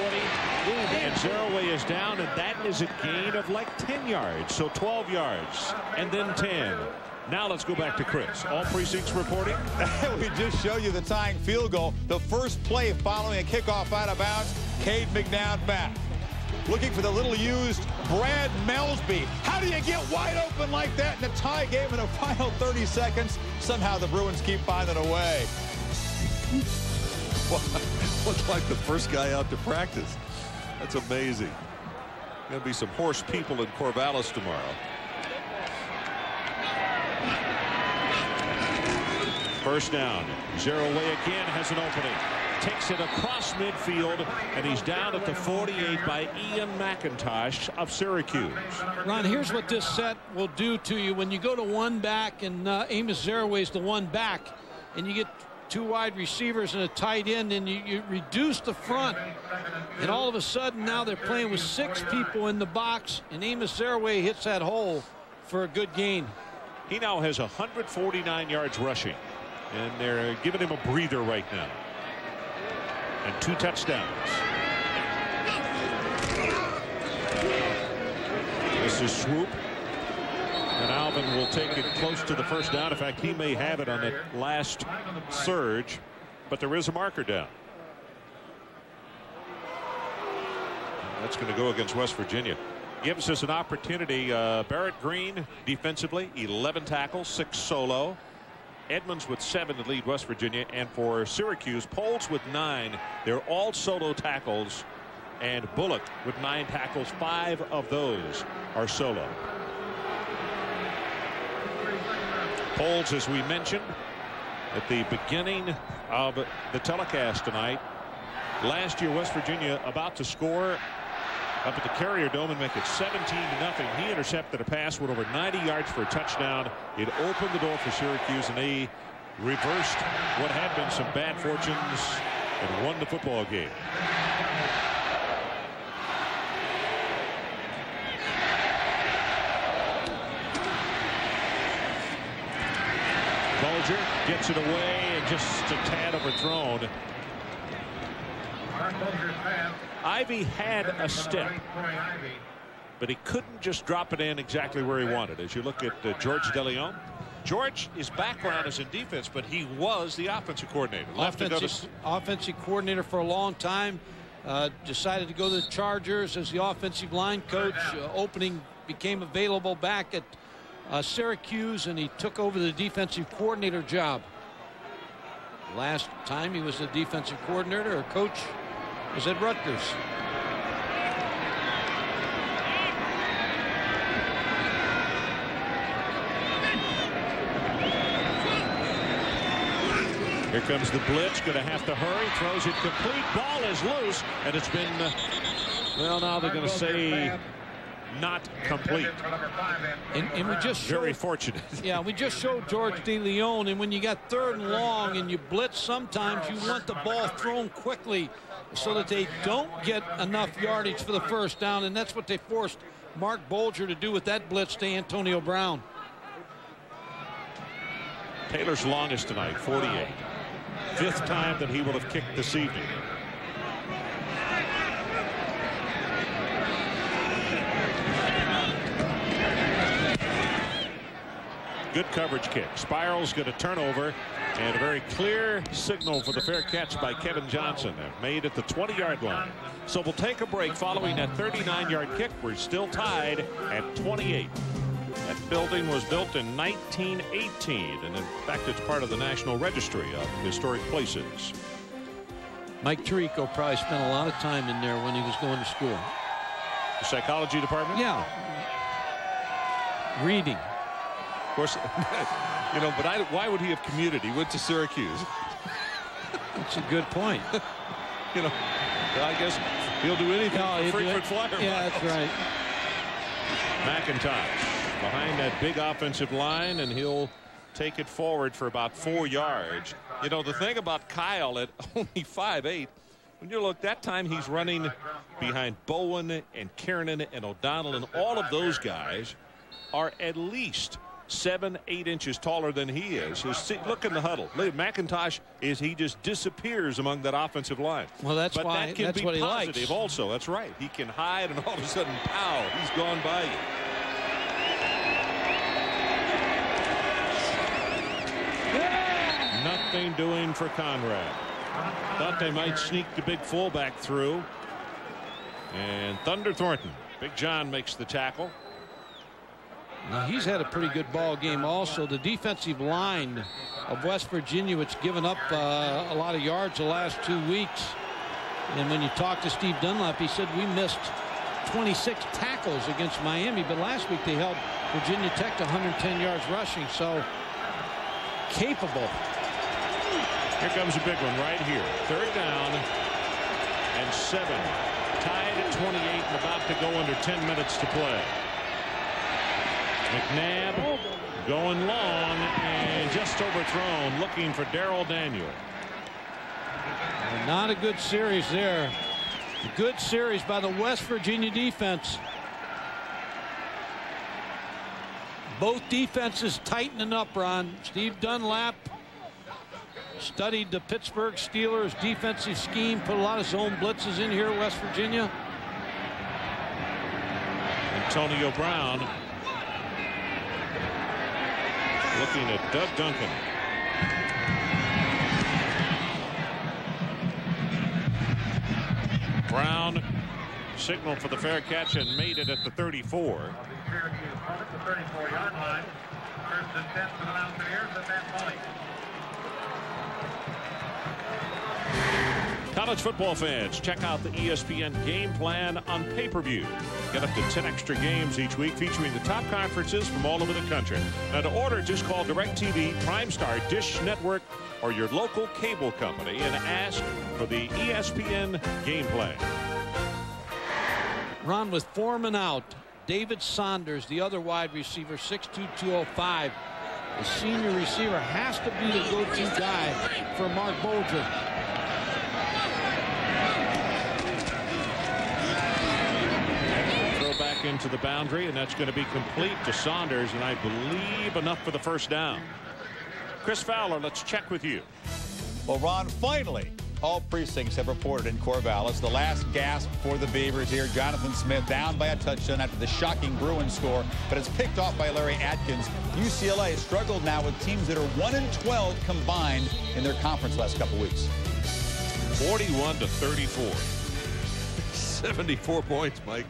And Zerouay is down, and that is a gain of like 10 yards. So 12 yards and then 10. Now let's go back to Chris. All precincts reporting. We just show you the tying field goal. The first play following a kickoff out of bounds. Cade McNabb back. Looking for the little used Brad Melsby. How do you get wide open like that in a tie game in the final 30 seconds? Somehow the Bruins keep finding a way. Looks like the first guy out to practice. That's amazing. Going to be some horse people in Corvallis tomorrow. First down. Zerouay again has an opening. Takes it across midfield, and he's down at the 48 by Ian McIntosh of Syracuse. Ron, here's what this set will do to you. When you go to one back and Amos Zerouay's the one back, and you get 2 wide receivers and a tight end, and you reduce the front, and all of a sudden now they're playing with 6 people in the box, and Amos Zerouay hits that hole for a good gain. He now has 149 yards rushing, and they're giving him a breather right now. And 2 touchdowns. This is swoop. And Alvin will take it close to the first down. In fact, he may have it on that last surge, but there is a marker down. That's going to go against West Virginia. Gives us an opportunity. Barrett Green defensively, 11 tackles, 6 solo. Edmonds with 7 to lead West Virginia, and for Syracuse, Poles with 9. They're all solo tackles, and Bullock with 9 tackles. 5 of those are solo. Poles, as we mentioned at the beginning of the telecast tonight, last year West Virginia about to score up at the Carrier Dome and make it 17-0. He intercepted a pass, went over 90 yards for a touchdown. It opened the door for Syracuse, and they reversed what had been some bad fortunes and won the football game. Bulger gets it away and just a tad overthrown. Ivy had a step, but he couldn't just drop it in exactly where he wanted. As you look at George DeLeon, George, his background is in defense, but he was the offensive coordinator. Offensive coordinator for a long time. Decided to go to the Chargers as the offensive line coach. Opening became available back at Syracuse, and he took over the defensive coordinator job. Last time he was the defensive coordinator or coach was at Rutgers. Here comes the blitz. Going to have to hurry. Throws it complete. Ball is loose, and it's been, well, now they're going to say not complete. And we just showed, very fortunate. Yeah, we just showed George DeLeon, and when you got 3rd and long and you blitz, sometimes you want the ball thrown quickly so that they don't get enough yardage for the first down, and that's what they forced Mark Bulger to do with that blitz to Antonio Brown. Taylor's longest tonight, 48. 5th time that he will have kicked this evening. Good coverage kick. Spirals get a turnover, and a very clear signal for the fair catch by Kevin Johnson. Made at the 20-yard line. So we'll take a break following that 39-yard kick. We're still tied at 28. That building was built in 1918, and in fact it's part of the National Registry of Historic Places. Mike Tirico probably spent a lot of time in there when he was going to school. The psychology department? Yeah. Reading. Of course, you know, but why would he have commuted? He went to Syracuse. That's a good point. You know, I guess he'll do anything for frequent flyer. Yeah, that's right. McIntosh behind that big offensive line, and he'll take it forward for about 4 yards. You know, the thing about Kyle at only 5'8", when you look, that time he's running behind Bowen and Kiernan and O'Donnell, and all of those guys are at least 7-8 inches taller than he is. Look in the huddle. McIntosh he just disappears among that offensive line. Well, that's but why that can that's be what he positive likes. Also, that's right. He can hide, and all of a sudden, pow, he's gone by you. Nothing doing for Conrad. Thought they might sneak the big fullback through. And Thunder Thornton. Big John makes the tackle. Now, he's had a pretty good ball game also. The defensive line of West Virginia, which given up a lot of yards the last 2 weeks. And when you talk to Steve Dunlap, he said we missed 26 tackles against Miami, but last week they held Virginia Tech to 110 yards rushing, so capable. Here comes a big one right here. 3rd down and 7. Tied at 28 and about to go under 10 minutes to play. McNabb going long and just overthrown, looking for Darrell Daniel. Not a good series there. A good series by the West Virginia defense. Both defenses tightening up, Ron. Steve Dunlap studied the Pittsburgh Steelers defensive scheme, put a lot of zone blitzes in here, West Virginia. Antonio Brown looking at Doug Duncan. Brown signaled for the fair catch and made it at the 34. Syracuse at the 34-yard line. 1st and 10 for the Mountaineers at that point. College football fans, check out the ESPN game plan on pay-per-view. Get up to 10 extra games each week featuring the top conferences from all over the country. Now to order, just call DirecTV, Prime Star, Dish Network, or your local cable company and ask for the ESPN game plan. Ron, with Foreman out, David Saunders, the other wide receiver, 6'2", 205. The senior receiver has to be the go-to guy for Mark Bulger. Throw back into the boundary, and that's going to be complete to Saunders, and I believe enough for the first down. Chris Fowler, let's check with you. Well, Ron, finally, all precincts have reported in Corvallis. The last gasp for the Beavers here. Jonathan Smith down by a touchdown after the shocking Bruins score, but it's picked off by Larry Atkins. UCLA has struggled now with teams that are 1-12 combined in their conference last couple weeks. 41-34. 74 points, Mike.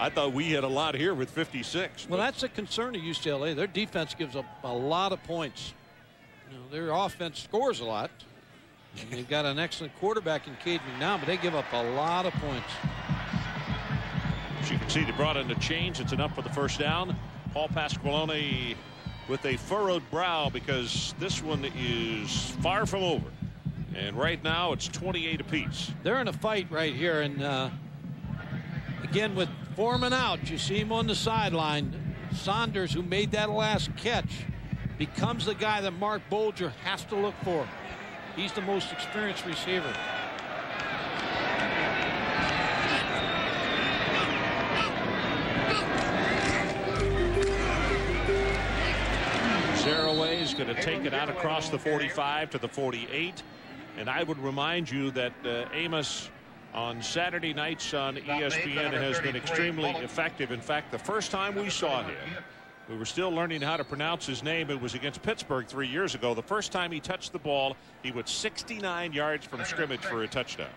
I thought we had a lot here with 56. Well, that's a concern of UCLA. Their defense gives up a lot of points. You know, their offense scores a lot. And they've got an excellent quarterback in Cade McNown, but they give up a lot of points. As you can see, they brought in the change. It's enough for the first down. Paul Pasqualone with a furrowed brow because this one is far from over. And right now it's 28 apiece. They're in a fight right here. And again, with Foreman out, you see him on the sideline. Saunders, who made that last catch, becomes the guy that Mark Bulger has to look for. He's the most experienced receiver. Zaraway is going to take it out across the 45 to the 48. And I would remind you that Amos on Saturday nights on ESPN has been extremely effective. In fact, the first time we saw him, we were still learning how to pronounce his name. It was against Pittsburgh 3 years ago. The first time he touched the ball, he was 69 yards from scrimmage for a touchdown.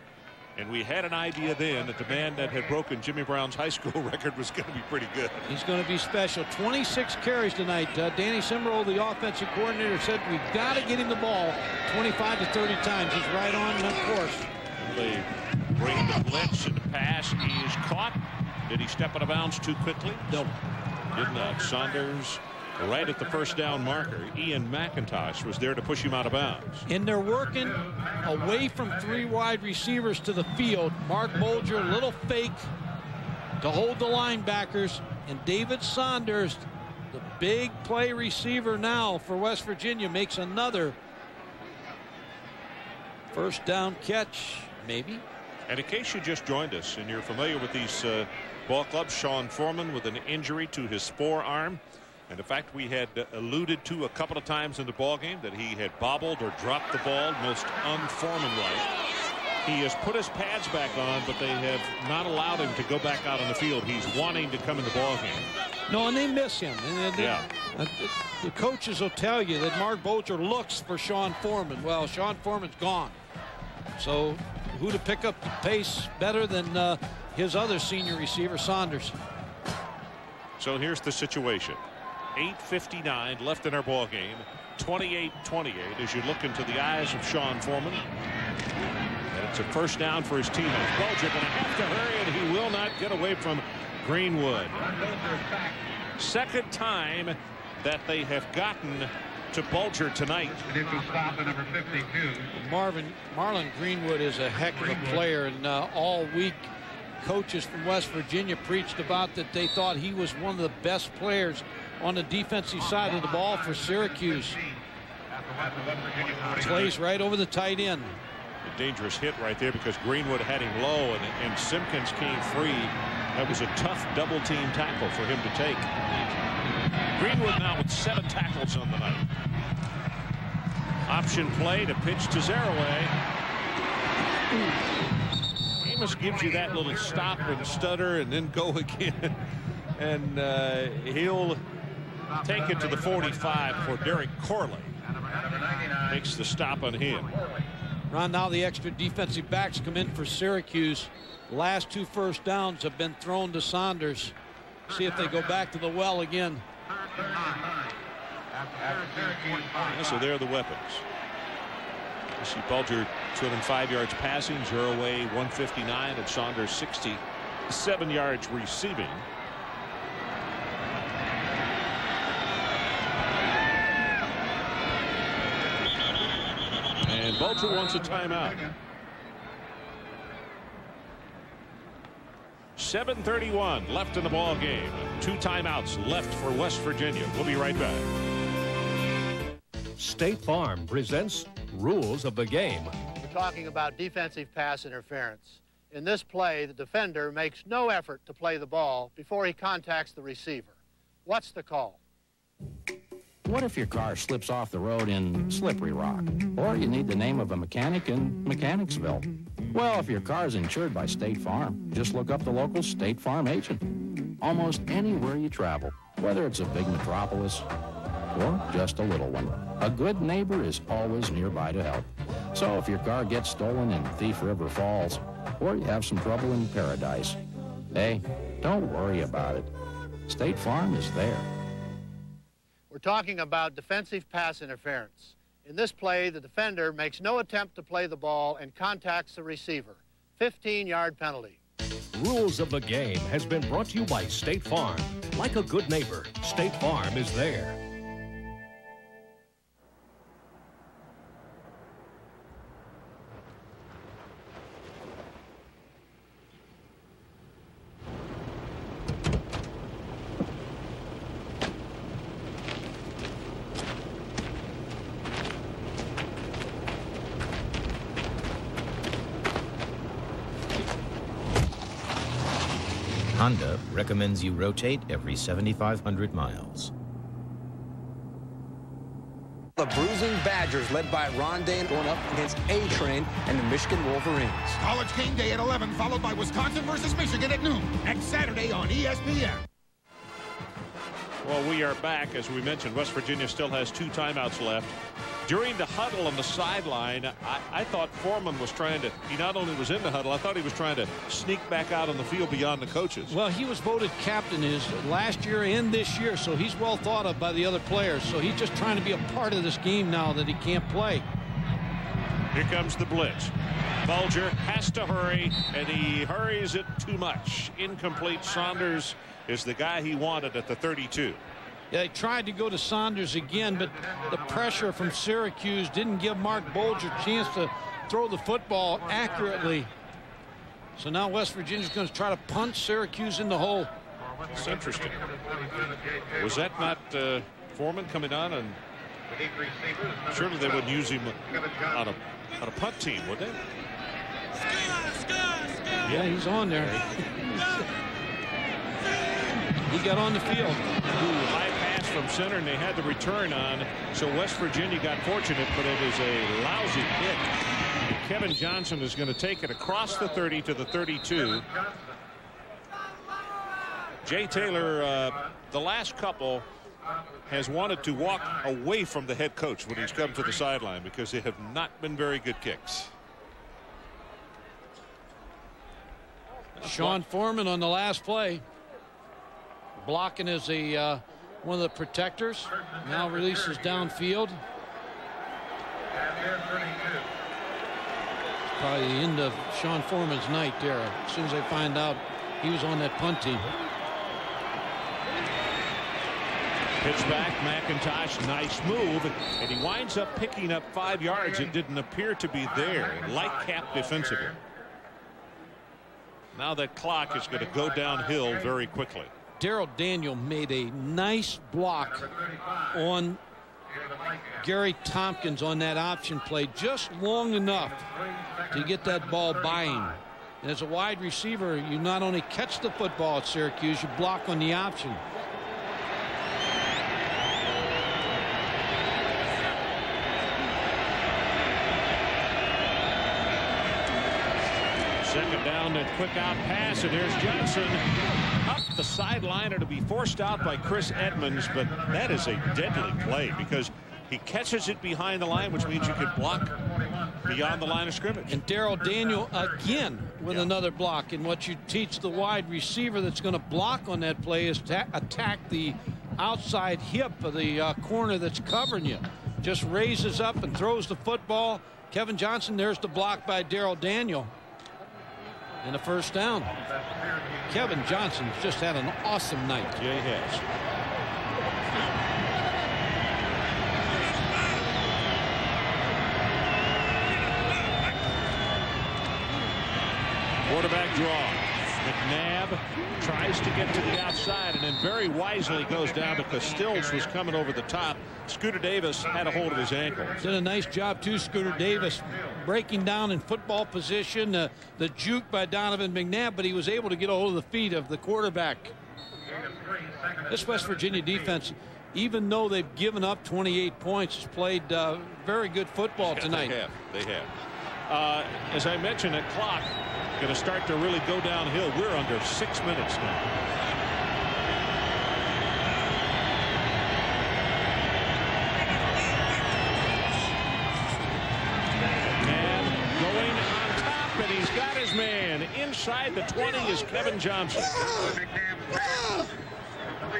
And we had an idea then that the man that had broken Jimmy Brown's high school record was going to be pretty good. He's going to be special. 26 carries tonight. Danny Simmerl, the offensive coordinator, said we've got to get him the ball 25 to 30 times. He's right on course. They bring the blitz and the pass. He is caught. Did he step out of bounds too quickly? Nope. Did not. Saunders right at the first down marker. Ian McIntosh was there to push him out of bounds. And they're working away from three wide receivers to the field. Mark Bulger, a little fake to hold the linebackers. And David Saunders, the big play receiver now for West Virginia, makes another first down catch, maybe. And in case you just joined us and you're familiar with these ball clubs, Sean Foreman with an injury to his forearm. And in fact, we had alluded to a couple of times in the ball game that he had bobbled or dropped the ball most un-Foreman-like. He has put his pads back on, but they have not allowed him to go back out on the field. He's wanting to come in the ball game. No, and they miss him. And yeah. The coaches will tell you that Mark Bulger looks for Sean Foreman. Well, Sean Foreman's gone. So who to pick up the pace better than his other senior receiver, Saunders? So here's the situation. 8:59 left in our ball game. 28-28 as you look into the eyes of Sean Foreman. And it's a first down for his teammates. Bulger going to have to hurry, and he will not get away from Greenwood. Second time that they have gotten to Bulger tonight. Marlon Greenwood is a heck of a player, and all week coaches from West Virginia preached about that they thought he was one of the best players on the defensive side of the ball for Syracuse. Plays right over the tight end. A dangerous hit right there because Greenwood had him low and Simpkins came free. That was a tough double team tackle for him to take. Greenwood now with 7 tackles on the night. Option play to pitch to Zaraway. Amos gives you that little stop and stutter and then go again. And he'll take it to the 45 for Derek Corley. Makes the stop on him. Ron, now the extra defensive backs come in for Syracuse. Last 2 first downs have been thrown to Saunders. See if they go back to the well again. So there are the weapons. You see Bulger 205 yards passing, Zeroway 159, and Saunders 67 yards receiving. And Bulger wants a timeout. 7:31 left in the ball game. 2 timeouts left for West Virginia. We'll be right back. State Farm presents Rules of the Game. We're talking about defensive pass interference. In this play, the defender makes no effort to play the ball before he contacts the receiver. What's the call? What if your car slips off the road in Slippery Rock? Or you need the name of a mechanic in Mechanicsville? Well, if your car is insured by State Farm, just look up the local State Farm agent. Almost anywhere you travel, whether it's a big metropolis or just a little one, a good neighbor is always nearby to help. So if your car gets stolen in Thief River Falls, or you have some trouble in Paradise, hey, don't worry about it. State Farm is there. We're talking about defensive pass interference. In this play, the defender makes no attempt to play the ball and contacts the receiver. 15-yard penalty. Rules of the Game has been brought to you by State Farm. Like a good neighbor, State Farm is there. Honda recommends you rotate every 7,500 miles. The Bruising Badgers, led by Ron Dane, going up against A-Train and the Michigan Wolverines. College game day at 11, followed by Wisconsin versus Michigan at noon. Next Saturday on ESPN. Well, we are back. As we mentioned, West Virginia still has 2 timeouts left. During the huddle on the sideline, I thought Foreman was trying to, he not only was in the huddle, I thought he was trying to sneak back out on the field beyond the coaches. Well, he was voted captain his last year and this year, so he's well thought of by the other players. So he's just trying to be a part of this game now that he can't play. Here comes the blitz. Bulger has to hurry, and he hurries it too much. Incomplete. Saunders is the guy he wanted at the 32. Yeah, they tried to go to Saunders again, but the pressure from Syracuse didn't give Mark Bulger a chance to throw the football accurately. So now West Virginia's going to try to punt Syracuse in the hole. It's interesting. Was that not Foreman coming on? And surely they wouldn't use him on a punt team, would they? Yeah, he's on there. He got on the field. High pass from center, and they had the return on. So West Virginia got fortunate, but it is a lousy hit. And Kevin Johnson is going to take it across the 30 to the 32. Jay Taylor, the last couple, has wanted to walk away from the head coach when he's come to the sideline because they have not been very good kicks. Sean Foreman on the last play. Blocking as a one of the protectors. Now releases downfield. Probably the end of Sean Foreman's night there. As soon as they find out he was on that punt team. Pitch back, McIntosh, nice move, and he winds up picking up 5 yards. It didn't appear to be there. Light cap defensively. Now that clock is going to go downhill very quickly. Darrell Daniel made a nice block on Gary Tompkins on that option play, just long enough to get that ball by him. And as a wide receiver, you not only catch the football at Syracuse, you block on the option. Second down, and quick out pass, and there's Johnson up the sideline. It'll be forced out by Chris Edmonds, but that is a deadly play because he catches it behind the line, which means you can block beyond the line of scrimmage. And Darrell Daniel again with another block. And what you teach the wide receiver that's going to block on that play is to attack the outside hip of the corner that's covering you. Just raises up and throws the football, Kevin Johnson, there's the block by Darrell Daniel. And a first down. Kevin Johnson's just had an awesome night. Yeah, he has. Quarterback draw. McNabb tries to get to the outside and then very wisely goes down because Stills was coming over the top. Scooter Davis had a hold of his ankle. Did a nice job too, Scooter Davis, breaking down in football position. The juke by Donovan McNabb, but he was able to get a hold of the feet of the quarterback. This West Virginia defense, even though they've given up 28 points, has played very good football tonight. They have. As I mentioned, that clock going to start to really go downhill. We're under 6 minutes now. And going on top, and he's got his man. Inside the 20 is Kevin Johnson.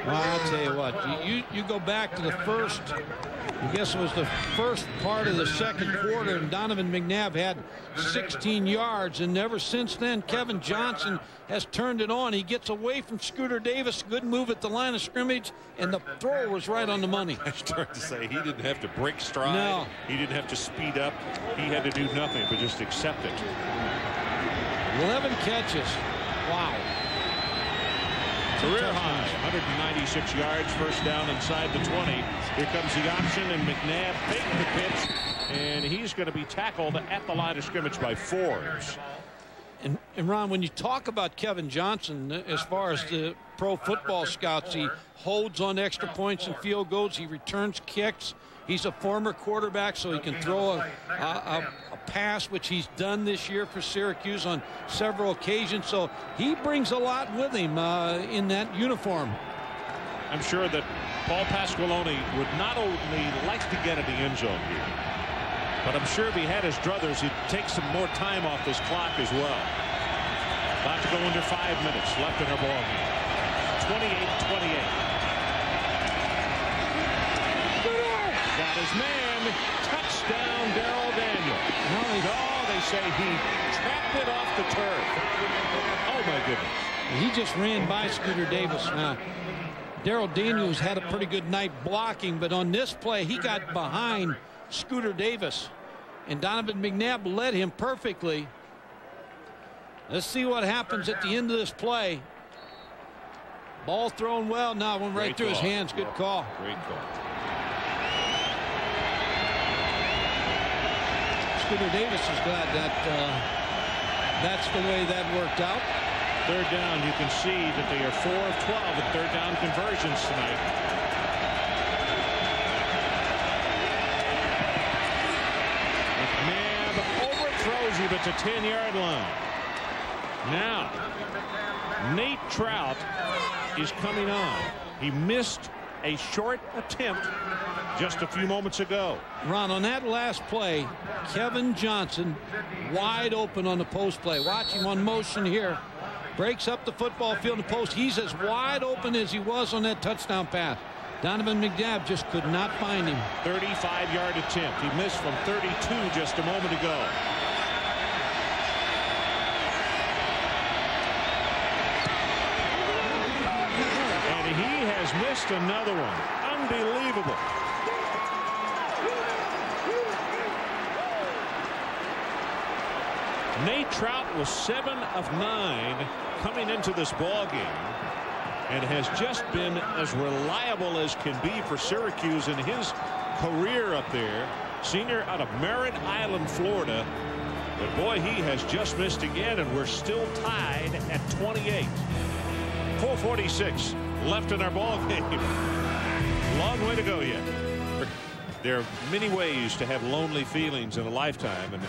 Well, I'll tell you what, you go back to the first, I guess it was the first part of the second quarter, and Donovan McNabb had 16 yards, and ever since then, Kevin Johnson has turned it on. He gets away from Scooter Davis, good move at the line of scrimmage, and the throw was right on the money. I started to say he didn't have to break stride. No. He didn't have to speed up. He had to do nothing but just accept it. 11 catches. Wow. Career high, 196 yards, first down inside the 20. Here comes the option, and McNabb faked the pitch, and he's going to be tackled at the line of scrimmage by Forbes. And Ron, when you talk about Kevin Johnson, as far as the pro football scouts, he holds on extra points and field goals. He returns kicks. He's a former quarterback, so he can throw a pass, which he's done this year for Syracuse on several occasions. So he brings a lot with him in that uniform. I'm sure that Paul Pasqualoni would not only like to get in the end zone here, but I'm sure if he had his druthers, he'd take some more time off this clock as well. About to go under 5 minutes left in our ball game. 28-28. Got his man. Touchdown, Darrell Daniel. No, they say he trapped it off the turf. Oh, my goodness. He just ran by Scooter Davis. Now, Darrell Daniels had a pretty good night blocking, but on this play, he got behind Scooter Davis. And Donovan McNabb led him perfectly. Let's see what happens at the end of this play. Ball thrown well. Now, went right through his hands. Good call. Great call. Scooter Davis is glad that that's the way that worked out. Third down, you can see that they are 4 of 12 at third down conversions tonight. McNabb overthrows him at the 10-yard line. Now, Nate Trout is coming on. He missed a short attempt just a few moments ago. Ron, on that last play, Kevin Johnson wide open on the post play. Watch him on motion here. Breaks up the football field and post. He's as wide open as he was on that touchdown pass. Donovan McNabb just could not find him. 35-yard attempt. He missed from 32 just a moment ago. And he has missed another one. Unbelievable. Nate Trout was 7 of 9 coming into this ball game and has just been as reliable as can be for Syracuse in his career up there. Senior out of Merritt Island, Florida. But boy, he has just missed again, and we're still tied at 28. 4:46 left in our ball game. Long way to go yet. There are many ways to have lonely feelings in a lifetime, and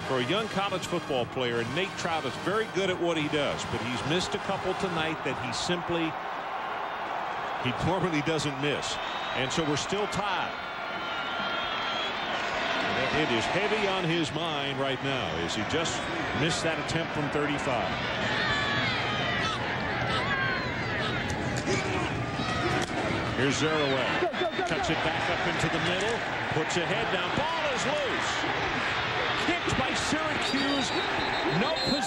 for a young college football player, Nate Trout is very good at what he does, but he's missed a couple tonight that he normally doesn't miss, and so we're still tied. It is heavy on his mind right now as he just missed that attempt from 35. Here's Zeraway. Cuts it back up into the middle. Puts a head down. Ball is loose.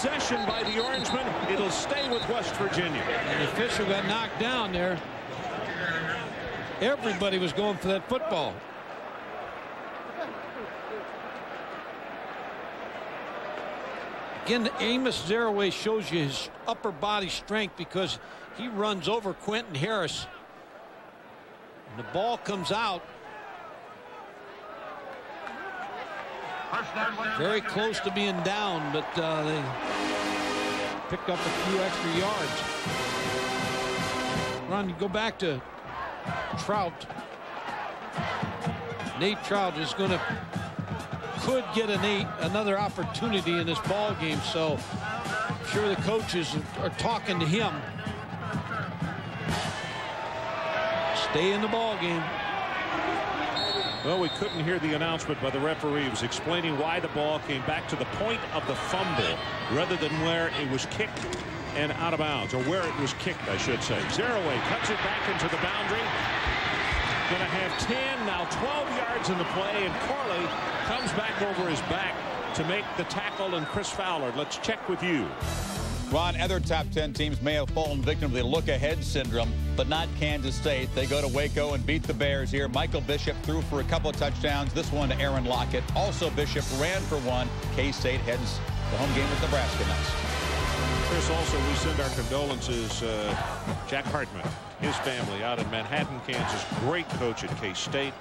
possession by the Orangemen. It'll stay with West Virginia. And the official got knocked down there. Everybody was going for that football. Again, Amos Zeraway shows you his upper body strength because he runs over Quentin Harris. And the ball comes out. Very close to being down, but they picked up a few extra yards. Ron, you go back to Trout. Nate Trout is could get another opportunity in this ball game, so I'm sure the coaches are talking to him. Stay in the ball game. Well, we couldn't hear the announcement by the referee. He was explaining why the ball came back to the point of the fumble rather than where it was kicked and out of bounds, or where it was kicked, I should say. Zeraway cuts it back into the boundary. Going to have 10, now 12 yards in the play, and Corley comes back over his back to make the tackle, and Chris Fowler. Let's check with you. Ron, other top 10 teams may have fallen victim to the look-ahead syndrome, but not Kansas State. They go to Waco and beat the Bears here. Michael Bishop threw for a couple of touchdowns. This one to Aaron Lockett. Also, Bishop ran for one. K-State heads the home game with Nebraska next. Chris, also, we send our condolences. Jack Hartman, his family out in Manhattan, Kansas. Great coach at K-State.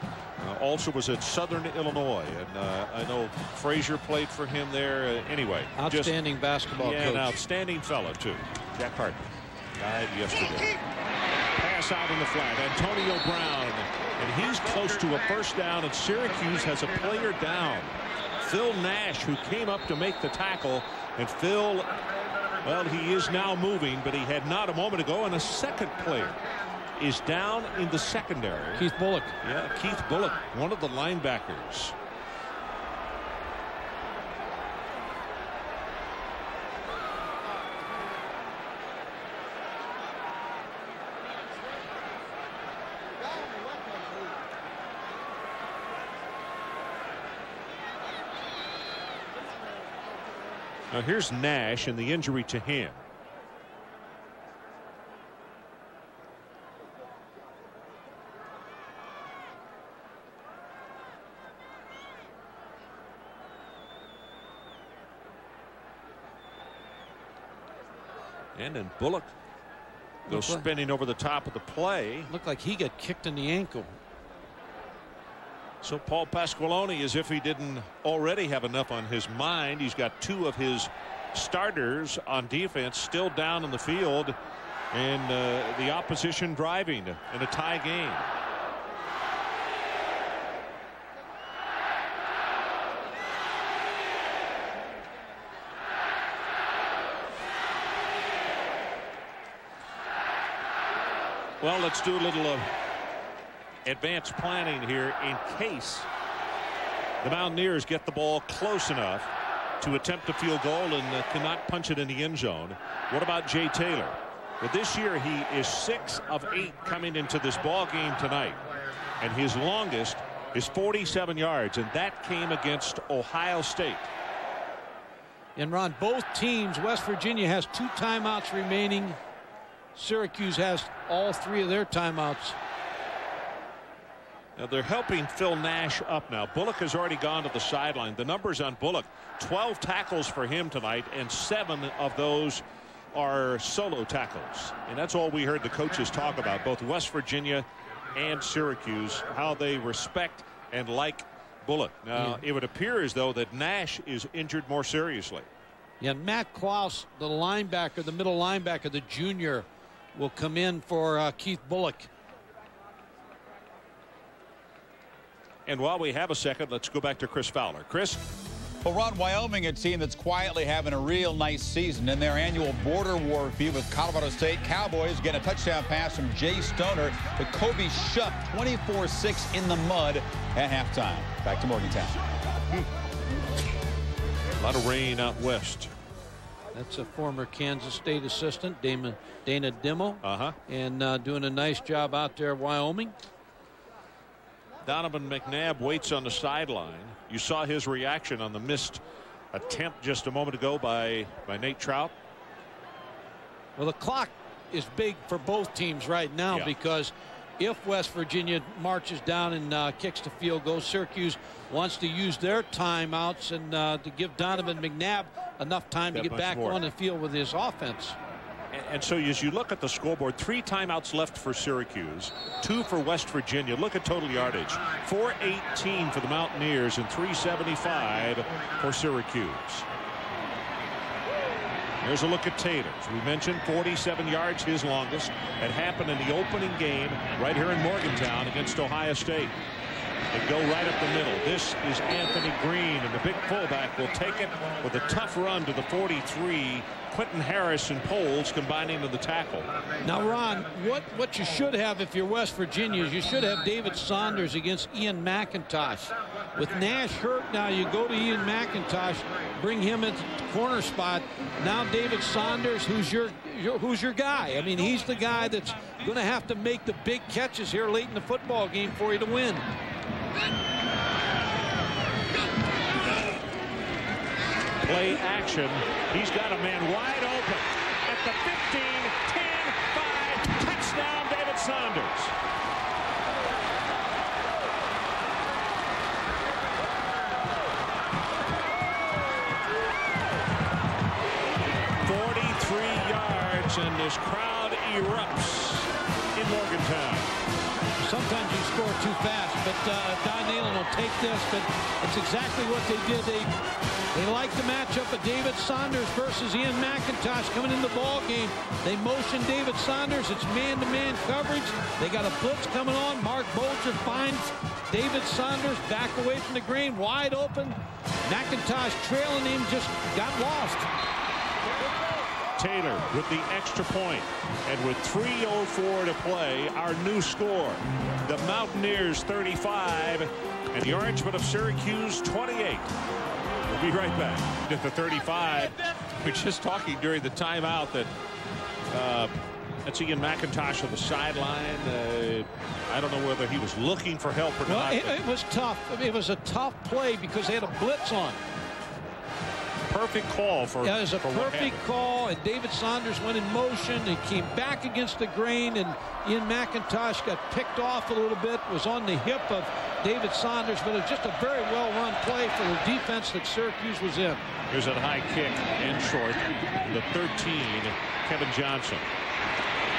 Also was at Southern Illinois, and I know Frazier played for him there. Anyway, outstanding basketball coach. An outstanding fellow too. Jack Hartman died yesterday. Pass out in the flat. Antonio Brown, and he's close to a first down, and Syracuse has a player down. Phil Nash, who came up to make the tackle, and Phil, well, he is now moving, but he had not a moment ago, and a second player is down in the secondary. Keith Bullock. Yeah, Keith Bullock, one of the linebackers. Now here's Nash and the injury to him. And then Bullock goes spinning over the top of the play. Looked like he got kicked in the ankle. So Paul Pasqualoni, as if he didn't already have enough on his mind, he's got two of his starters on defense still down in the field, and the opposition driving in a tie game. Well, let's do a little advanced planning here in case the Mountaineers get the ball close enough to attempt a field goal and cannot punch it in the end zone. What about Jay Taylor? Well, this year he is 6 of 8 coming into this ball game tonight, and his longest is 47 yards, and that came against Ohio State. And Ron, both teams, West Virginia has 2 timeouts remaining. Syracuse has all 3 of their timeouts. Now they're helping Phil Nash up now. Bullock has already gone to the sideline. The numbers on Bullock, 12 tackles for him tonight, and 7 of those are solo tackles. And that's all we heard the coaches talk about, both West Virginia and Syracuse, how they respect and like Bullock. Now it would appear as though that Nash is injured more seriously. Yeah, Matt Klaus, the linebacker, the middle linebacker, the junior, will come in for Keith Bullock. And while we have a second, let's go back to Chris Fowler. Chris? Well, Ron, Wyoming, a team that's quietly having a real nice season in their annual border war feud with Colorado State. Cowboys get a touchdown pass from Jay Stoner to Kobe Shuck, 24-6 in the mud at halftime. Back to Morgantown. A lot of rain out west. That's a former Kansas State assistant, Dana Dimmo, and doing a nice job out there at Wyoming. Donovan McNabb waits on the sideline. You saw his reaction on the missed attempt just a moment ago by Nate Trout. Well, the clock is big for both teams right now because if West Virginia marches down and kicks the field goal, Syracuse wants to use their timeouts and to give Donovan McNabb enough time to get back on the field with his offense. And so as you look at the scoreboard, 3 timeouts left for Syracuse, 2 for West Virginia. Look at total yardage. 418 for the Mountaineers and 375 for Syracuse. Here's a look at Taylor. As we mentioned, 47 yards, his longest. It happened in the opening game right here in Morgantown against Ohio State. They go right up the middle. This is Anthony Green, and the big fullback will take it with a tough run to the 43. Quentin Harris and Poles combining to the tackle. Now, Ron, what you should have if you're West Virginia is you should have David Saunders against Ian McIntosh. With Nash hurt now, you go to Ian McIntosh, bring him into the corner spot. Now David Saunders, who's your guy? I mean, he's the guy that's going to have to make the big catches here late in the football game for you to win. Play action. He's got a man wide open at the 15, 10, 5. Touchdown, David Saunders. And this crowd erupts in Morgantown. Sometimes you score too fast, but Don Nalen will take this, but it's exactly what they did. They like the matchup of David Saunders versus Ian McIntosh coming in the ball game. They motion David Saunders. It's man-to-man coverage. They got a blitz coming on. Mark Bolger finds David Saunders back away from the grain, wide open. McIntosh trailing him, just got lost. Taylor with the extra point, and with 3:04 to play, our new score: the Mountaineers 35 and the Orangemen of Syracuse 28. We'll be right back. At the 35, we're just talking during the timeout that that's Ian McIntosh on the sideline. I don't know whether he was looking for help or not. It was tough. I mean, it was a tough play because they had a blitz on. Perfect call for. Yeah, it was a perfect call, and David Saunders went in motion and came back against the grain, and Ian McIntosh got picked off a little bit, was on the hip of David Saunders, but it was just a very well-run play for the defense that Syracuse was in. Here's a high kick and short. The 13, Kevin Johnson.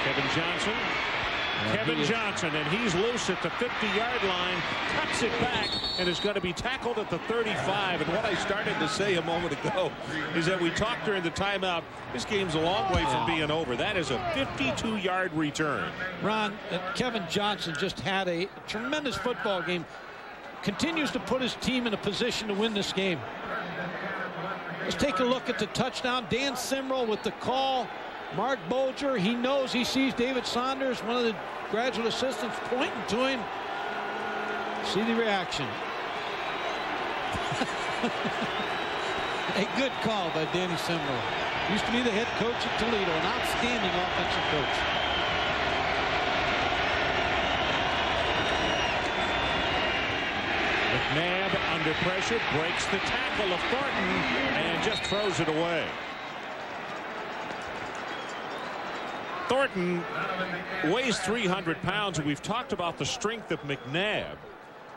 Kevin Johnson, and he's loose at the 50-yard line, cuts it back, and is going to be tackled at the 35. And what I started to say a moment ago is that we talked during the timeout, this game's a long way from being over. That is a 52-yard return. Ron, Kevin Johnson just had a tremendous football game. Continues to put his team in a position to win this game. Let's take a look at the touchdown. Dan Simrell with the call. Mark Bolger, he knows, he sees David Saunders, one of the graduate assistants, pointing to him. See the reaction. A good call by Danny Simrell. Used to be the head coach at Toledo, an outstanding offensive coach. McNabb under pressure, breaks the tackle of Thornton, and just throws it away. Thornton weighs 300 pounds, and we've talked about the strength of McNabb.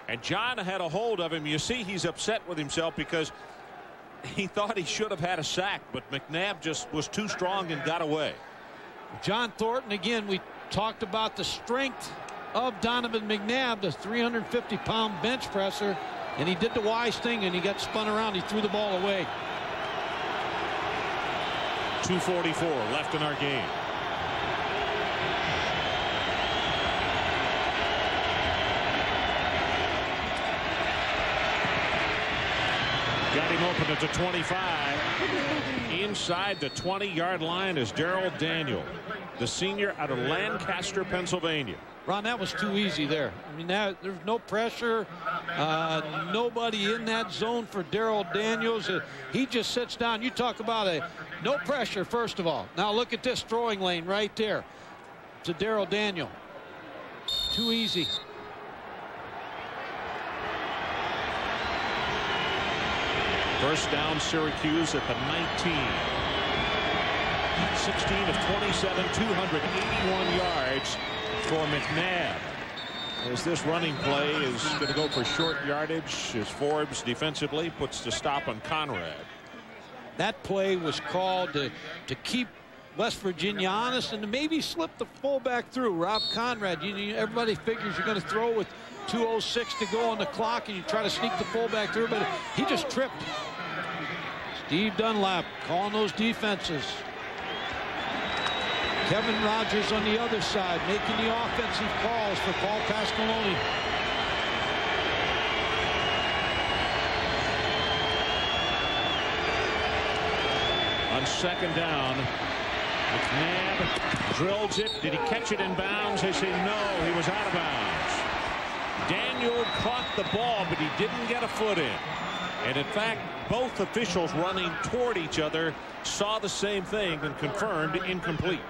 And John had a hold of him. You see he's upset with himself because he thought he should have had a sack, but McNabb just was too strong and got away. John Thornton, again, we talked about the strength of Donovan McNabb, the 350-pound bench presser, and he did the wise thing, and he got spun around. He threw the ball away. 2:44 left in our game. Got him open at the 25. Inside the 20-yard line is Darrell Daniel, the senior out of Lancaster, Pennsylvania. Ron, that was too easy there. I mean, there's no pressure. Nobody in that zone for Darrell Daniels. He just sits down. You talk about no pressure, first of all. Now look at this throwing lane right there to Darrell Daniel. Too easy. First down, Syracuse at the 19. 16 of 27, 281 yards for McNabb. As this running play is going to go for short yardage as Forbes defensively puts the stop on Conrad. That play was called to keep West Virginia honest and to maybe slip the fullback through. Rob Conrad, everybody figures you're going to throw with 2:06 to go on the clock and you try to sneak the fullback through, but he just tripped. Steve Dunlap calling those defenses. Kevin Rogers on the other side making the offensive calls for Paul Pasqualoni. On second down, McNabb drills it. Did he catch it in bounds? They say no, he was out of bounds. Daniel caught the ball, but he didn't get a foot in. And in fact, both officials running toward each other saw the same thing and confirmed incomplete.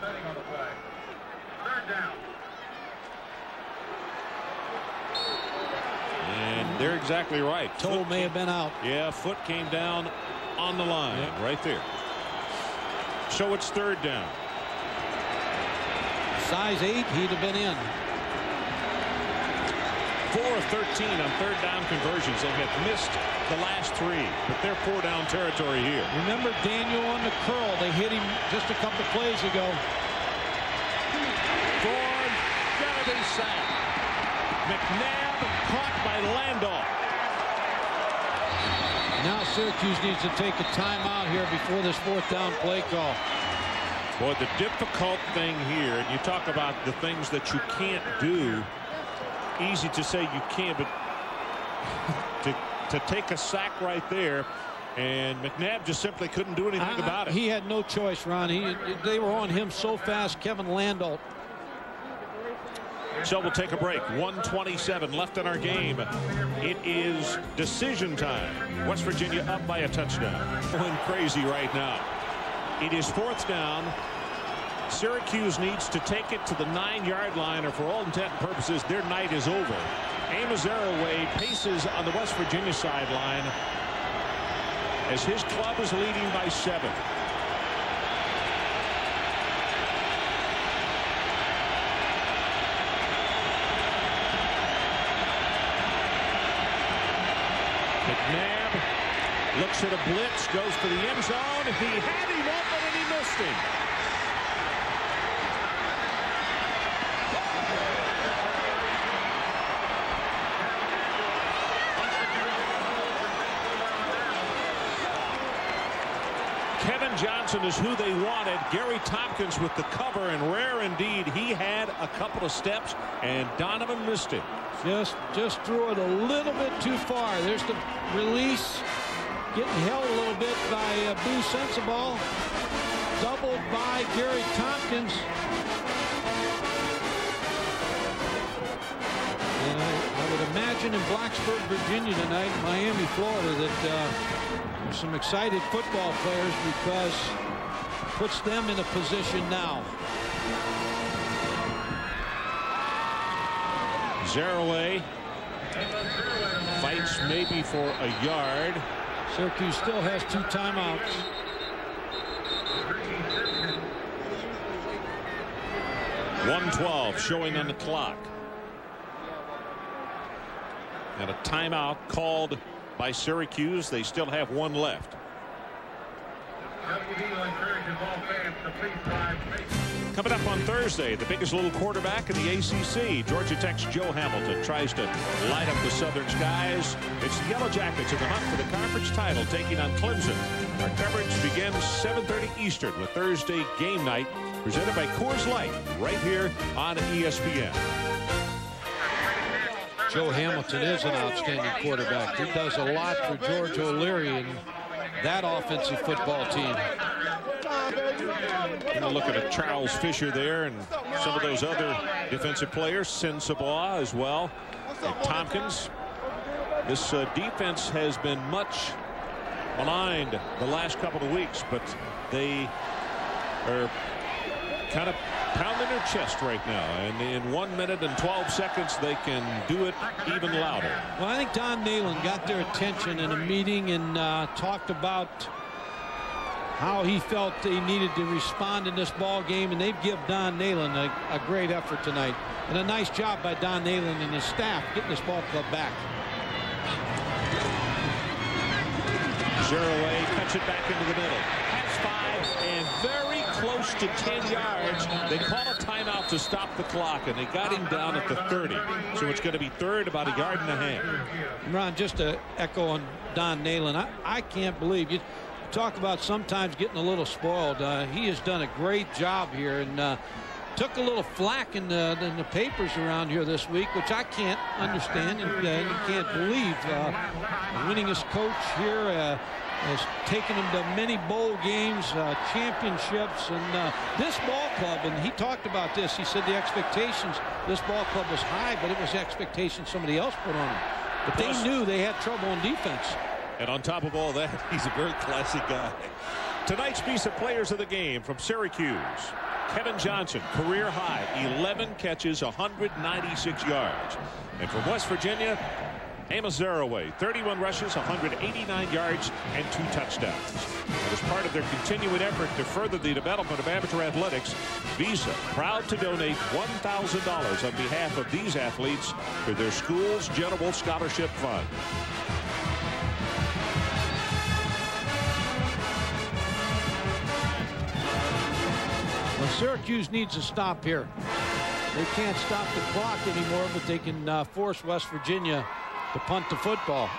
And they're exactly right. Toe may have been out. Yeah, foot came down on the line right there. So it's third down. Size 8, he'd have been in. 4 of 13 on third down conversions. They have missed the last 3, but they're 4-down territory here. Remember Daniel on the curl. They hit him just a couple plays ago. Ford, gotta be sacked. McNabb caught by Landoff. Now Syracuse needs to take a timeout here before this 4th down play call. Boy, the difficult thing here, and you talk about the things that you can't do. Easy to say you can't, but to take a sack right there, and McNabb just simply couldn't do anything about it. He had no choice, Ron. They were on him so fast, Kevin Landolt. So we'll take a break. 1:27 left in our game. It is decision time. West Virginia up by a touchdown. Going crazy right now. It is 4th down. Syracuse needs to take it to the 9-yard line, or for all intent and purposes, their night is over. Amos Arroway paces on the West Virginia sideline as his club is leading by 7. McNabb looks at a blitz, goes to the end zone. He had him open and he missed him. Kevin Johnson is who they wanted. Gary Tompkins with the cover, and rare indeed, he had a couple of steps and Donovan missed it. Just threw it a little bit too far. There's the release, getting held a little bit by Boo Sensabaugh, doubled by Gary Tompkins. And I would imagine in Blacksburg, Virginia tonight, Miami, Florida, that there's some excited football players, because it puts them in a position now. Zaraway fights maybe for a yard. Syracuse still has 2 timeouts. .112 showing on the clock. And a timeout called by Syracuse. They still have 1 left. Coming up on Thursday, the biggest little quarterback in the ACC. Georgia Tech's Joe Hamilton tries to light up the Southern skies. It's the Yellow Jackets in the hunt for the conference title, taking on Clemson. Our coverage begins 7:30 Eastern with Thursday game night, presented by Coors Light, right here on ESPN. Joe Hamilton is an outstanding quarterback. He does a lot for George O'Leary and that offensive football team. Look at a Charles Fisher there, and some of those other defensive players, Sensabaugh as well, and Tompkins. This defense has been much maligned the last couple of weeks, but they are kind of pounding their chest right now, and in 1 minute and 12 seconds they can do it even louder. Well, I think Don Nalen got their attention in a meeting and talked about how he felt he needed to respond in this ball game, and they've given Don Nalen a great effort tonight, and a nice job by Don Nalen and his staff getting this ball club back. 0-8, cuts it back into the middle. Has 5 and very close to 10 yards. They call a timeout to stop the clock, and they got him down at the 30. So it's going to be third, about 1.5 yards. Ron, just to echo on Don Nalen, I can't believe you talk about sometimes getting a little spoiled. He has done a great job here, and took a little flack in the papers around here this week, which I can't understand and you can't believe. The winningest coach here has taken him to many bowl games, championships, and this ball club, and he talked about this. He said the expectations, this ball club was high, but it was the expectations somebody else put on him. But they knew they had trouble on defense. And on top of all that, he's a very classy guy. Tonight's piece of players of the game from Syracuse. Kevin Johnson, career high, 11 catches, 196 yards. And from West Virginia, Amos Zaraway, 31 rushes, 189 yards, and 2 touchdowns. And as part of their continuing effort to further the development of amateur athletics, Visa proud to donate $1,000 on behalf of these athletes to their school's General Scholarship Fund. Well, Syracuse needs to stop here. They can't stop the clock anymore, but they can force West Virginia to punt the football.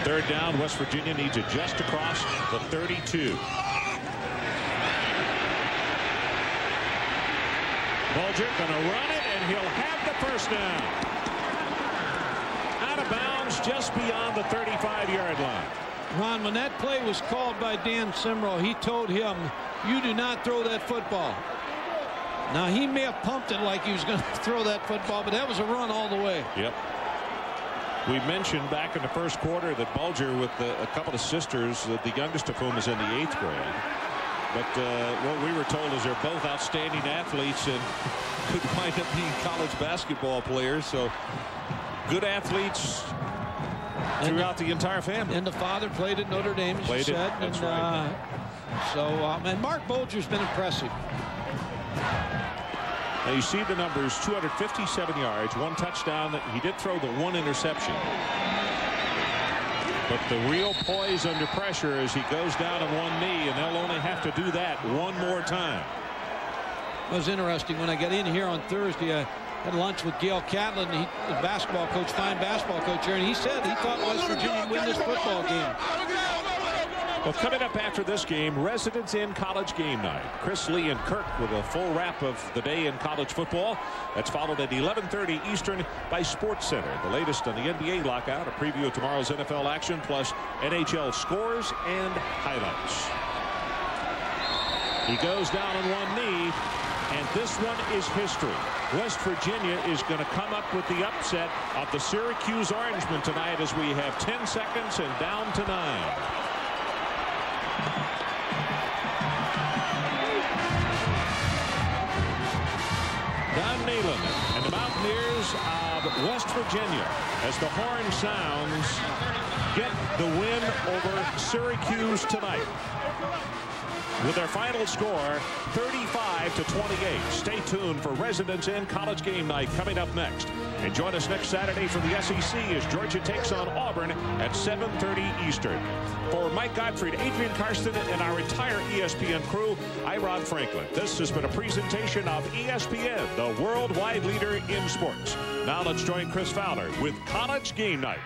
Third down, West Virginia needs it just across the 32. Bulger going to run it, and he'll have the first down. Out of bounds just beyond the 35-yard line. Ron, when that play was called by Dan Simro, he told him, you do not throw that football. Now, he may have pumped it like he was going to throw that football, but that was a run all the way. Yep. We mentioned back in the first quarter that Bulger, with a couple of sisters, the youngest of whom is in the 8th grade. But what we were told is they're both outstanding athletes and could wind up being college basketball players. So good athletes throughout the entire family. And the father played at Notre Dame, as you said. That's right. And Mark Bulger's been impressive. Now you see the numbers, 257 yards, 1 touchdown. He did throw the 1 interception. But the real poise under pressure as he goes down on one knee, and they'll only have to do that one more time. It was interesting when I got in here on Thursday. I had lunch with Gail Catlin, the basketball coach, fine basketball coach here, and he said he thought West Virginia would win this football game. Well, coming up after this game, Residents in College Game Night. Chris Lee and Kirk with a full wrap of the day in college football. That's followed at 11:30 Eastern by Sports Center. The latest on the NBA lockout, a preview of tomorrow's NFL action, plus NHL scores and highlights. He goes down on one knee, and this one is history. West Virginia is going to come up with the upset of the Syracuse Orangemen tonight as we have 10 seconds and down to 9. Don Nalen and the Mountaineers of West Virginia, as the horn sounds, get the win over Syracuse tonight. With their final score, 35-28. Stay tuned for Residents in College Game Night coming up next. And join us next Saturday from the SEC as Georgia takes on Auburn at 7:30 Eastern. For Mike Gottfried, Adrian Karsten, and our entire ESPN crew, I'm Ron Franklin. This has been a presentation of ESPN, the worldwide leader in sports. Now let's join Chris Fowler with College Game Night.